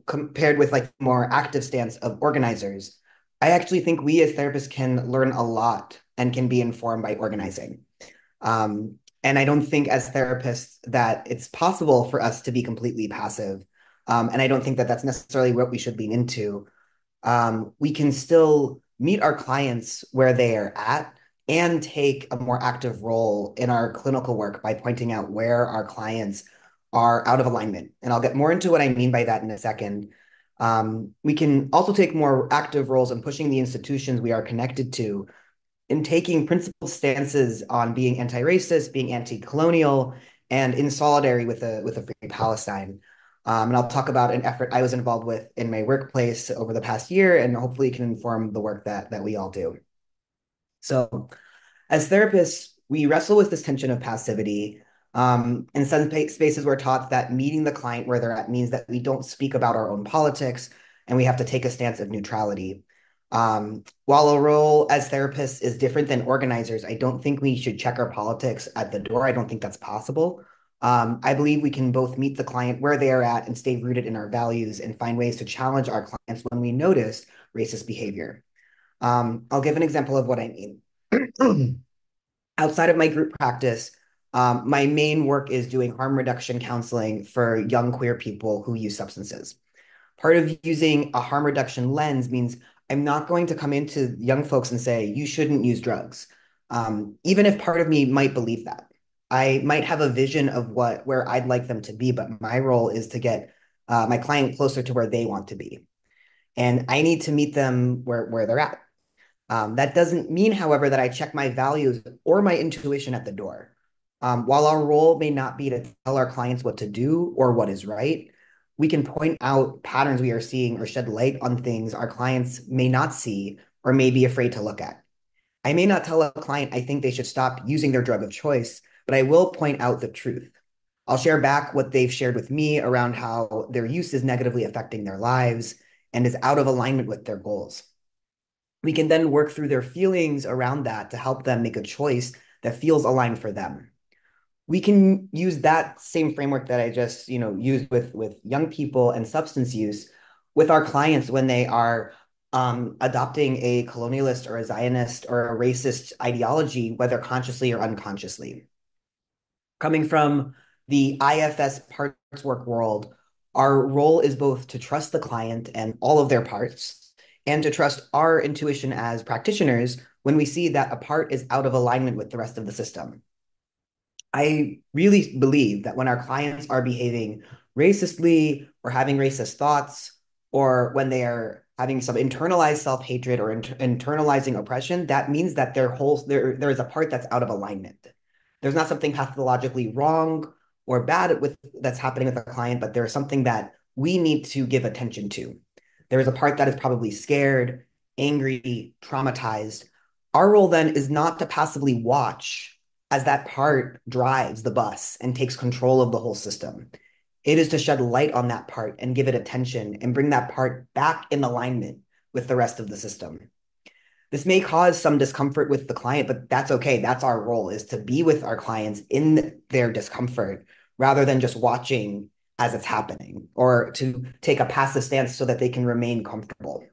compared with like more active stance of organizers, I actually think we as therapists can learn a lot and can be informed by organizing. And I don't think as therapists that it's possible for us to be completely passive. And I don't think that that's necessarily what we should lean into. We can still meet our clients where they are at and take a more active role in our clinical work by pointing out where our clients are out of alignment. And I'll get more into what I mean by that in a second. We can also take more active roles in pushing the institutions we are connected to in taking principled stances on being anti-racist, being anti-colonial, and in solidarity with a free Palestine. And I'll talk about an effort I was involved with in my workplace over the past year, and hopefully can inform the work that we all do. So as therapists, we wrestle with this tension of passivity. In some spaces, we're taught that meeting the client where they're at means that we don't speak about our own politics and we have to take a stance of neutrality. While a role as therapists is different than organizers, I don't think we should check our politics at the door. I don't think that's possible. I believe we can both meet the client where they are at and stay rooted in our values and find ways to challenge our clients when we notice racist behavior. I'll give an example of what I mean. Outside of my group practice, my main work is doing harm reduction counseling for young queer people who use substances. Part of using a harm reduction lens means I'm not going to come into young folks and say, you shouldn't use drugs. Even if part of me might believe that. I might have a vision of where I'd like them to be, but my role is to get my client closer to where they want to be. And I need to meet them where they're at. That doesn't mean, however, that I check my values or my intuition at the door. While our role may not be to tell our clients what to do or what is right, we can point out patterns we are seeing or shed light on things our clients may not see or may be afraid to look at. I may not tell a client I think they should stop using their drug of choice, but I will point out the truth. I'll share back what they've shared with me around how their use is negatively affecting their lives and is out of alignment with their goals. We can then work through their feelings around that to help them make a choice that feels aligned for them. We can use that same framework that I just used with young people and substance use with our clients when they are adopting a colonialist or a Zionist or a racist ideology, whether consciously or unconsciously. Coming from the IFS parts work world, our role is both to trust the client and all of their parts, and to trust our intuition as practitioners when we see that a part is out of alignment with the rest of the system. I really believe that when our clients are behaving racistly or having racist thoughts, or when they are having some internalized self-hatred or internalizing oppression, that means that there is a part that's out of alignment. There's not something pathologically wrong or bad that's happening with a client, but there's something that we need to give attention to. There is a part that is probably scared, angry, traumatized. Our role then is not to passively watch as that part drives the bus and takes control of the whole system. It is to shed light on that part and give it attention and bring that part back in alignment with the rest of the system. This may cause some discomfort with the client, but that's okay. That's our role, is to be with our clients in their discomfort rather than just watching as it's happening, or to take a passive stance so that they can remain comfortable.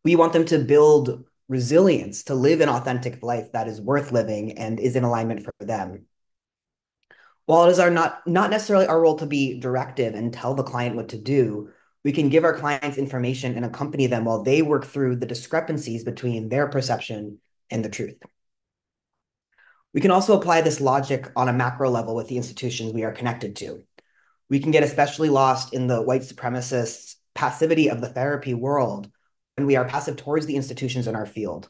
We want them to build resilience, to live an authentic life that is worth living and is in alignment for them. While it is not necessarily our role to be directive and tell the client what to do, we can give our clients information and accompany them while they work through the discrepancies between their perception and the truth. We can also apply this logic on a macro level with the institutions we are connected to. We can get especially lost in the white supremacists' passivity of the therapy world when we are passive towards the institutions in our field.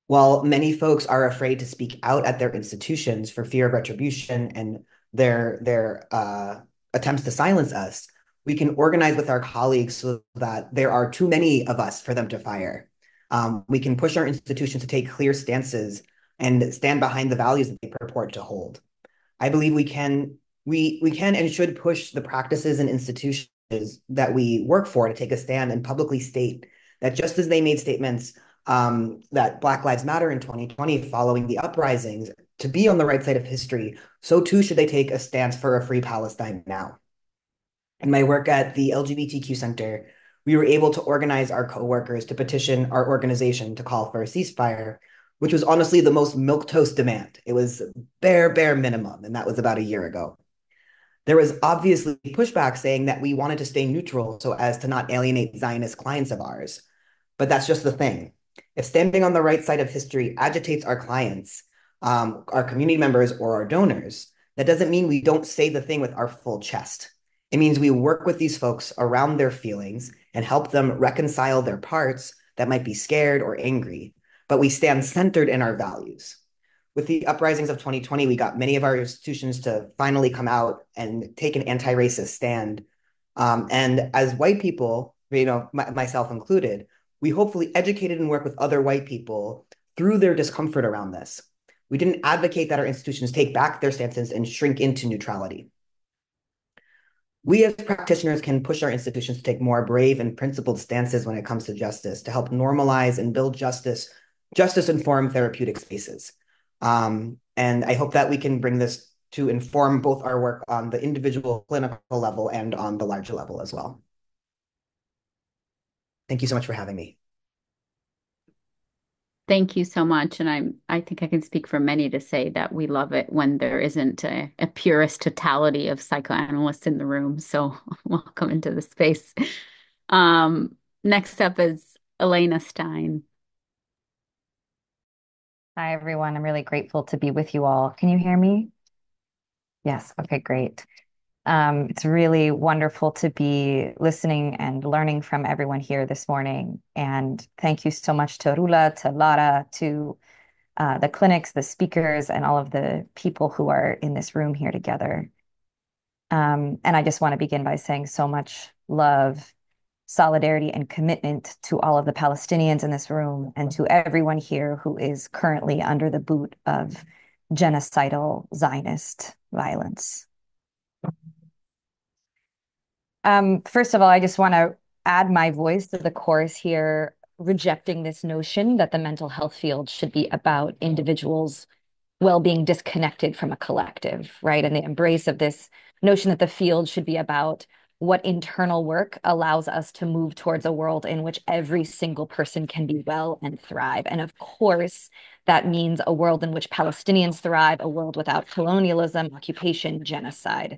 While many folks are afraid to speak out at their institutions for fear of retribution and their attempts to silence us, we can organize with our colleagues so that there are too many of us for them to fire. We can push our institutions to take clear stances and stand behind the values that they purport to hold. I believe we can and should push the practices and institutions that we work for to take a stand and publicly state that just as they made statements that Black Lives Matter in 2020 following the uprisings to be on the right side of history, so too should they take a stance for a free Palestine now. In my work at the LGBTQ Center, we were able to organize our coworkers to petition our organization to call for a ceasefire, which was honestly the most milquetoast demand. It was bare minimum, and that was about a year ago. There was obviously pushback saying that we wanted to stay neutral so as to not alienate Zionist clients of ours. But that's just the thing. If standing on the right side of history agitates our clients, our community members, or our donors, that doesn't mean we don't say the thing with our full chest. It means we work with these folks around their feelings and help them reconcile their parts that might be scared or angry, but we stand centered in our values. With the uprisings of 2020, we got many of our institutions to finally come out and take an anti-racist stand. And as white people, myself included, we hopefully educated and work with other white people through their discomfort around this. We didn't advocate that our institutions take back their stances and shrink into neutrality. We as practitioners can push our institutions to take more brave and principled stances when it comes to justice, to help normalize and build justice-informed therapeutic spaces. And I hope that we can bring this to inform both our work on the individual clinical level and on the larger level as well. Thank you so much for having me. Thank you so much. And I think I can speak for many to say that we love it when there isn't a purist totality of psychoanalysts in the room. So welcome into the space. Next up is Elena Stein. Hi, everyone. I'm really grateful to be with you all. Can you hear me? Yes. Okay, great. It's really wonderful to be listening and learning from everyone here this morning. And thank you so much to Roula, to Lara, to the clinics, the speakers, and all of the people who are in this room here together. And I just want to begin by saying so much love, solidarity, and commitment to all of the Palestinians in this room and to everyone here who is currently under the boot of genocidal Zionist violence. First of all, I just want to add my voice to the chorus here, rejecting this notion that the mental health field should be about individuals' well-being disconnected from a collective, right? And the embrace of this notion that the field should be about what internal work allows us to move towards a world in which every single person can be well and thrive. And of course, that means a world in which Palestinians thrive, a world without colonialism, occupation, genocide.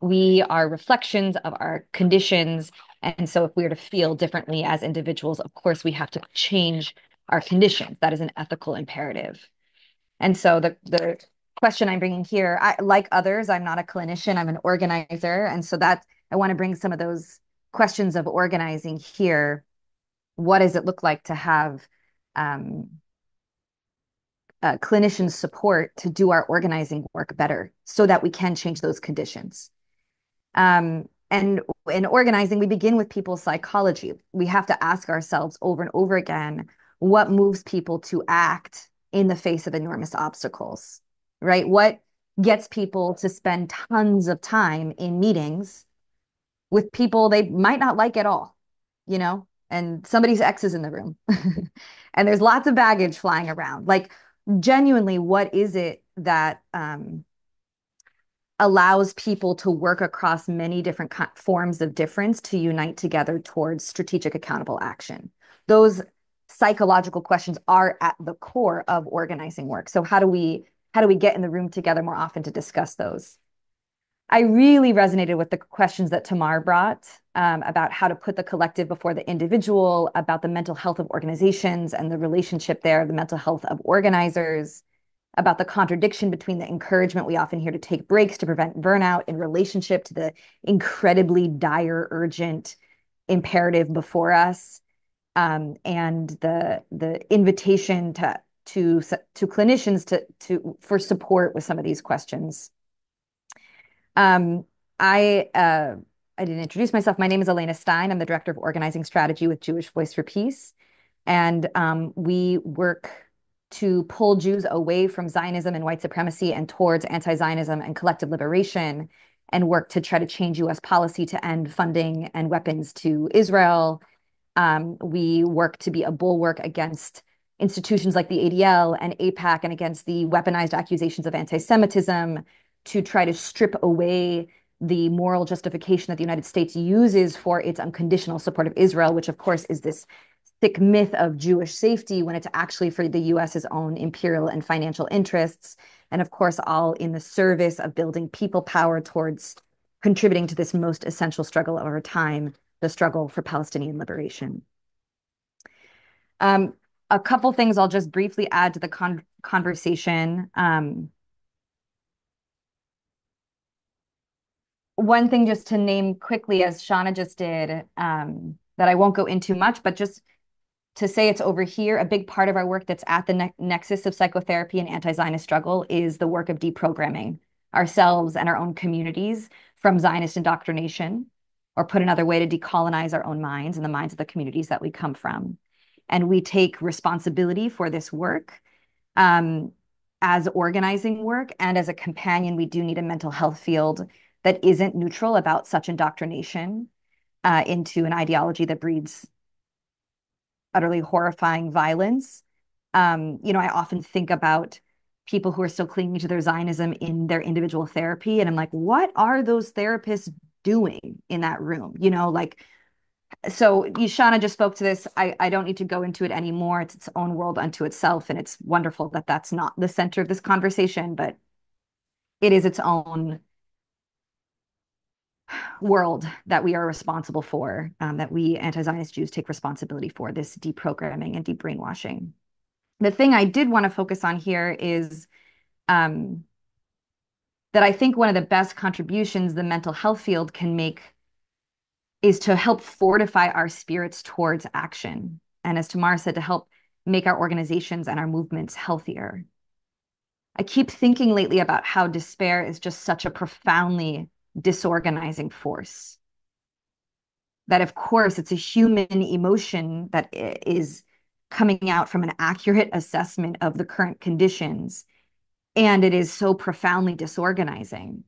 We are reflections of our conditions. And so if we are to feel differently as individuals, of course, we have to change our conditions. That is an ethical imperative. And so the question I'm bringing here, like others, I'm not a clinician, I'm an organizer. And so that I want to bring some of those questions of organizing here. What does it look like to have clinician support to do our organizing work better so that we can change those conditions? And in organizing, we begin with people's psychology. We have to ask ourselves over and over again, what moves people to act in the face of enormous obstacles, right? What gets people to spend tons of time in meetings with people they might not like at all, and somebody's ex is in the room and there's lots of baggage flying around. Like, genuinely, what is it that allows people to work across many different forms of difference to unite together towards strategic accountable action? Those psychological questions are at the core of organizing work. So how do we get in the room together more often to discuss those? I really resonated with the questions that Tamar brought about how to put the collective before the individual, about the mental health of organizations and the relationship there, the mental health of organizers, about the contradiction between the encouragement we often hear to take breaks to prevent burnout in relationship to the incredibly dire, urgent imperative before us, and the invitation to clinicians for support with some of these questions. I didn't introduce myself. My name is Elena Stein. I'm the Director of Organizing Strategy with Jewish Voice for Peace. And we work to pull Jews away from Zionism and white supremacy and towards anti-Zionism and collective liberation, and work to try to change US policy to end funding and weapons to Israel. We work to be a bulwark against institutions like the ADL and AIPAC and against the weaponized accusations of anti-Semitism, to try to strip away the moral justification that the United States uses for its unconditional support of Israel, which of course is this thick myth of Jewish safety when it's actually for the US's own imperial and financial interests. And of course, all in the service of building people power towards contributing to this most essential struggle of our time, the struggle for Palestinian liberation. a couple things I'll just briefly add to the conversation. One thing just to name quickly, as Shana just did, that I won't go into much, but just to say it's over here, a big part of our work that's at the nexus of psychotherapy and anti-Zionist struggle is the work of deprogramming ourselves and our own communities from Zionist indoctrination, or put another way, to decolonize our own minds and the minds of the communities that we come from. And we take responsibility for this work as organizing work, and as a companion, we do need a mental health field that isn't neutral about such indoctrination into an ideology that breeds utterly horrifying violence. I often think about people who are still clinging to their Zionism in their individual therapy, and I'm like, what are those therapists doing in that room? So Shana just spoke to this. I don't need to go into it anymore. It's its own world unto itself, and it's wonderful that that's not the center of this conversation, but it is its own world that we are responsible for, that we anti-Zionist Jews take responsibility for, this deprogramming and debrainwashing. The thing I did want to focus on here is that I think one of the best contributions the mental health field can make is to help fortify our spirits towards action. And as Tamar said, to help make our organizations and our movements healthier. I keep thinking lately about how despair is just such a profoundly disorganizing force. That, of course, it's a human emotion that is coming out from an accurate assessment of the current conditions, and it is so profoundly disorganizing.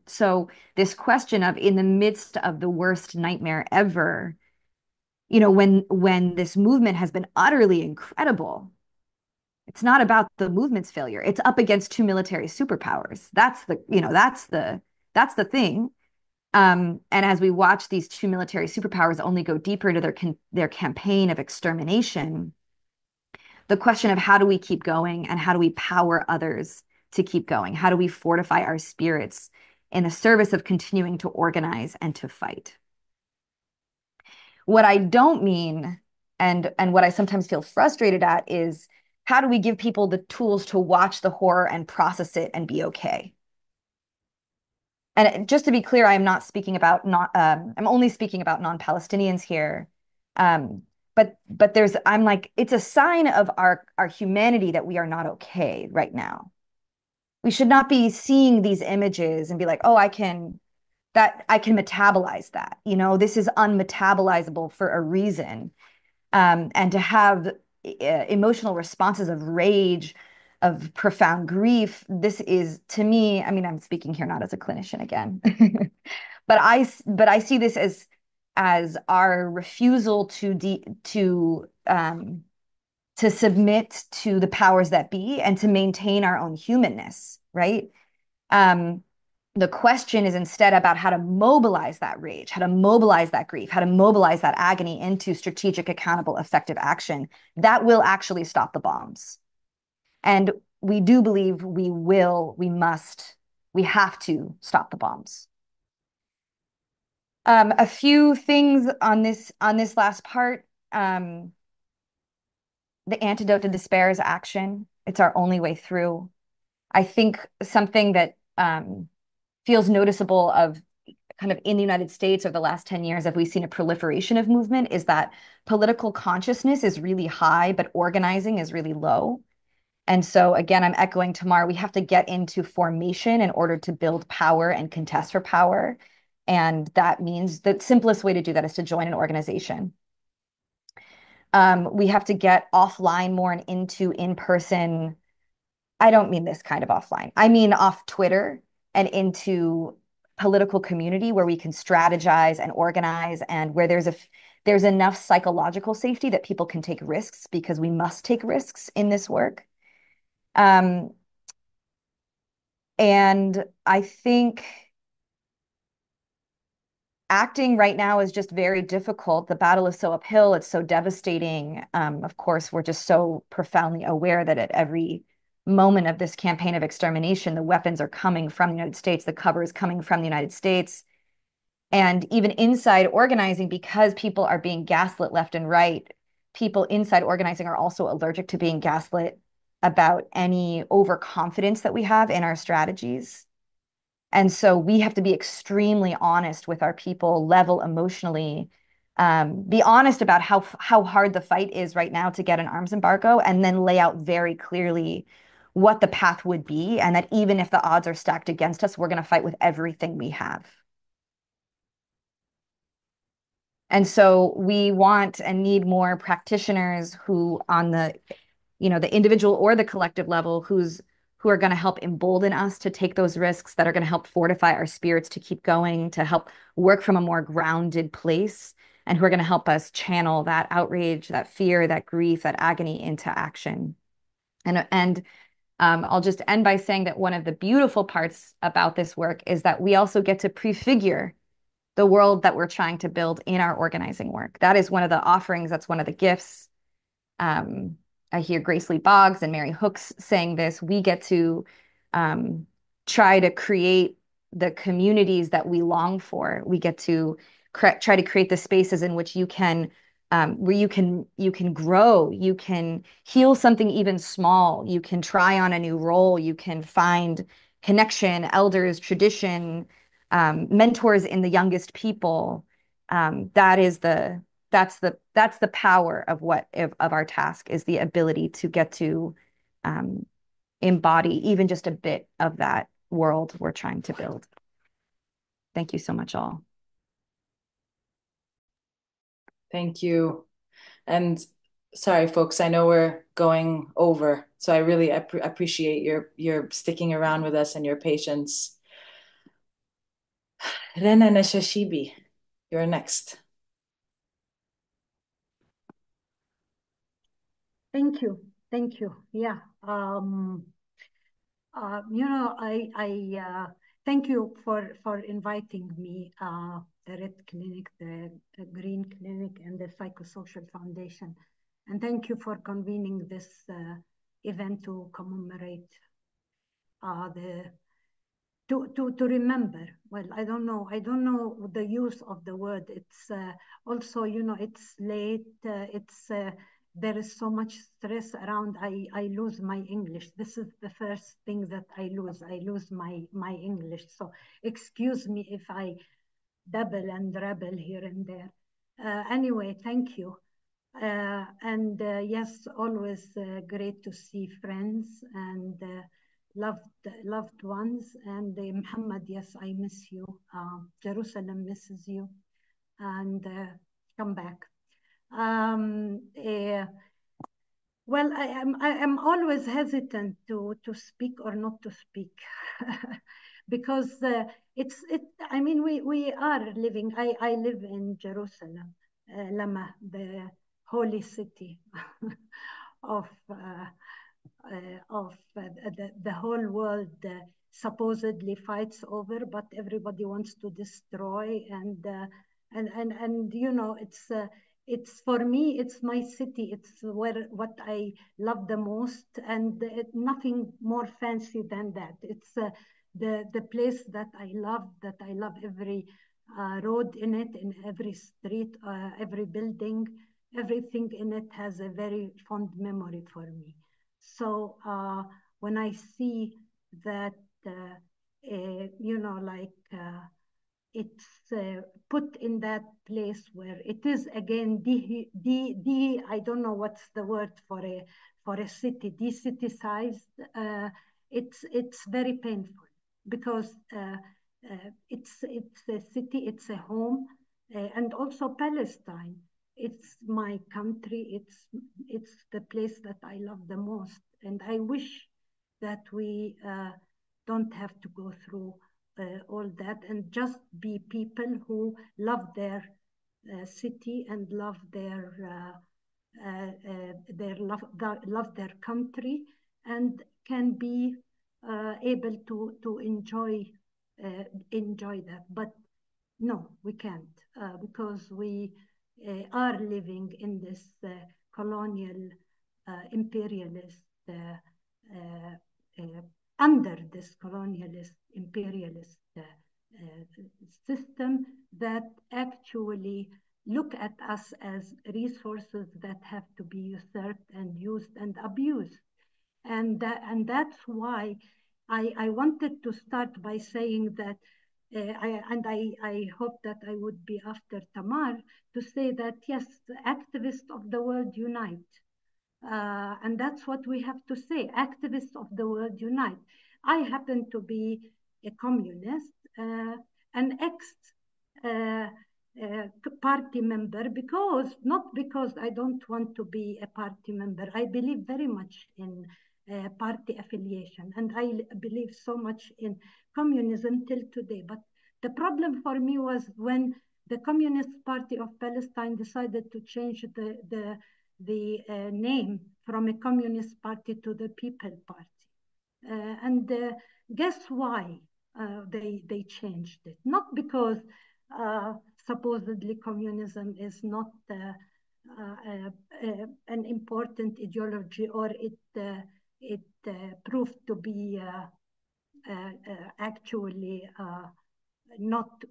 So this question of, in the midst of the worst nightmare ever, when this movement has been utterly incredible, it's not about the movement's failure. It's up against two military superpowers. That's the thing. And as we watch these two military superpowers only go deeper into their campaign of extermination, the question of how do we keep going and how do we power others to keep going? How do we fortify our spirits in the service of continuing to organize and to fight? What I don't mean, and what I sometimes feel frustrated at, is how do we give people the tools to watch the horror and process it and be okay? And just to be clear, I'm not speaking about I'm only speaking about non-Palestinians here. But I'm like, it's a sign of our humanity that we are not okay right now. We should not be seeing these images and be like, oh, I can metabolize that. This is unmetabolizable for a reason. And to have emotional responses of rage, of profound grief, this is, to me, I mean, I'm speaking here not as a clinician again, but I see this as our refusal to submit to the powers that be and to maintain our own humanness, right? The question is instead about how to mobilize that rage, how to mobilize that grief, how to mobilize that agony into strategic, accountable, effective action that will actually stop the bombs. And we do believe we have to stop the bombs. A few things on this last part. The antidote to despair is action. It's our only way through. I think something that feels noticeable of kind of in the United States over the last 10 years, have we seen a proliferation of movement, is that political consciousness is really high, but organizing is really low. And so again, I'm echoing Tamar, we have to get into formation in order to build power and contest for power. And that means the simplest way to do that is to join an organization. We have to get offline more and into in-person. I don't mean this kind of offline. I mean off Twitter and into political community where we can strategize and organize, and where there's enough psychological safety that people can take risks, because we must take risks in this work. And I think acting right now is just very difficult. The battle is so uphill. It's so devastating. Of course, we're just so profoundly aware that at every moment of this campaign of extermination, the weapons are coming from the United States. The cover is coming from the United States. And even inside organizing, because people are being gaslit left and right people inside organizing are also allergic to being gaslit about any overconfidence that we have in our strategies. And so we have to be extremely honest with our people, level emotionally, be honest about how hard the fight is right now to get an arms embargo, and then lay out very clearly what the path would be, and that even if the odds are stacked against us, we're going to fight with everything we have. And so we want and need more practitioners who on the, the individual or the collective level who are going to help embolden us to take those risks, that are going to help fortify our spirits to keep going, to help work from a more grounded place, and who are going to help us channel that outrage, that fear, that grief, that agony into action. And I'll just end by saying that one of the beautiful parts about this work is that we also get to prefigure the world that we're trying to build in our organizing work. That is one of the offerings, that's one of the gifts. I hear Grace Lee Boggs and Mary Hooks saying this. We get to try to create the communities that we long for. We get to try to create the spaces in which you can, where you can grow, you can heal something even small, you can try on a new role, you can find connection, elders, tradition, mentors in the youngest people. That's the power of our task, is the ability to get to embody even just a bit of that world we're trying to build. Thank you so much, all. Thank you. And sorry, folks, I know we're going over, so I really appreciate your sticking around with us and your patience. Rana Nashashibi, you're next. Thank you. Thank you. Yeah. I thank you for inviting me, the Red Clinic, the Greene Clinic, and the Psychosocial Foundation. And thank you for convening this event to commemorate to remember. Well, I don't know the use of the word. It's also, it's late. There is so much stress around. I lose my English. This is the first thing that I lose. I lose my English. So excuse me if I double and rebel here and there. Anyway, thank you. Yes, always great to see friends and loved ones. And Muhammad, yes, I miss you. Jerusalem misses you. And come back. Well, I am always hesitant to speak or not to speak because I mean, we are living. I live in Jerusalem, Lama, the holy city of the whole world supposedly fights over, but everybody wants to destroy. And it's for me, it's my city. It's what I love the most, and nothing more fancy than that. It's the place that I love every road in it, in every street, every building, everything in it has a very fond memory for me. So when I see that, it's put in that place where it is again I don't know what's the word for a city, de-citicized. It's very painful because it's a city, it's a home, and also Palestine. It's my country. It's the place that I love the most, and I wish that we don't have to go through all that, and just be people who love their city and love love their country, and can be able to enjoy that. But no, we can't, because we are living in this colonial imperialist under this colonialist imperialist system that actually look at us as resources that have to be usurped and used and abused. And that's why I wanted to start by saying that, I hope that I would be after Tamar, to say that, yes, the activists of the world unite. And that's what we have to say, activists of the world unite. I happen to be a communist, an ex-party member, not because I don't want to be a party member. I believe very much in party affiliation, and I believe so much in communism till today. But the problem for me was when the Communist Party of Palestine decided to change the name from a communist party to the People Party. And guess why they changed it? Not because supposedly communism is not an important ideology, or it proved to be actually not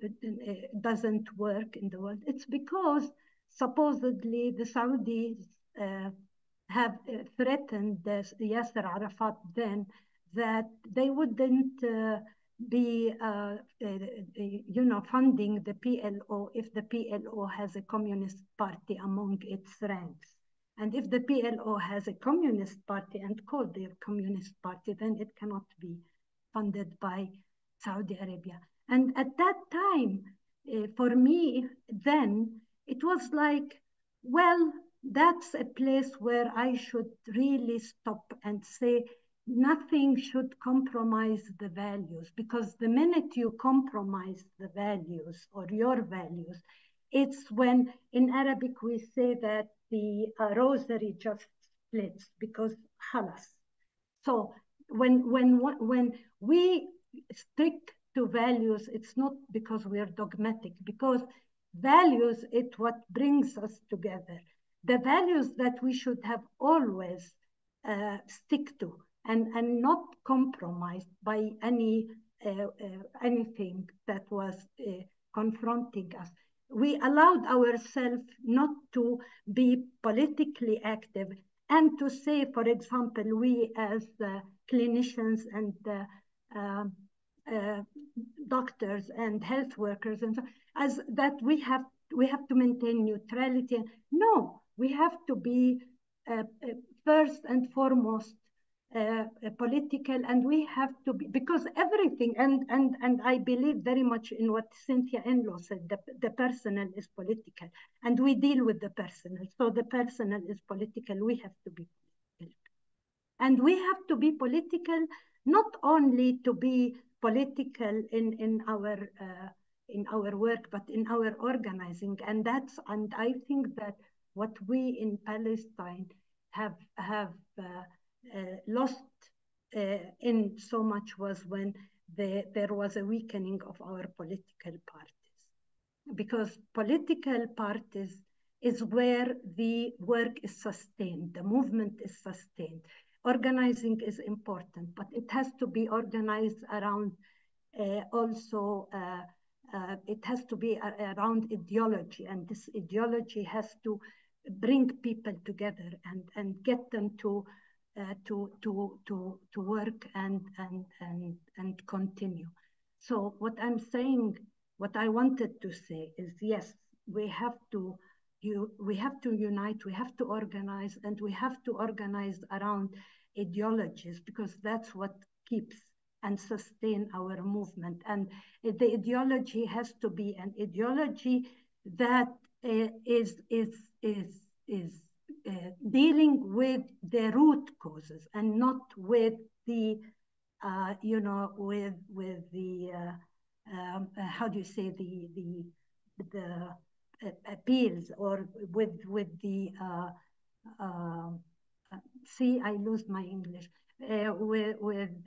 doesn't work in the world. It's because supposedly the Saudis have threatened Yasser Arafat then that they wouldn't be funding the PLO if the PLO has a communist party among its ranks. And if the PLO has a communist party and called their communist party, then it cannot be funded by Saudi Arabia. And at that time, for me, then, it was like, well, that's a place where I should really stop and say, nothing should compromise the values, because the minute you compromise the values or your values, it's when in Arabic we say that the rosary just splits, because halas. So when we stick to values, it's not because we are dogmatic, because values is what brings us together. The values that we should have always stick to and not compromised by anything that was confronting us. We allowed ourselves not to be politically active and to say, for example, we as clinicians and doctors and health workers, and so, as that we have to maintain neutrality. No, we have to be first and foremost political, and we have to be, because everything, and I believe very much in what Cynthia Enlow said, the personal is political, and we deal with the personal. So the personal is political, we have to be political. And we have to be political, not only to be political in our work, but in our organizing. And I think that what we in Palestine have lost in so much was when there was a weakening of our political parties. Because political parties is where the work is sustained, the movement is sustained. Organizing is important, but it has to be organized around it has to be around ideology, and this ideology has to bring people together and get them to work and continue. So what I'm saying, what I wanted to say is, yes, we have to unite, we have to organize, and we have to organize around ideologies, because that's what keeps and sustain our movement. And the ideology has to be an ideology that is dealing with the root causes, and not with the with the how do you say, the appeals, or with the see, I lose my English, with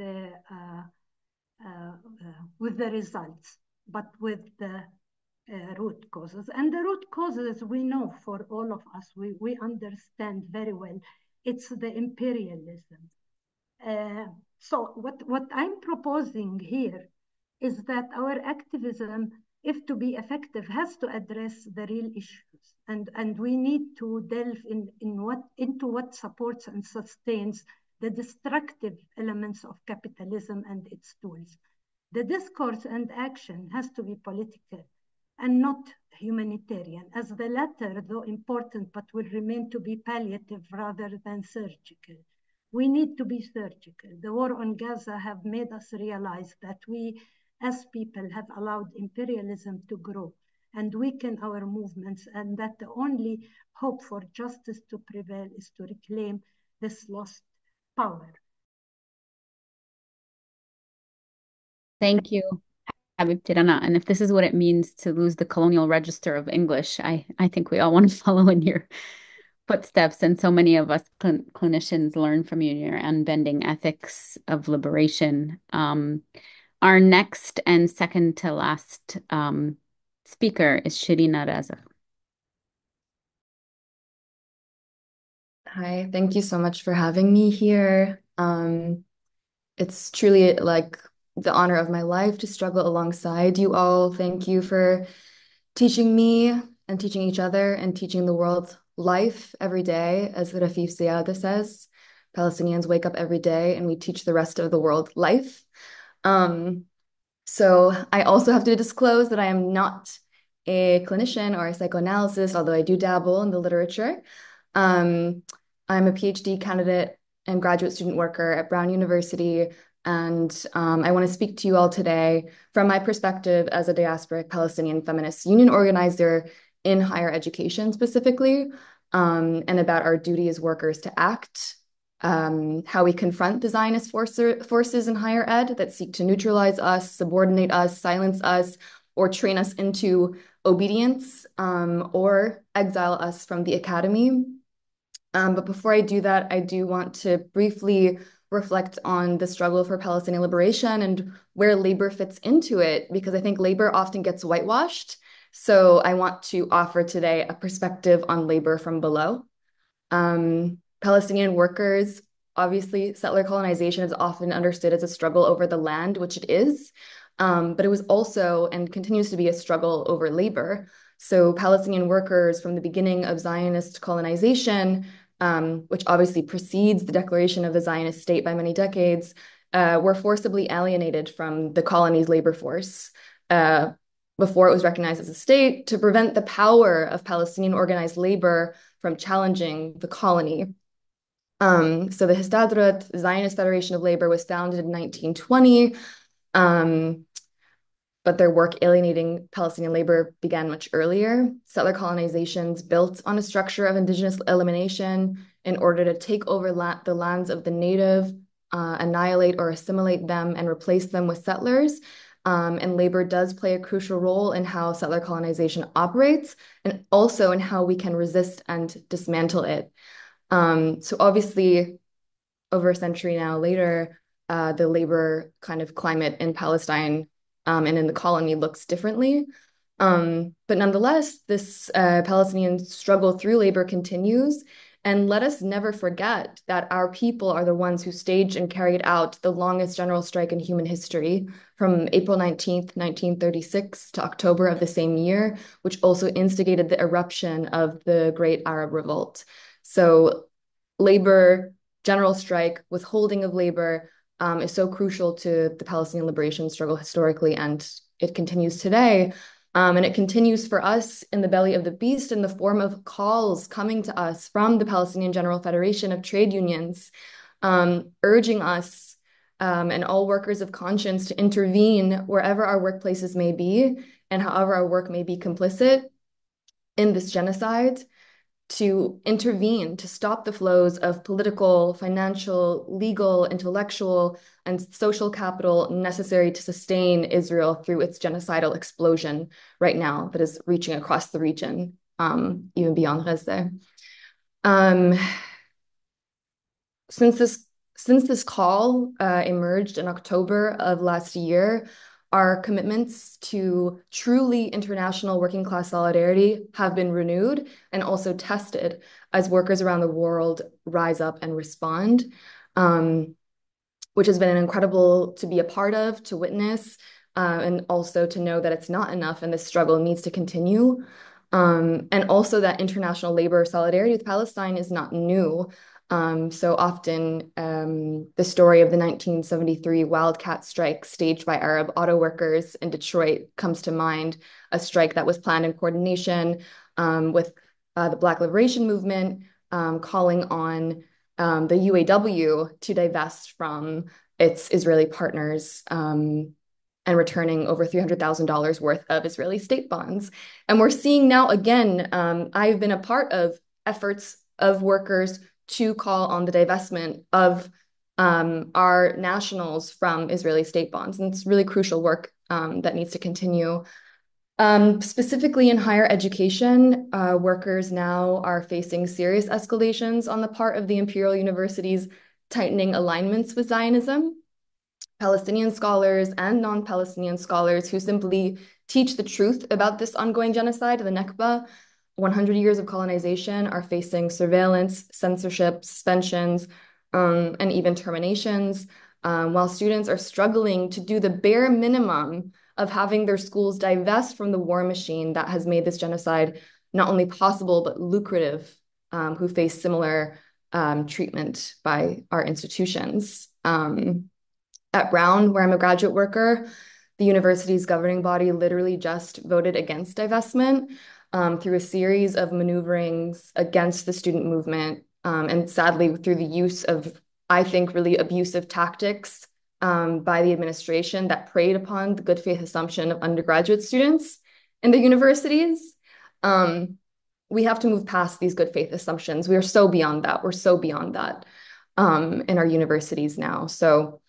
the results, but with the root causes. And the root causes, we know, for all of us, we understand very well, it's the imperialism. So what I'm proposing here is that our activism, if to be effective, has to address the real issue. status. And we need to delve into what supports and sustains the destructive elements of capitalism and its tools. The discourse and action has to be political and not humanitarian, as the latter, though important, but will remain to be palliative rather than surgical. We need to be surgical. The war on Gaza have made us realize that we, as people, have allowed imperialism to grow and weaken our movements, and that the only hope for justice to prevail is to reclaim this lost power. Thank you, Habibti Rana. And if this is what it means to lose the colonial register of English, I think we all want to follow in your footsteps. And so many of us clinicians learn from you, your unbending ethics of liberation. Our next and second to last speaker is Sherena Razek. Hi, thank you so much for having me here. It's truly like the honor of my life to struggle alongside you all. Thank you for teaching me and teaching each other and teaching the world life every day. As Rafif Ziadah says, Palestinians wake up every day and we teach the rest of the world life. So I also have to disclose that I am not a clinician or a psychoanalyst, although I do dabble in the literature. I'm a PhD candidate and graduate student worker at Brown University, and I want to speak to you all today from my perspective as a diasporic Palestinian feminist union organizer in higher education specifically, and about our duty as workers to act, how we confront the Zionist forces in higher ed that seek to neutralize us, subordinate us, silence us, or train us into obedience, or exile us from the academy. But before I do that, I do want to briefly reflect on the struggle for Palestinian liberation and where labor fits into it, because I think labor often gets whitewashed. So I want to offer today a perspective on labor from below. Palestinian workers, obviously, settler colonization is often understood as a struggle over the land, which it is, but it was also and continues to be a struggle over labor. So Palestinian workers from the beginning of Zionist colonization, which obviously precedes the declaration of the Zionist state by many decades, were forcibly alienated from the colony's labor force before it was recognized as a state to prevent the power of Palestinian organized labor from challenging the colony. So the Histadrut, Zionist Federation of Labor, was founded in 1920, but their work alienating Palestinian labor began much earlier. Settler colonizations built on a structure of indigenous elimination in order to take over the lands of the native, annihilate or assimilate them, and replace them with settlers. And labor does play a crucial role in how settler colonization operates and also in how we can resist and dismantle it. So obviously, over a century now later, the labor kind of climate in Palestine and in the colony looks differently. But nonetheless, this Palestinian struggle through labor continues. And let us never forget that our people are the ones who staged and carried out the longest general strike in human history from April 19th, 1936 to October of the same year, which also instigated the eruption of the Great Arab Revolt. So labor, general strike, withholding of labor is so crucial to the Palestinian liberation struggle historically, and it continues today. And it continues for us in the belly of the beast in the form of calls coming to us from the Palestinian General Federation of Trade Unions, urging us and all workers of conscience to intervene wherever our workplaces may be and however our work may be complicit in this genocide, to intervene, to stop the flows of political, financial, legal, intellectual, and social capital necessary to sustain Israel through its genocidal explosion right now that is reaching across the region, even beyond Gaza. Since this call emerged in October of last year, our commitments to truly international working class solidarity have been renewed and also tested as workers around the world rise up and respond, which has been incredible to be a part of, to witness, and also to know that it's not enough and this struggle needs to continue. And also that international labor solidarity with Palestine is not new. So often the story of the 1973 wildcat strike staged by Arab auto workers in Detroit comes to mind, a strike that was planned in coordination with the Black Liberation Movement, calling on the UAW to divest from its Israeli partners and returning over $300,000 worth of Israeli state bonds. And we're seeing now again, I've been a part of efforts of workers to call on the divestment of our nationals from Israeli state bonds. And it's really crucial work that needs to continue. Specifically in higher education, workers now are facing serious escalations on the part of the imperial universities tightening alignments with Zionism. Palestinian scholars and non-Palestinian scholars who simply teach the truth about this ongoing genocide, the Nakba, 100 years of colonization, are facing surveillance, censorship, suspensions, and even terminations, while students are struggling to do the bare minimum of having their schools divest from the war machine that has made this genocide not only possible, but lucrative, who face similar treatment by our institutions. At Brown, where I'm a graduate worker, the university's governing body literally just voted against divestment through a series of maneuverings against the student movement, and sadly through the use of, I think, really abusive tactics by the administration that preyed upon the good faith assumption of undergraduate students in the universities. We have to move past these good faith assumptions. We are so beyond that. We're so beyond that in our universities now. So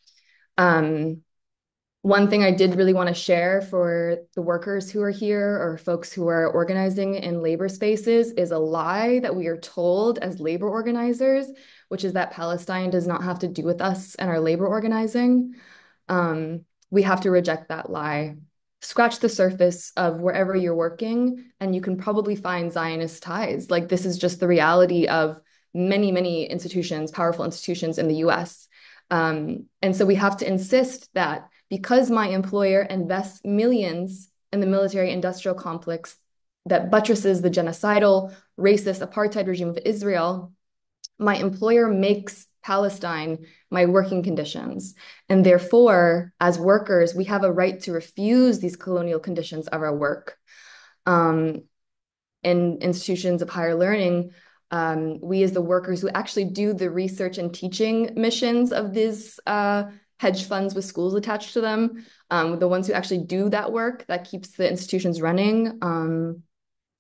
one thing I did really want to share for the workers who are here or folks who are organizing in labor spaces is a lie that we are told as labor organizers, which is that Palestine does not have to do with us and our labor organizing. We have to reject that lie. Scratch the surface of wherever you're working, and you can probably find Zionist ties. Like, this is just the reality of many, many institutions, powerful institutions in the US. And so we have to insist that because my employer invests millions in the military-industrial complex that buttresses the genocidal, racist apartheid regime of Israel, my employer makes Palestine my working conditions. And therefore, as workers, we have a right to refuse these colonial conditions of our work. In institutions of higher learning, we as the workers who actually do the research and teaching missions of these hedge funds with schools attached to them, the ones who actually do that work that keeps the institutions running,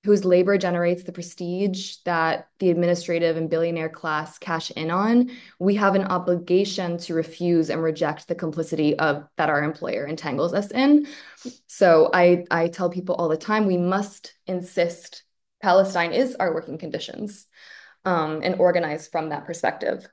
whose labor generates the prestige that the administrative and billionaire class cash in on, we have an obligation to refuse and reject the complicity of that our employer entangles us in. So I tell people all the time, we must insist Palestine is our working conditions, and organize from that perspective.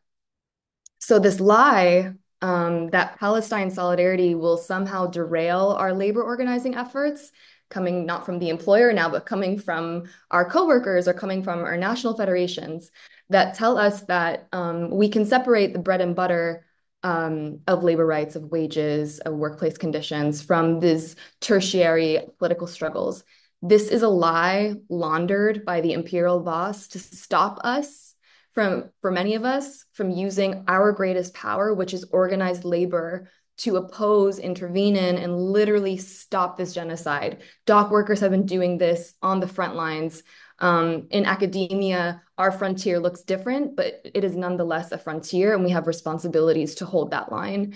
So this lie that Palestine solidarity will somehow derail our labor organizing efforts, coming not from the employer now, but coming from our coworkers or coming from our national federations that tell us that we can separate the bread and butter of labor rights, of wages, of workplace conditions from these tertiary political struggles. This is a lie laundered by the imperial boss to stop us for many of us, from using our greatest power, which is organized labor, to oppose, intervene in, and literally stop this genocide. Dock workers have been doing this on the front lines. In academia, our frontier looks different, but it is nonetheless a frontier, and we have responsibilities to hold that line.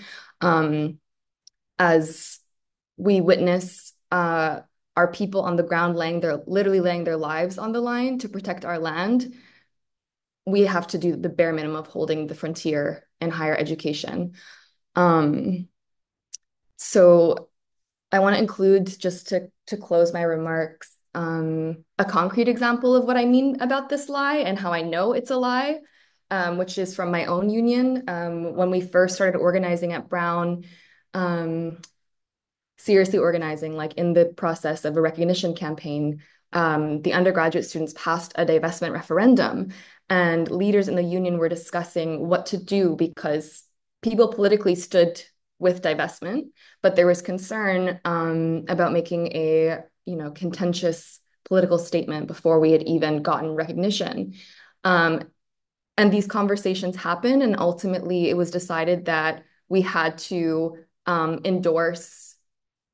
As we witness our people on the ground literally laying their lives on the line to protect our land, we have to do the bare minimum of holding the frontier in higher education. So I want to include, just to close my remarks, a concrete example of what I mean about this lie and how I know it's a lie, which is from my own union. When we first started organizing at Brown, seriously organizing, like in the process of a recognition campaign, the undergraduate students passed a divestment referendum, and leaders in the union were discussing what to do because people politically stood with divestment, but there was concern about making a contentious political statement before we had even gotten recognition. And these conversations happened, and ultimately it was decided that we had to endorse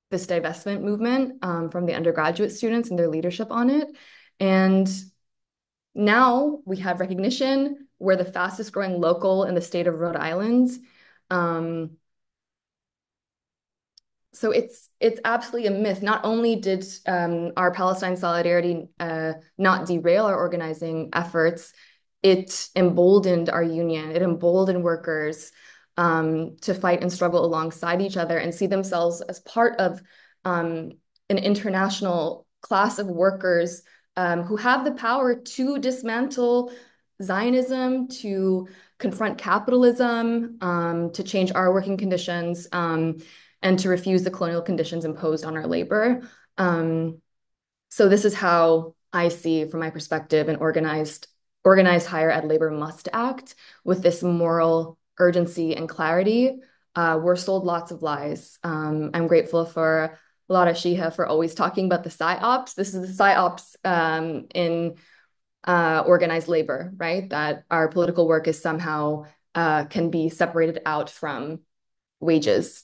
this divestment movement from the undergraduate students and their leadership on it. And now we have recognition. We're the fastest growing local in the state of Rhode Island. So it's absolutely a myth. Not only did our Palestine solidarity not derail our organizing efforts, it emboldened our union. It emboldened workers to fight and struggle alongside each other and see themselves as part of an international class of workers who have the power to dismantle Zionism, to confront capitalism, to change our working conditions, and to refuse the colonial conditions imposed on our labor. So this is how I see, from my perspective, an organized higher ed labor must act with this moral urgency and clarity. We're sold lots of lies. I'm grateful for Lara Sheehi for always talking about the psyops. This is the psyops in organized labor, right? That our political work is somehow can be separated out from wages.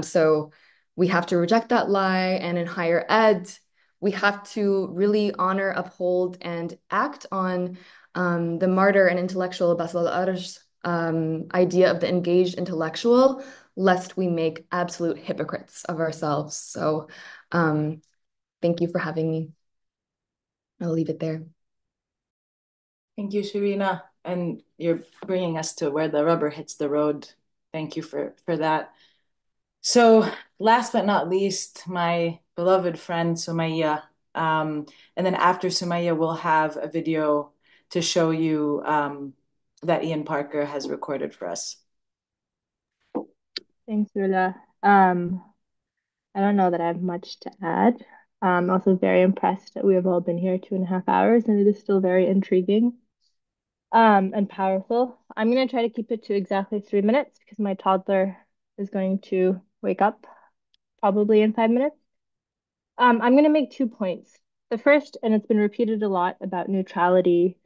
So we have to reject that lie. And in higher ed, we have to really honor, uphold, and act on the martyr and intellectual Basel al-Arsh's idea of the engaged intellectual, lest we make absolute hypocrites of ourselves. So thank you for having me. I'll leave it there. Thank you, Sherena. And you're bringing us to where the rubber hits the road. Thank you for that. So last but not least, my beloved friend, Sumaya. And then after Sumaya, we'll have a video to show you that Ian Parker has recorded for us. Thanks, Roula. I don't know that I have much to add. I'm also very impressed that we have all been here 2.5 hours, and it is still very intriguing and powerful. I'm going to try to keep it to exactly 3 minutes because my toddler is going to wake up probably in 5 minutes. I'm going to make 2 points. The first, and it's been repeated a lot, about neutrality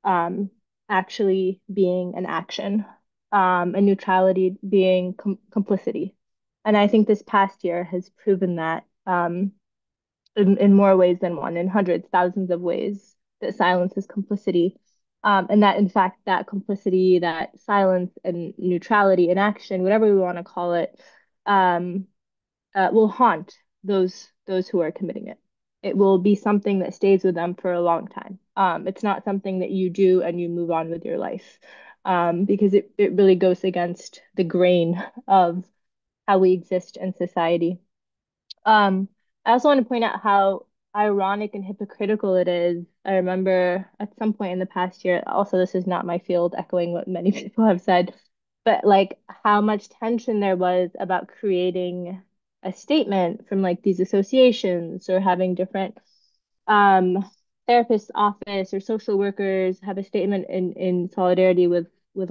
actually being an action, and neutrality being complicity. And I think this past year has proven that in more ways than one, in hundreds, thousands of ways, that silence is complicity. And that, in fact, that complicity, that silence and neutrality and action, whatever we want to call it, will haunt those who are committing it. It will be something that stays with them for a long time. It's not something that you do and you move on with your life, because it really goes against the grain of how we exist in society. I also want to point out how ironic and hypocritical it is. I remember at some point in the past year, also this is not my field, echoing what many people have said, but like how much tension there was about creating a statement from like these associations or having different therapist office or social workers have a statement in solidarity with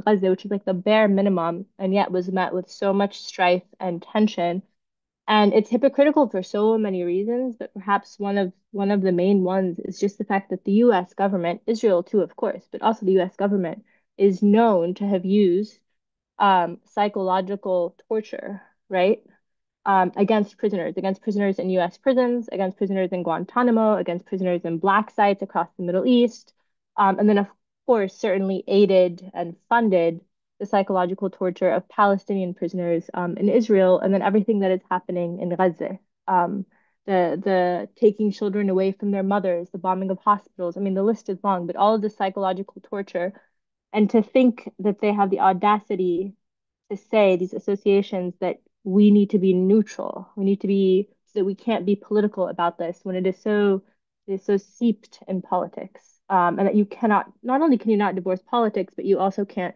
Gaza, which is like the bare minimum, and yet was met with so much strife and tension. And it's hypocritical for so many reasons, but perhaps one of the main ones is just the fact that the US government, Israel too, of course, but also the US government is known to have used psychological torture, right? Against prisoners in US prisons, against prisoners in Guantanamo, against prisoners in black sites across the Middle East. And then, of course, certainly aided and funded the psychological torture of Palestinian prisoners in Israel, and then everything that is happening in Gaza. The taking children away from their mothers, the bombing of hospitals. I mean, the list is long, but all of the psychological torture. And to think that they have the audacity to say, these associations, that we need to be neutral. We need to be, so that we can't be political about this when it is so seeped in politics. And that you cannot, not only can you not divorce politics, but you also can't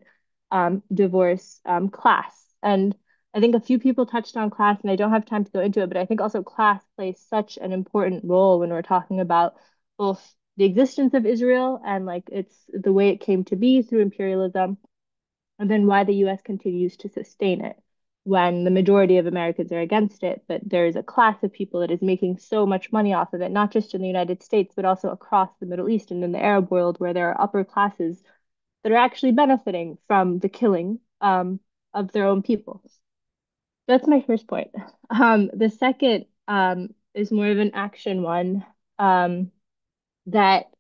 divorce class. And I think a few people touched on class, and I don't have time to go into it, but I think also class plays such an important role when we're talking about both the existence of Israel and like it's the way it came to be through imperialism, and then why the US continues to sustain it. when the majority of Americans are against it, but there's a class of people that is making so much money off of it, not just in the United States, but also across the Middle East and in the Arab world, where there are upper classes that are actually benefiting from the killing of their own people. That's my first point. The second is more of an action one, that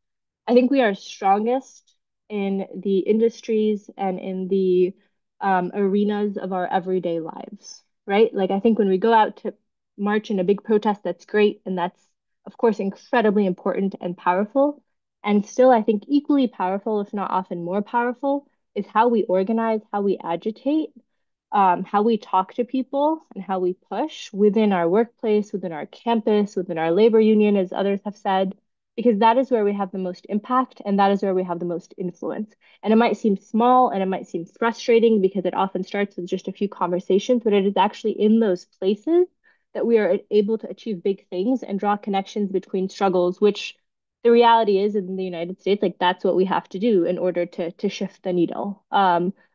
I think we are strongest in the industries and in the arenas of our everyday lives, right? Like, I think when we go out to march in a big protest, that's great. And that's, of course, incredibly important and powerful. And still, I think equally powerful, if not often more powerful, is how we organize, how we agitate, how we talk to people, and how we push within our workplace, within our campus, within our labor union, as others have said, because that is where we have the most impact and that is where we have the most influence. And it might seem small and it might seem frustrating because it often starts with just a few conversations, but it is actually in those places that we are able to achieve big things and draw connections between struggles, which the reality is in the United States, like that's what we have to do in order to shift the needle.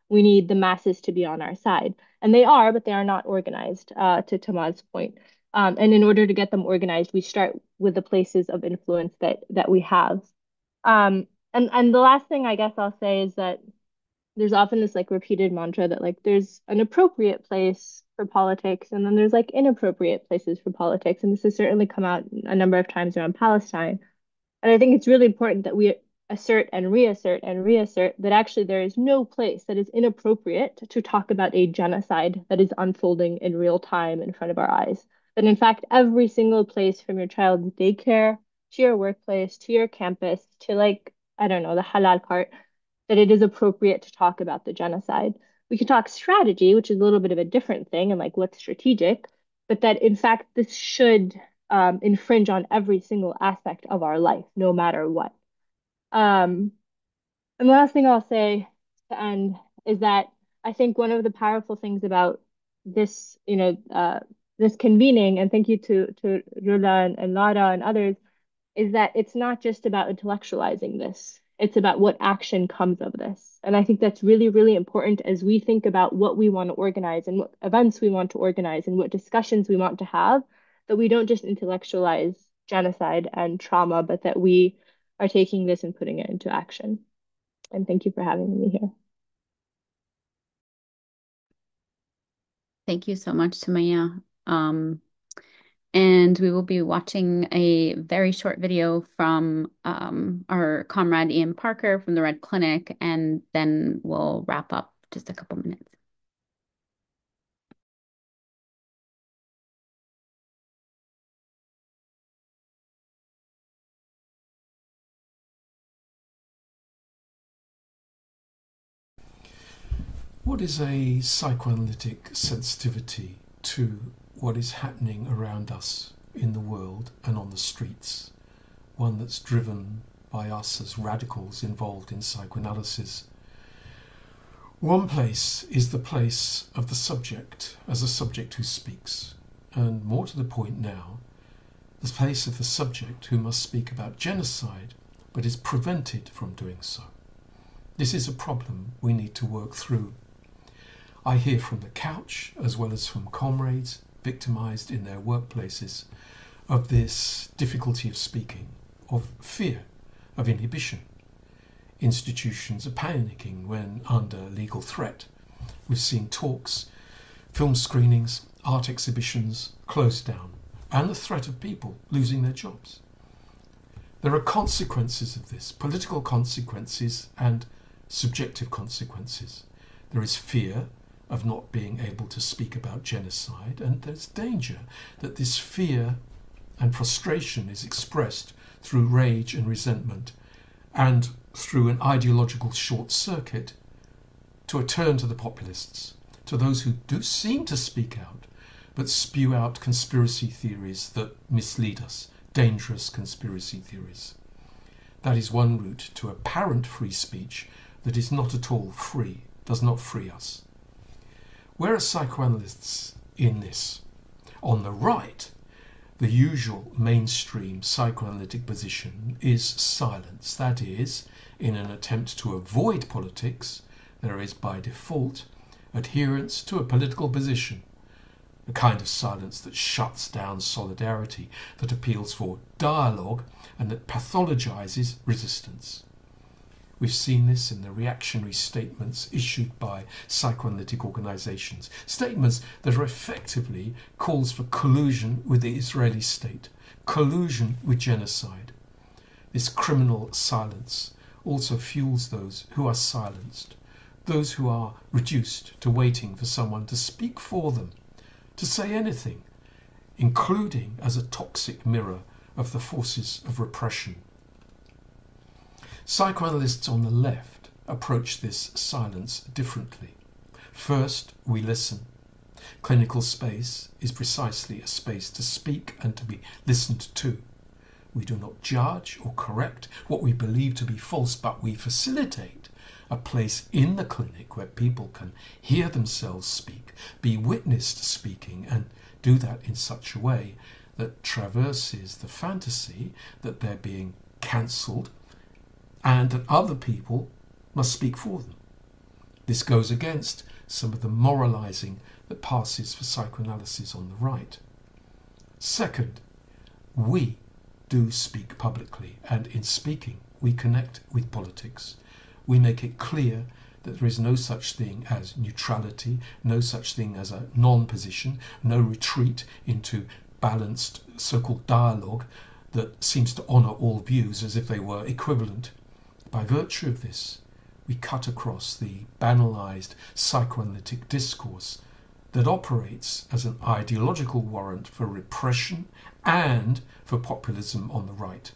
We need the masses to be on our side. And they are, but they are not organized, to Tamar's point. And in order to get them organized, we start with the places of influence that we have. And the last thing I guess I'll say is that there's often this like repeated mantra that like there's an appropriate place for politics and then there's like inappropriate places for politics. And this has certainly come out a number of times around Palestine. And I think it's really important that we assert and reassert that actually there is no place that is inappropriate to talk about a genocide that is unfolding in real time in front of our eyes. That in fact, every single place from your child's daycare to your workplace to your campus to like, I don't know, the halal part, that it is appropriate to talk about the genocide. We can talk strategy, which is a little bit of a different thing and like what's strategic, but that in fact this should infringe on every single aspect of our life, no matter what. And the last thing I'll say to end is that I think one of the powerful things about this, this convening, and thank you to Roula and Lara and others, is that it's not just about intellectualizing this. It's about what action comes of this. And I think that's really, really important as we think about what we want to organize and what events we want to organize and what discussions we want to have, that we don't just intellectualize genocide and trauma, but that we are taking this and putting it into action. And thank you for having me here. Thank you so much, Sumaya. And we will be watching a very short video from our comrade Ian Parker from the Red Clinic, and then we'll wrap up just a couple minutes. What is a psychoanalytic sensitivity to what is happening around us in the world and on the streets? One that's driven by us as radicals involved in psychoanalysis. One place is the place of the subject as a subject who speaks, and more to the point now, the place of the subject who must speak about genocide but is prevented from doing so. This is a problem we need to work through. I hear from the couch, as well as from comrades victimized in their workplaces, of this difficulty of speaking, of fear, of inhibition. Institutions are panicking when under legal threat. We've seen talks, film screenings, art exhibitions closed down, and the threat of people losing their jobs. There are consequences of this, political consequences and subjective consequences. There is fear of not being able to speak about genocide, and there's danger that this fear and frustration is expressed through rage and resentment and through an ideological short circuit to a turn to the populists, to those who do seem to speak out but spew out conspiracy theories that mislead us, dangerous conspiracy theories. That is one route to apparent free speech that is not at all free, does not free us. Where are psychoanalysts in this? On the right, the usual mainstream psychoanalytic position is silence. That is, in an attempt to avoid politics, there is by default adherence to a political position, the kind of silence that shuts down solidarity, that appeals for dialogue, and that pathologizes resistance. We've seen this in the reactionary statements issued by psychoanalytic organizations, statements that are effectively calls for collusion with the Israeli state, collusion with genocide. This criminal silence also fuels those who are silenced, those who are reduced to waiting for someone to speak for them, to say anything, including as a toxic mirror of the forces of repression. Psychoanalysts on the left approach this silence differently. First, we listen. Clinical space is precisely a space to speak and to be listened to. We do not judge or correct what we believe to be false, but we facilitate a place in the clinic where people can hear themselves speak, be witnessed speaking, and do that in such a way that traverses the fantasy that they're being cancelled and that other people must speak for them. This goes against some of the moralizing that passes for psychoanalysis on the right. Second, we do speak publicly, and in speaking we connect with politics. We make it clear that there is no such thing as neutrality, no such thing as a non-position, no retreat into balanced so-called dialogue that seems to honour all views as if they were equivalent. By virtue of this, we cut across the banalised psychoanalytic discourse that operates as an ideological warrant for repression and for populism on the right.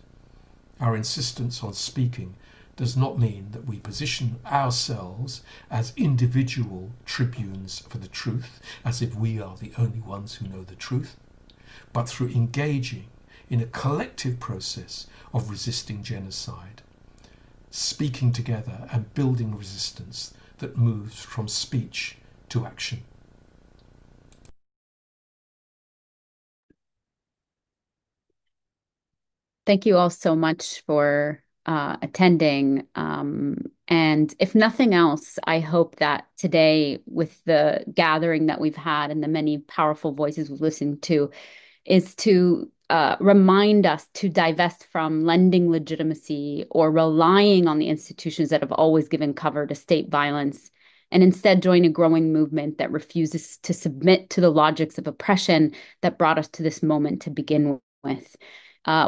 Our insistence on speaking does not mean that we position ourselves as individual tribunes for the truth, as if we are the only ones who know the truth, but through engaging in a collective process of resisting genocide, speaking together and building resistance that moves from speech to action. Thank you all so much for attending. And if nothing else, I hope that today, with the gathering that we've had and the many powerful voices we've listened to, is to remind us to divest from lending legitimacy or relying on the institutions that have always given cover to state violence, and instead join a growing movement that refuses to submit to the logics of oppression that brought us to this moment to begin with.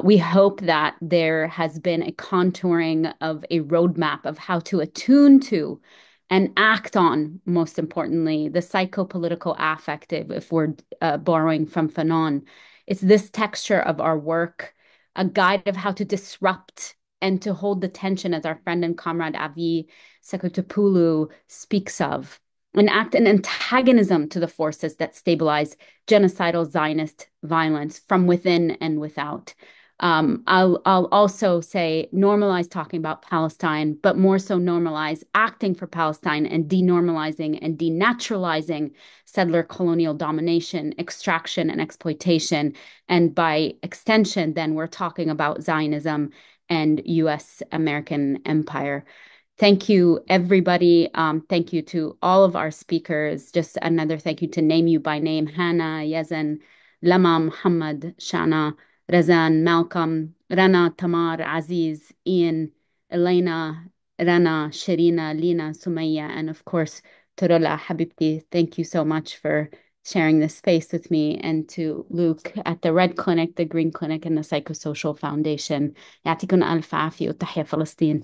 We hope that there has been a contouring of a roadmap of how to attune to and act on, most importantly, the psychopolitical affective, if we're borrowing from Fanon. It's this texture of our work, a guide of how to disrupt and to hold the tension, as our friend and comrade Avi Sekotopoulou speaks of, and act in antagonism to the forces that stabilize genocidal Zionist violence from within and without. I'll also say normalize talking about Palestine, but more so normalize acting for Palestine and denormalizing and denaturalizing settler colonial domination, extraction, and exploitation. And by extension, then we're talking about Zionism and U.S. American empire. Thank you, everybody. Thank you to all of our speakers. Just another thank you to name you by name: Hannah, Yazan, Lama, Muhammad, Shana, Razzan, Malcolm, Rana, Tamar, Aziz, Ian, Elena, Rana, Sherena, Lina, Sumaya, and of course, to Roula, Habibti. Thank you so much for sharing this space with me, and to Luke at the Red Clinic, the Greene Clinic, and the Psychosocial Foundation. يعطيكم ألف عافية وتحيا فلسطين.